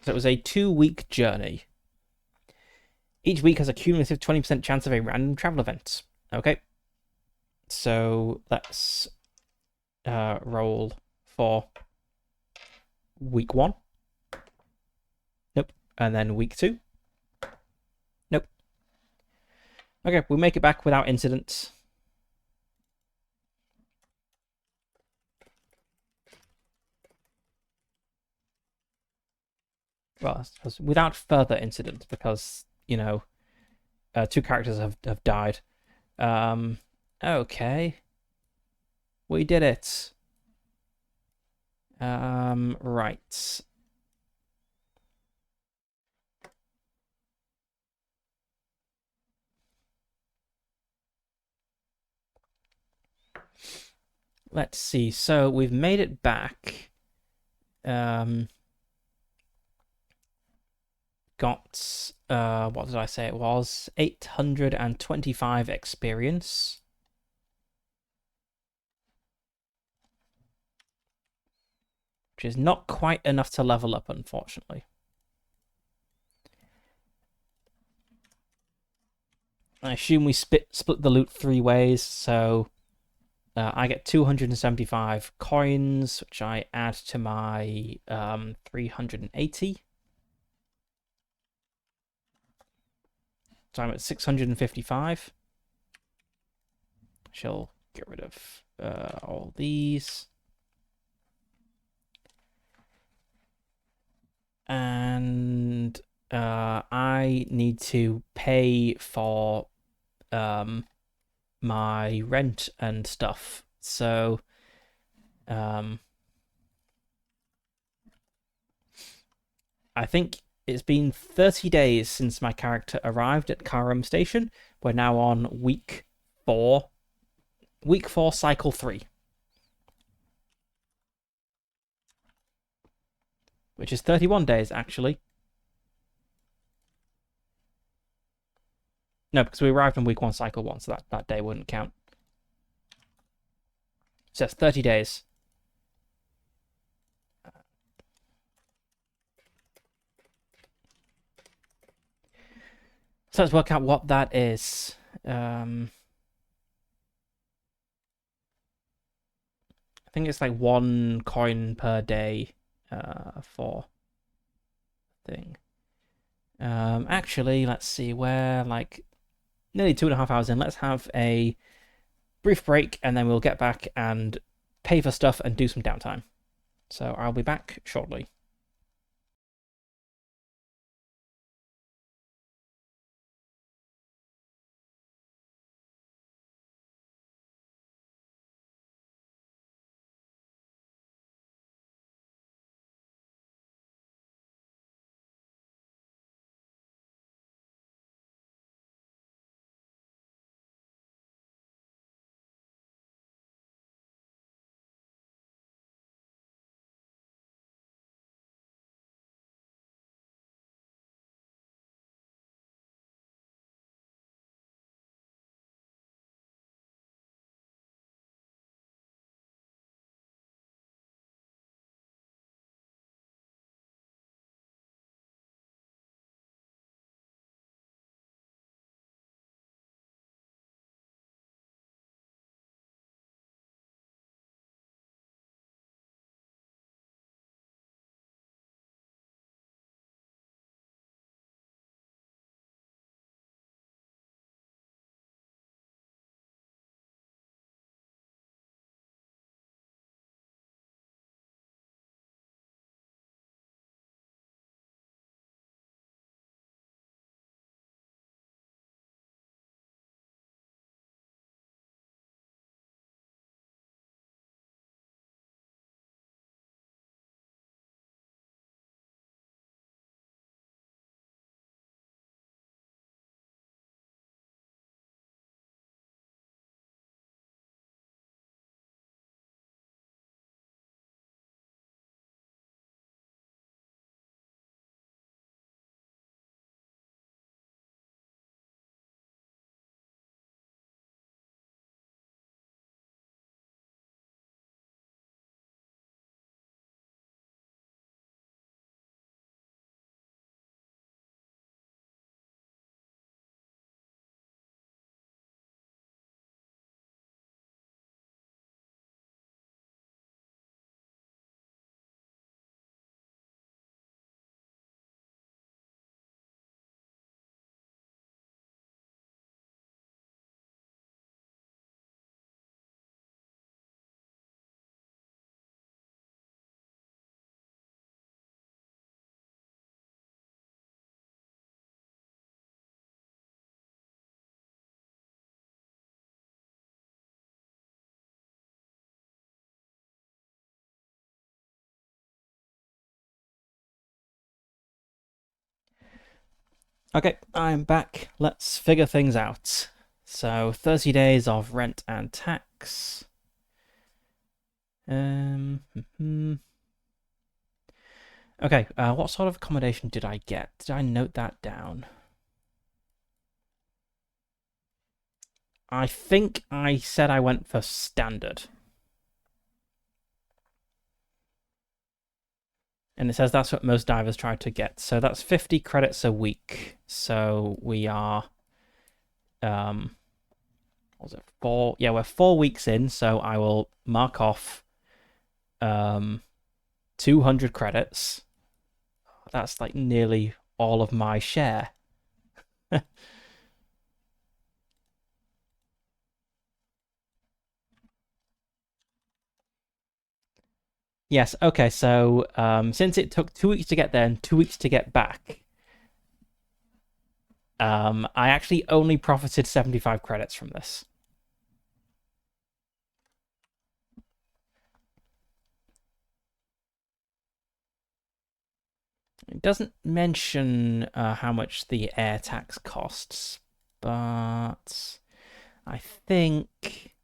So it was a 2-week journey. Each week has a cumulative 20% chance of a random travel event. Okay. So let's roll for week 1. Nope. And then week 2. Nope. Okay, we make it back without incident. Well, without further incident, because, you know, 2 characters have died. Okay. We did it. Right. Let's see. So we've made it back. Got what did I say it was? 825 experience. Which is not quite enough to level up, unfortunately. I assume we split the loot 3 ways, so I get 275 coins, which I add to my 380. So I'm at 655. Shall get rid of all these. And I need to pay for my rent and stuff. So I think it's been 30 days since my character arrived at Karam Station. We're now on week 4. Week 4, cycle 3. Which is 31 days, actually. No, because we arrived on week 1, cycle 1, so that day wouldn't count. So that's 30 days. So let's work out what that is. I think it's like 1 coin per day for thing. Actually, let's see, we're like nearly 2.5 hours in. Let's have a brief break and then we'll get back and pay for stuff and do some downtime. So I'll be back shortly. Okay, I'm back. Let's figure things out. So 30 days of rent and tax. Okay, what sort of accommodation did I get? Did I note that down? I think I said I went for standard. And it says that's what most divers try to get. So that's 50 credits a week. So we are what was it, 4? Yeah, we're 4 weeks in, so I will mark off 200 credits. That's like nearly all of my share. Yes, okay, so since it took 2 weeks to get there and 2 weeks to get back, I actually only profited 75 credits from this. It doesn't mention how much the air tax costs, but I think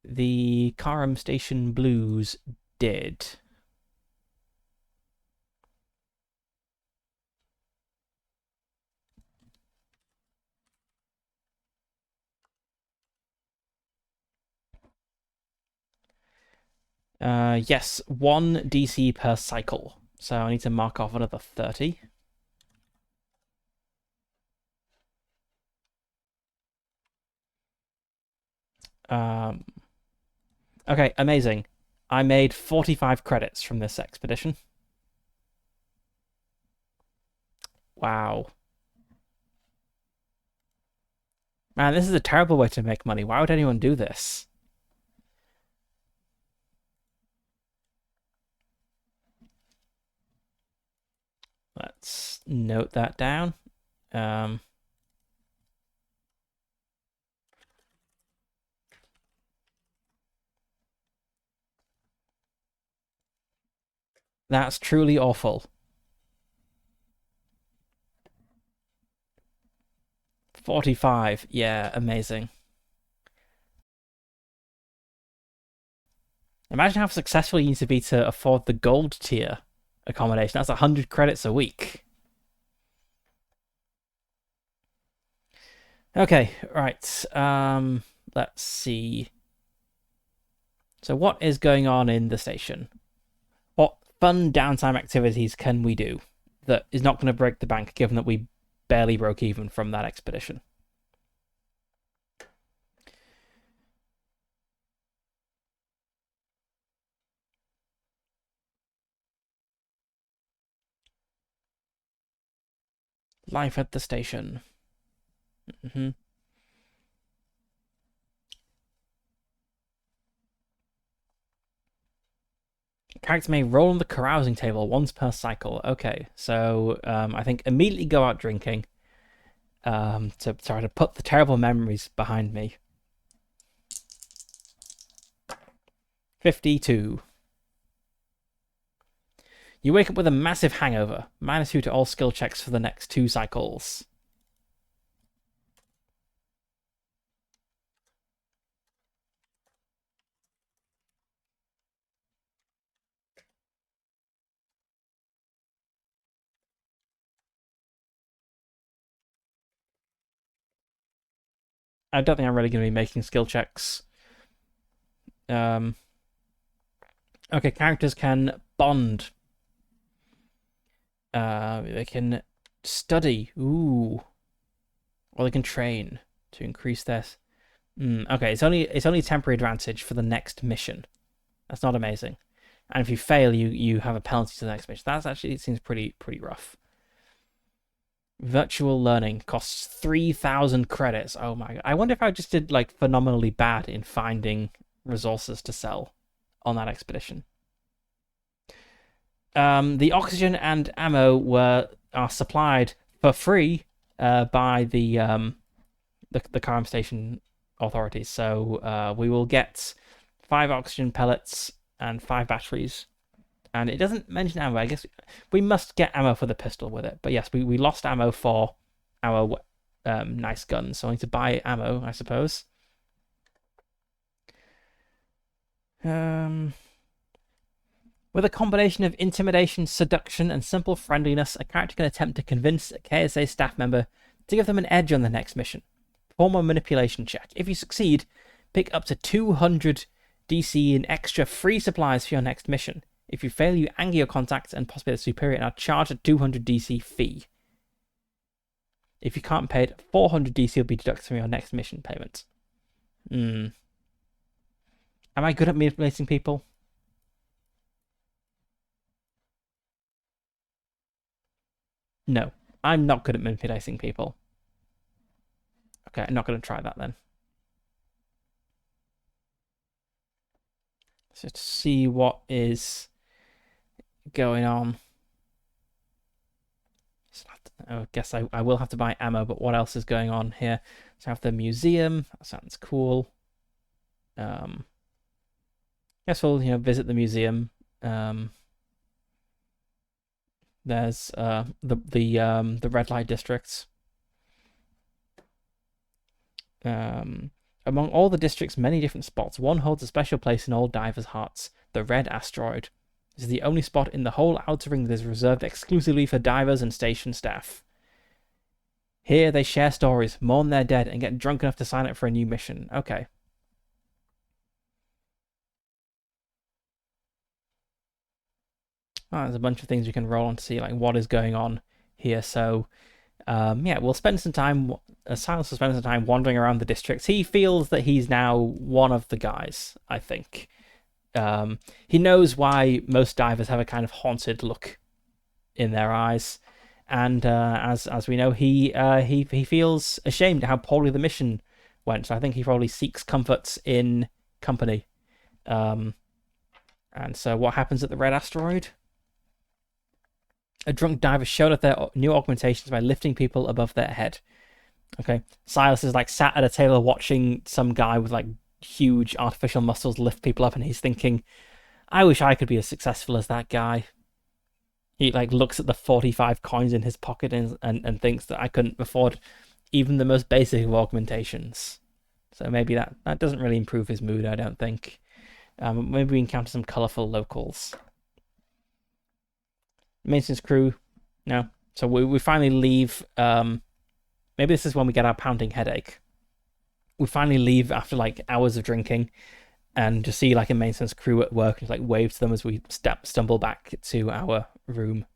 the Karam Station Blues did. Yes, 1 DC per cycle. So I need to mark off another 30. Okay, amazing. I made 45 credits from this expedition. Wow. Man, this is a terrible way to make money. Why would anyone do this? Let's note that down. That's truly awful. 45. Yeah, amazing. Imagine how successful you need to be to afford the gold tier accommodation. That's 100 credits a week. Okay, right. Let's see. So what is going on in the station? What fun downtime activities can we do that is not going to break the bank, given that we barely broke even from that expedition? Life at the station. Mm-hmm. Character may roll on the carousing table once per cycle. Okay, so I think immediately go out drinking to try to put the terrible memories behind me. 52. You wake up with a massive hangover. -2 to all skill checks for the next 2 cycles. I don't think I'm really going to be making skill checks. Okay, characters can bond. They can study. Ooh. Or they can train to increase their... okay, it's only temporary advantage for the next mission. That's not amazing. And if you fail, you have a penalty to the next mission. That's actually, it seems pretty rough. Virtual learning costs 3,000 credits. Oh my god. I wonder if I just did like phenomenally bad in finding resources to sell on that expedition. The oxygen and ammo are supplied for free by the Karam Station authorities. So we will get 5 oxygen pellets and 5 batteries. And it doesn't mention ammo. I guess we must get ammo for the pistol with it. But yes, we lost ammo for our nice guns. So I need to buy ammo, I suppose. With a combination of intimidation, seduction, and simple friendliness, a character can attempt to convince a KSA staff member to give them an edge on the next mission. Perform a manipulation check. If you succeed, pick up to 200 DC in extra free supplies for your next mission. If you fail, you anger your contact and possibly the superior and are charged a 200 DC fee. If you can't pay it, 400 DC will be deducted from your next mission payment. Hmm. Am I good at manipulating people? No, I'm not good at manipulating people. Okay, I'm not going to try that then. So to see what is going on. I guess I will have to buy ammo, but what else is going on here? So I have the museum. That sounds cool. Guess we'll visit the museum. There's the red light districts. Among all the district's many different spots, one holds a special place in all divers' hearts: the Red Asteroid. This is the only spot in the whole outer ring that is reserved exclusively for divers and station staff. Here they share stories, mourn their dead, and get drunk enough to sign up for a new mission. Okay. Oh, there's a bunch of things we can roll on to see like what is going on here. So, yeah, we'll spend some time. Silas will spend some time wandering around the districts. He feels that he's now one of the guys. I think. He knows why most divers have a kind of haunted look in their eyes, and as we know, he feels ashamed at how poorly the mission went. So I think he probably seeks comforts in company. And so what happens at the Red Asteroid? A drunk diver showed off their new augmentations by lifting people above their head. Okay, Silas is like sat at a table watching some guy with like huge artificial muscles lift people up, and he's thinking, I wish I could be as successful as that guy. He like looks at the 45 coins in his pocket and thinks that I couldn't afford even the most basic of augmentations. So maybe that doesn't really improve his mood, I don't think. Maybe we encounter some colourful locals. Maintenance crew, no. So we finally leave. Maybe this is when we get our pounding headache. We finally leave after like hours of drinking, and just see like a maintenance crew at work and just, like wave to them as we stumble back to our room.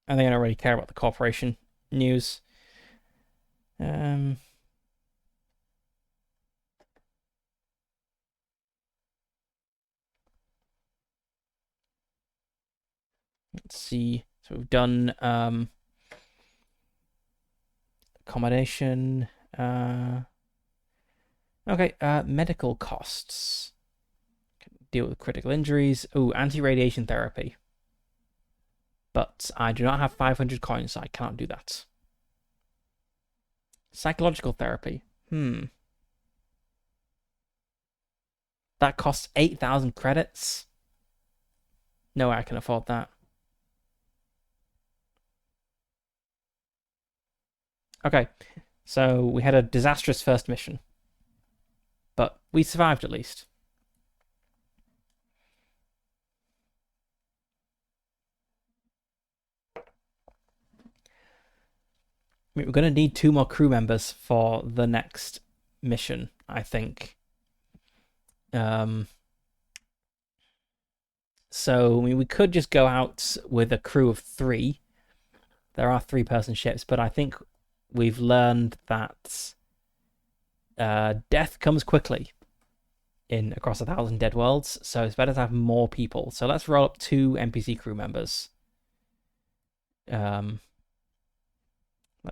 And they don't really care about the corporation news. Let's see. So we've done accommodation. Okay, medical costs. Deal with critical injuries. Oh, anti-radiation therapy. But I do not have 500 coins, so I cannot do that. Psychological therapy. That costs 8,000 credits. No way I can afford that. Okay, so we had a disastrous first mission, but we survived at least. We're going to need 2 more crew members for the next mission, I think. So, I mean, we could just go out with a crew of 3. There are 3-person ships, but I think we've learned that death comes quickly in Across 1,000 Dead Worlds, so it's better to have more people. So let's roll up 2 NPC crew members. Let's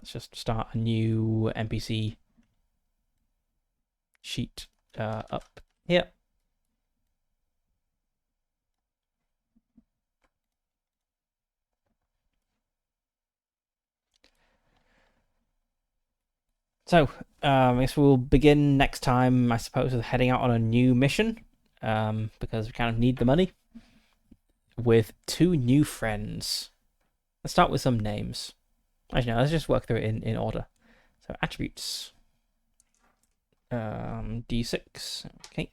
just start a new NPC sheet up here. So, I guess we'll begin next time, I suppose, with heading out on a new mission, because we kind of need the money, with 2 new friends. Let's start with some names. Actually, no, let's just work through it in order. So, attributes. D6. Okay.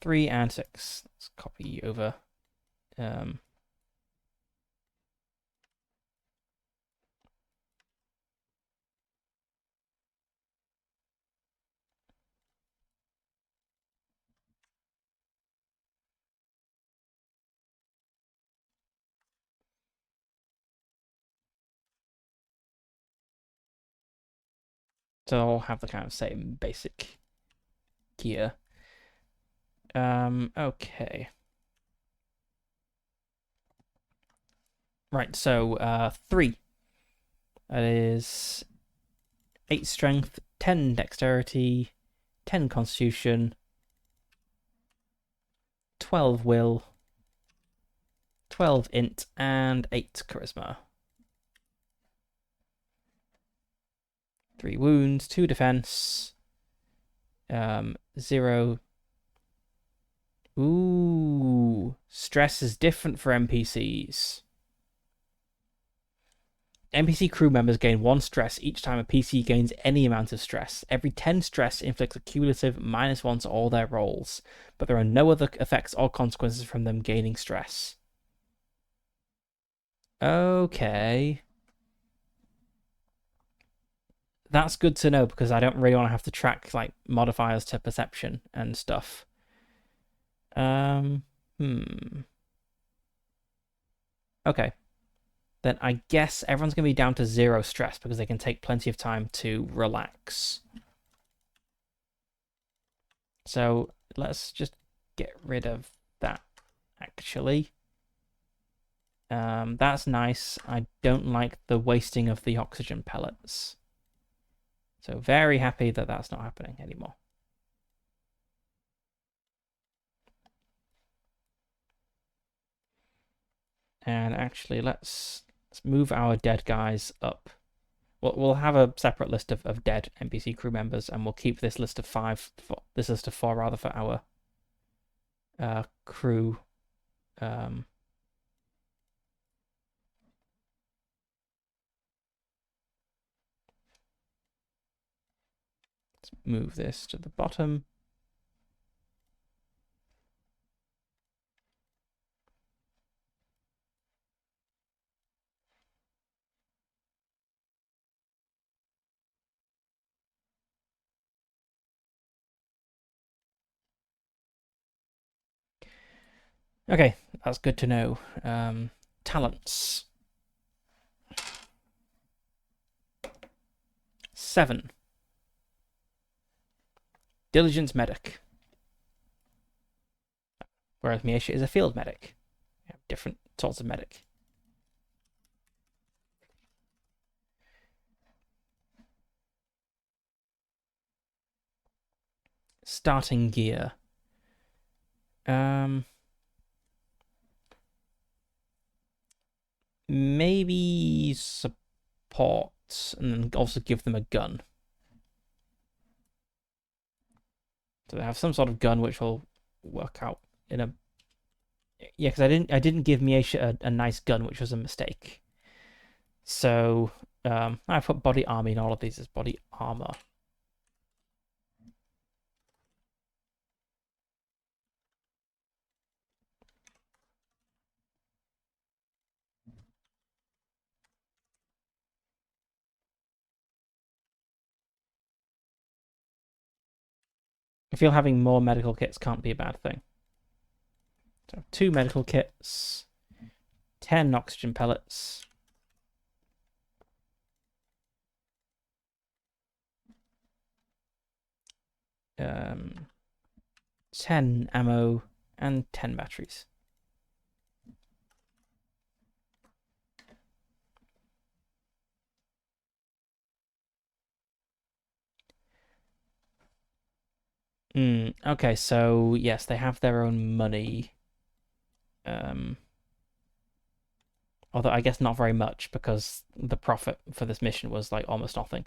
3 and 6. Let's copy over. to all have the kind of same basic gear. Okay. Right, so 3. That is 8 strength, 10 dexterity, 10 constitution, 12 will, 12 int, and 8 charisma. 3 wounds, 2 defense, 0. Ooh, stress is different for NPCs. NPC crew members gain 1 stress each time a PC gains any amount of stress. Every 10 stress inflicts a cumulative -1 to all their rolls, but there are no other effects or consequences from them gaining stress. Okay. That's good to know, because I don't really want to have to track like modifiers to perception and stuff. Okay. Then I guess everyone's going to be down to 0 stress because they can take plenty of time to relax. So let's just get rid of that, actually. That's nice. I don't like the wasting of the oxygen pellets. So very happy that that's not happening anymore. And actually, let's move our dead guys up. We'll have a separate list of dead NPC crew members, and we'll keep this list of 4 rather, for our crew. Let's move this to the bottom. Okay, that's good to know. Talents. 7. Diligence medic. Whereas Miesha is a field medic. Different sorts of medic. Starting gear. Maybe support, and then also give them a gun. So they have some sort of gun which will work out in a... Yeah, because I didn't give Miesha a nice gun, which was a mistake. So I put body armor in all of these as body armor. I feel having more medical kits can't be a bad thing. So 2 medical kits, 10 oxygen pellets. Um, 10 ammo and 10 batteries. Okay, so yes, they have their own money. Although I guess not very much, because the profit for this mission was like almost nothing.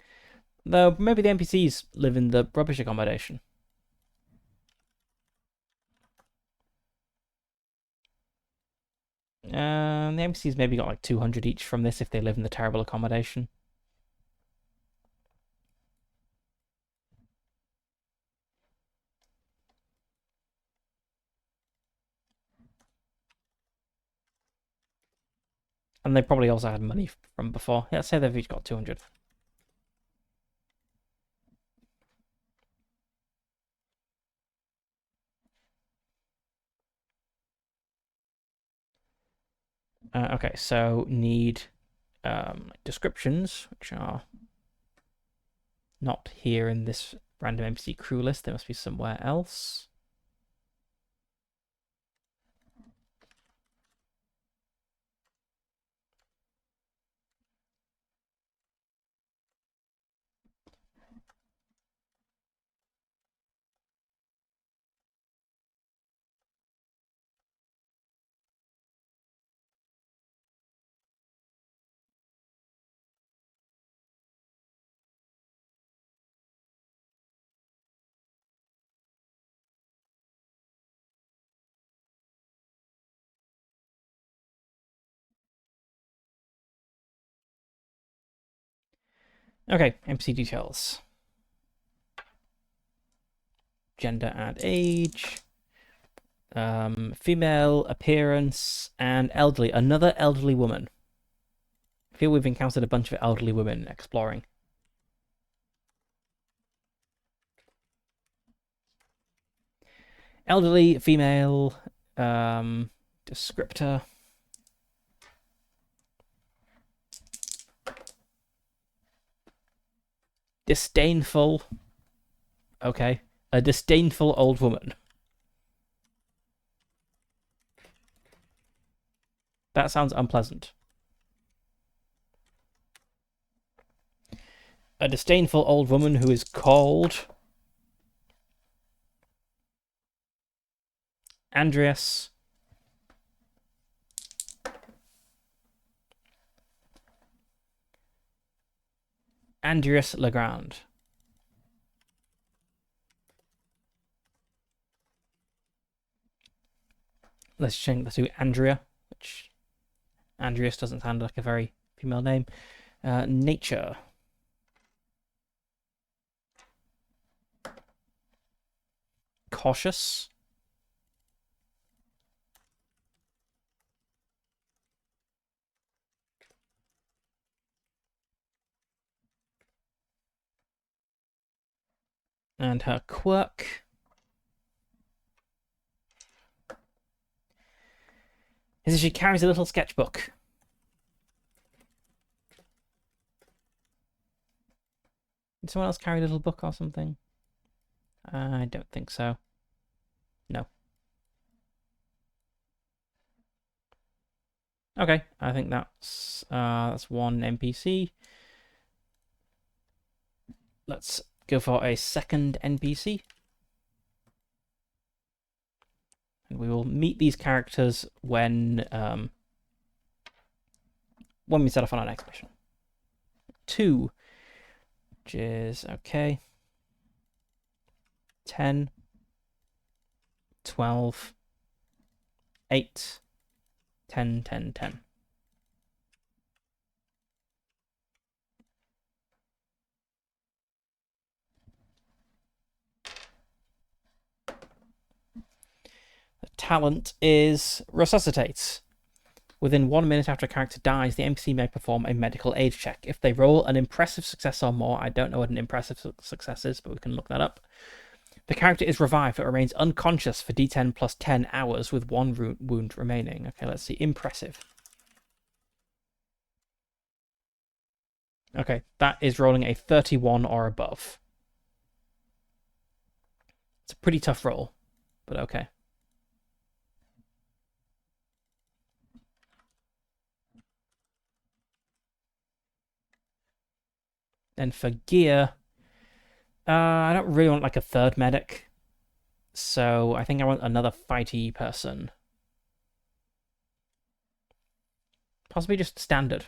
Though maybe the NPCs live in the rubbish accommodation. The NPCs maybe got like 200 each from this if they live in the terrible accommodation. And they probably also had money from before. Yeah, let's say they've each got 200. Okay, so need descriptions, which are Not here in this random NPC crew list. They must be somewhere else. Okay, NPC details. Gender and age. Female, appearance, and elderly. Another elderly woman. I feel we've encountered a bunch of elderly women exploring. Elderly, female, descriptor. Disdainful. Okay. A disdainful old woman. That sounds unpleasant. A disdainful old woman who is called Andreas Legrand. Let's do Andrea, which Andreas doesn't sound like a very female name. Nature. Cautious. And her quirk is that she carries a little sketchbook. Did someone else carry a little book or something? I don't think so. No. Okay, I think that's one NPC. Let's go for a second NPC. And we will meet these characters when we set off on our next mission. 2, which is okay. 10, 12, 8, 10, 10, 10. The talent is Resuscitate. Within 1 minute after a character dies, the NPC may perform a medical aid check. If they roll an impressive success or more, I don't know what an impressive success is, but we can look that up. The character is revived but remains unconscious for D10 plus 10 hours with 1 wound remaining. Okay, let's see. Impressive. Okay, that is rolling a 31 or above. It's a pretty tough roll, but okay. Then for gear, I don't really want like a third medic. So I think I want another fighty person. Possibly just standard.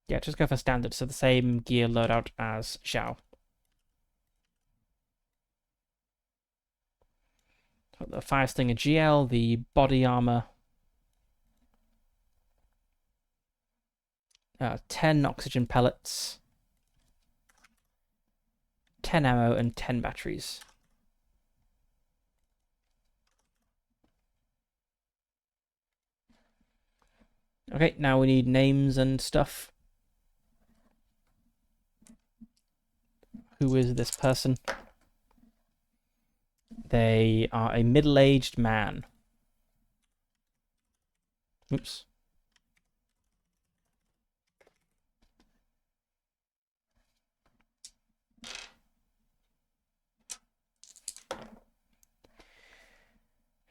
Yeah, just go for standard. So the same gear loadout as Xiao. The Fire Stinger GL, the body armor. 10 oxygen pellets. 10 ammo and 10 batteries. Okay, now we need names and stuff. Who is this person? They are a middle-aged man. Oops.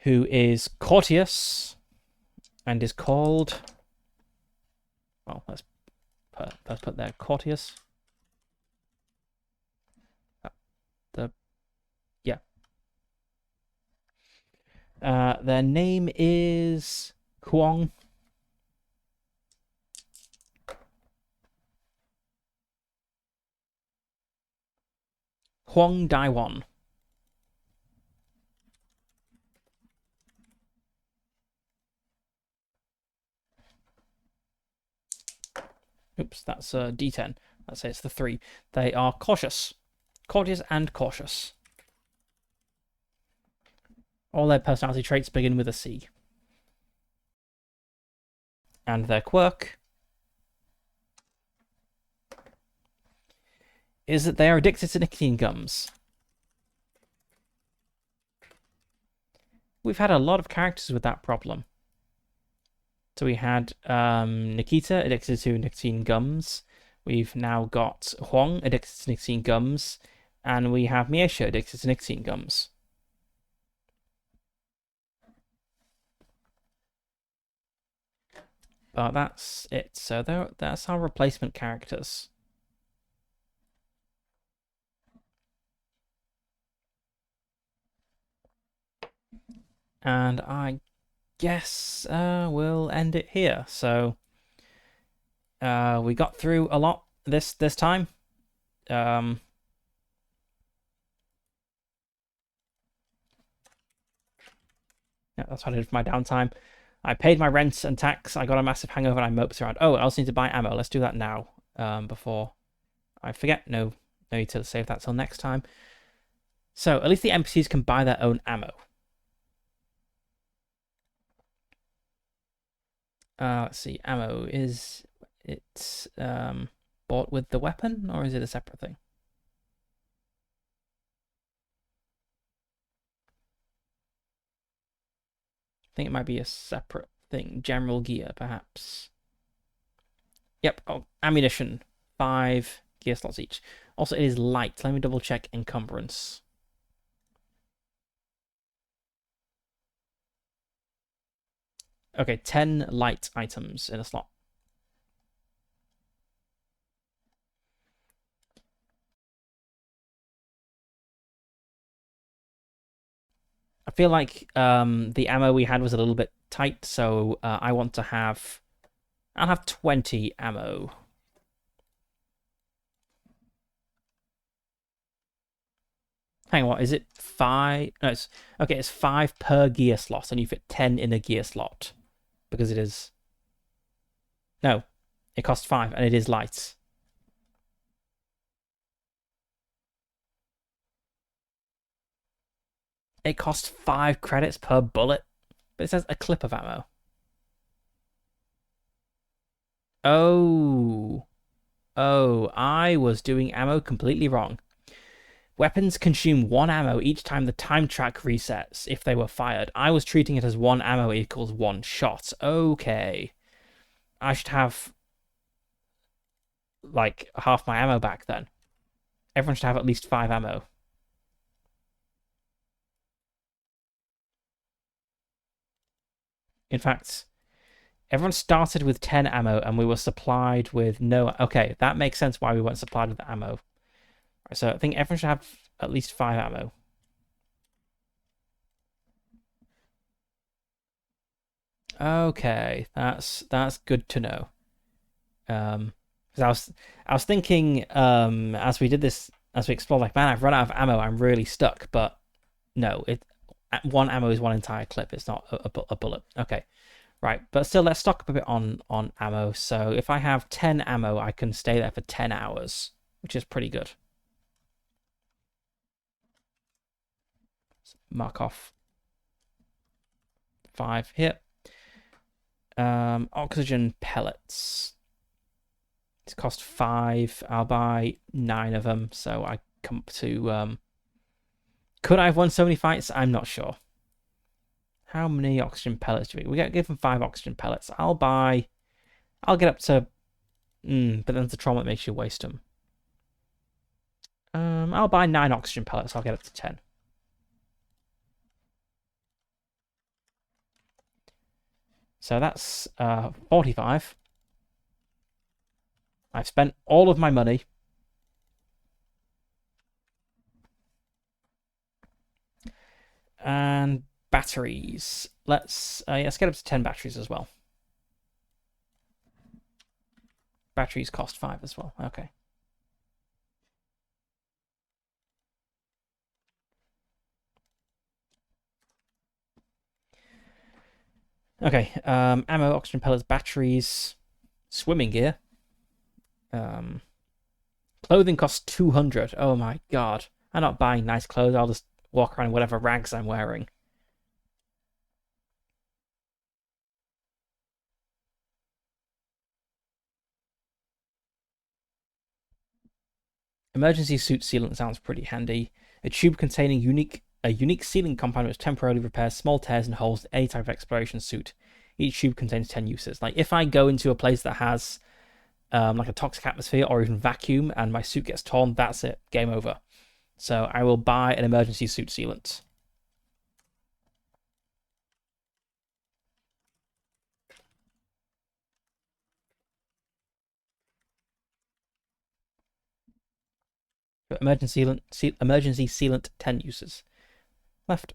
who is courteous and is called... Well, let's put there courteous. Their name is Huang. Huang Daiwan. Oops, that's a D10. Let's say it's the 3. They are cautious. Courteous and cautious. All their personality traits begin with a C. And their quirk is that they are addicted to nicotine gums. We've had a lot of characters with that problem. So we had Nikita, addicted to nicotine gums. We've now got Huang, addicted to nicotine gums. And we have Miesha, addicted to nicotine gums. But that's it. So that's our replacement characters. And I guess we'll end it here. So we got through a lot this time. Yeah, that's what I did for my downtime. I paid my rent and tax. I got a massive hangover and I moped around. Oh, I also need to buy ammo. Let's do that now before I forget. No need to save that till next time. So at least the NPCs can buy their own ammo. Let's see. Ammo, is it bought with the weapon or is it a separate thing? I think it might be a separate thing. General gear, perhaps. Yep. Oh, ammunition. 5 gear slots each. Also, it is light. Let me double check encumbrance. Okay, 10 light items in a slot. I feel like the ammo we had was a little bit tight, so I want to have... I'll have 20 ammo. Hang on, what is it? 5? No, it's... Okay, it's 5 per gear slot, and you fit 10 in a gear slot. Because it is... No, it costs 5, and it is light. It costs 5 credits per bullet, but it says a clip of ammo. Oh, I was doing ammo completely wrong. Weapons consume 1 ammo each time the time track resets if they were fired. I was treating it as 1 ammo equals 1 shot. Okay. I should have, like, half my ammo back then. Everyone should have at least 5 ammo. In fact, everyone started with 10 ammo and we were supplied with no... Okay, that makes sense why we weren't supplied with ammo. So I think everyone should have at least 5 ammo. Okay, that's good to know. Because I was thinking as we did this, as we explored, like, man, I've run out of ammo. I'm really stuck. But no, 1 ammo is 1 entire clip. It's not a bullet. Okay, right. But still, let's stock up a bit on ammo. So if I have 10 ammo, I can stay there for 10 hours, which is pretty good. Mark off 5 here. Oxygen pellets. It's cost 5. I'll buy 9 of them, so I come up to... Could I have won so many fights? I'm not sure. How many oxygen pellets do we get? Give them 5 oxygen pellets. I'll get up to... but then the trauma makes you waste them. I'll buy 9 oxygen pellets. I'll get up to 10. So that's 45. I've spent all of my money. And batteries. Let's get up to 10 batteries as well. Batteries cost 5 as well. Okay. Okay. Ammo, oxygen pellets, batteries, swimming gear. Clothing costs 200. Oh my god. I'm not buying nice clothes. I'll just walk around in whatever rags I'm wearing. Emergency suit sealant sounds pretty handy. A tube containing a unique sealing compound which temporarily repairs small tears and holes in any type of exploration suit. Each tube contains 10 uses. Like if I go into a place that has like a toxic atmosphere or even vacuum and my suit gets torn, that's it. Game over. So I will buy an emergency suit sealant. Emergency sealant 10 uses. Left.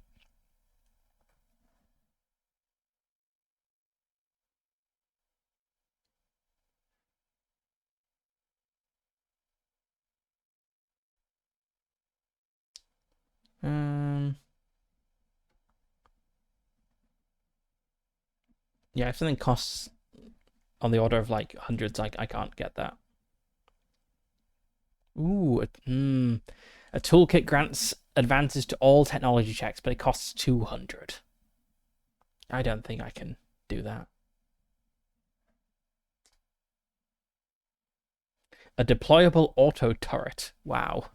Yeah, if something costs on the order of like hundreds, I can't get that. Ooh, a toolkit grants advances to all technology checks, but it costs 200. I don't think I can do that. A deployable auto turret. Wow.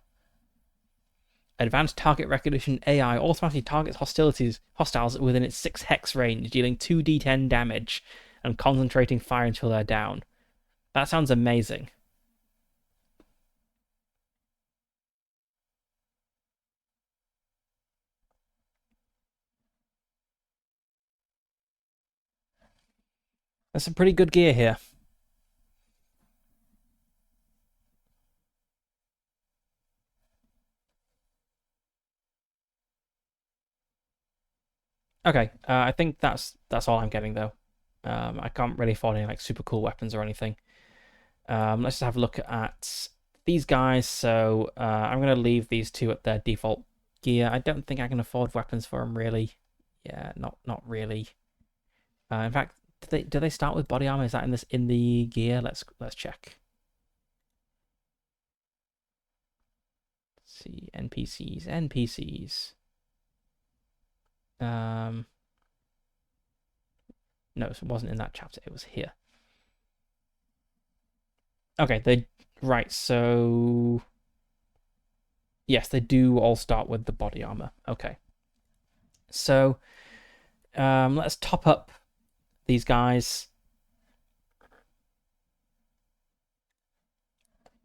Advanced target recognition AI automatically targets hostiles within its 6 hex range, dealing 2d10 damage and concentrating fire until they're down. That sounds amazing. There's some pretty good gear here. Okay, I think that's all I'm getting though. I can't really afford any like super cool weapons or anything. Let's just have a look at these guys. So I'm gonna leave these two at their default gear. I don't think I can afford weapons for them really. Yeah, not really. In fact, do they start with body armor? Is that in the gear? Let's check. Let's see, NPCs. No, it wasn't in that chapter. It was here. Okay, right. So yes, they do all start with the body armor. Okay. So let's top up these guys.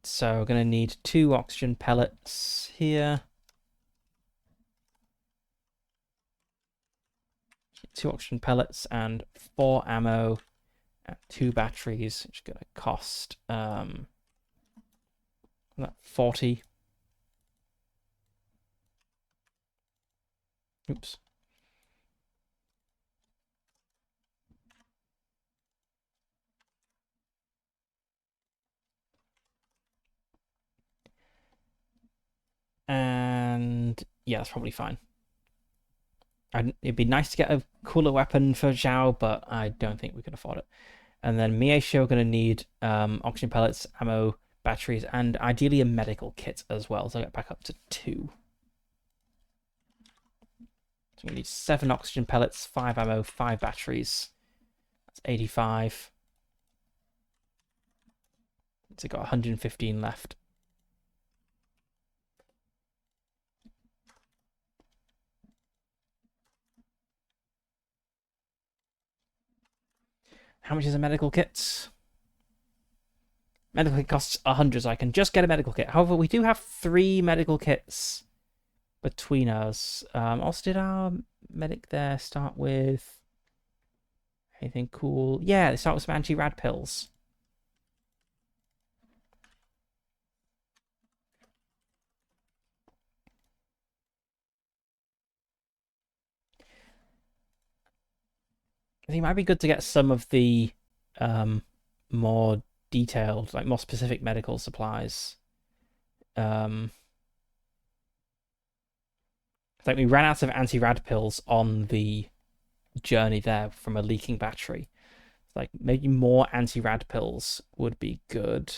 So we're gonna need 2 oxygen pellets here. 2 oxygen pellets and 4 ammo and 2 batteries, which is gonna cost 40. Oops. And yeah, that's probably fine. It'd be nice to get a cooler weapon for Zhao, but I don't think we can afford it. And then Miesho are going to need oxygen pellets, ammo, batteries, and ideally a medical kit as well. So I'll get back up to 2. So we need 7 oxygen pellets, 5 ammo, 5 batteries. That's 85. So got 115 left. How much is a medical kit? Medical kit costs 100, so I can just get a medical kit. However, we do have 3 medical kits between us. Also, did our medic there start with Anything cool? Yeah, they start with some anti-rad pills. I think it might be good to get some of the more detailed, like more specific medical supplies. I think we ran out of anti-rad pills on the journey there from a leaking battery. Like maybe more anti-rad pills would be good.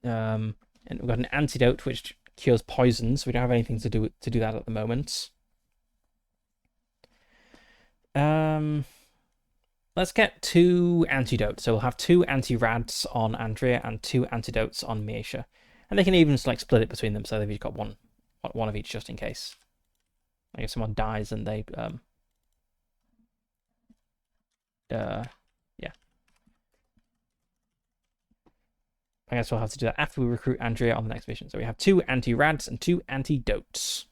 And we've got an antidote which cures poisons. We don't have anything to do that at the moment. Let's get 2 antidotes. So we'll have 2 anti-rads on Andrea and 2 antidotes on Miesha. And they can even like split it between them, so they've each got one of each just in case. Like if someone dies and they yeah. I guess we'll have to do that after we recruit Andrea on the next mission. So we have 2 anti-rads and 2 antidotes.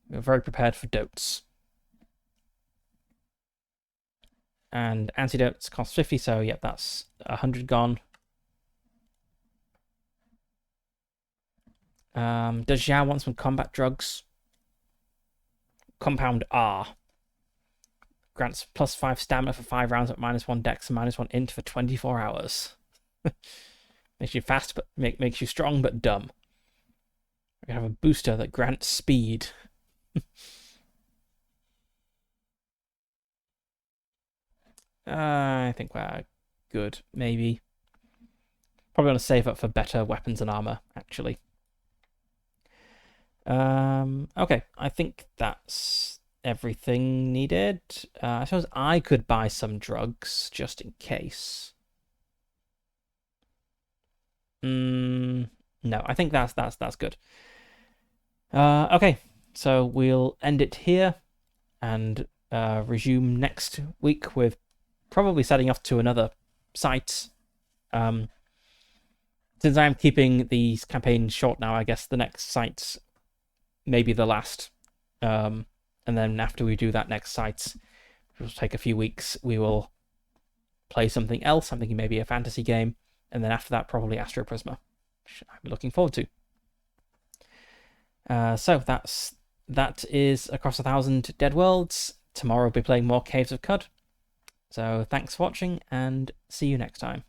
We're very prepared for dotes. And antidotes cost 50, so yep, that's 100 gone. Does Xiao want some combat drugs? Compound R. Grants +5 stamina for 5 rounds at -1 dex and -1 int for 24 hours. Makes you fast, but makes you strong, but dumb. We have a booster that grants speed. I think we're good, maybe. Probably want to save up for better weapons and armor, actually. Okay, I think that's everything needed. I suppose I could buy some drugs just in case. No, I think that's good. Okay, so we'll end it here and resume next week with probably setting off to another site. Since I'm keeping these campaigns short now, I guess the next site may be the last. And then after we do that next site, which will take a few weeks, we will play something else. I'm thinking maybe a fantasy game. And then after that, probably Astro Prisma, which I'm looking forward to. So that is Across 1,000 Dead Worlds. Tomorrow we'll be playing more Caves of Qud. So thanks for watching, and see you next time.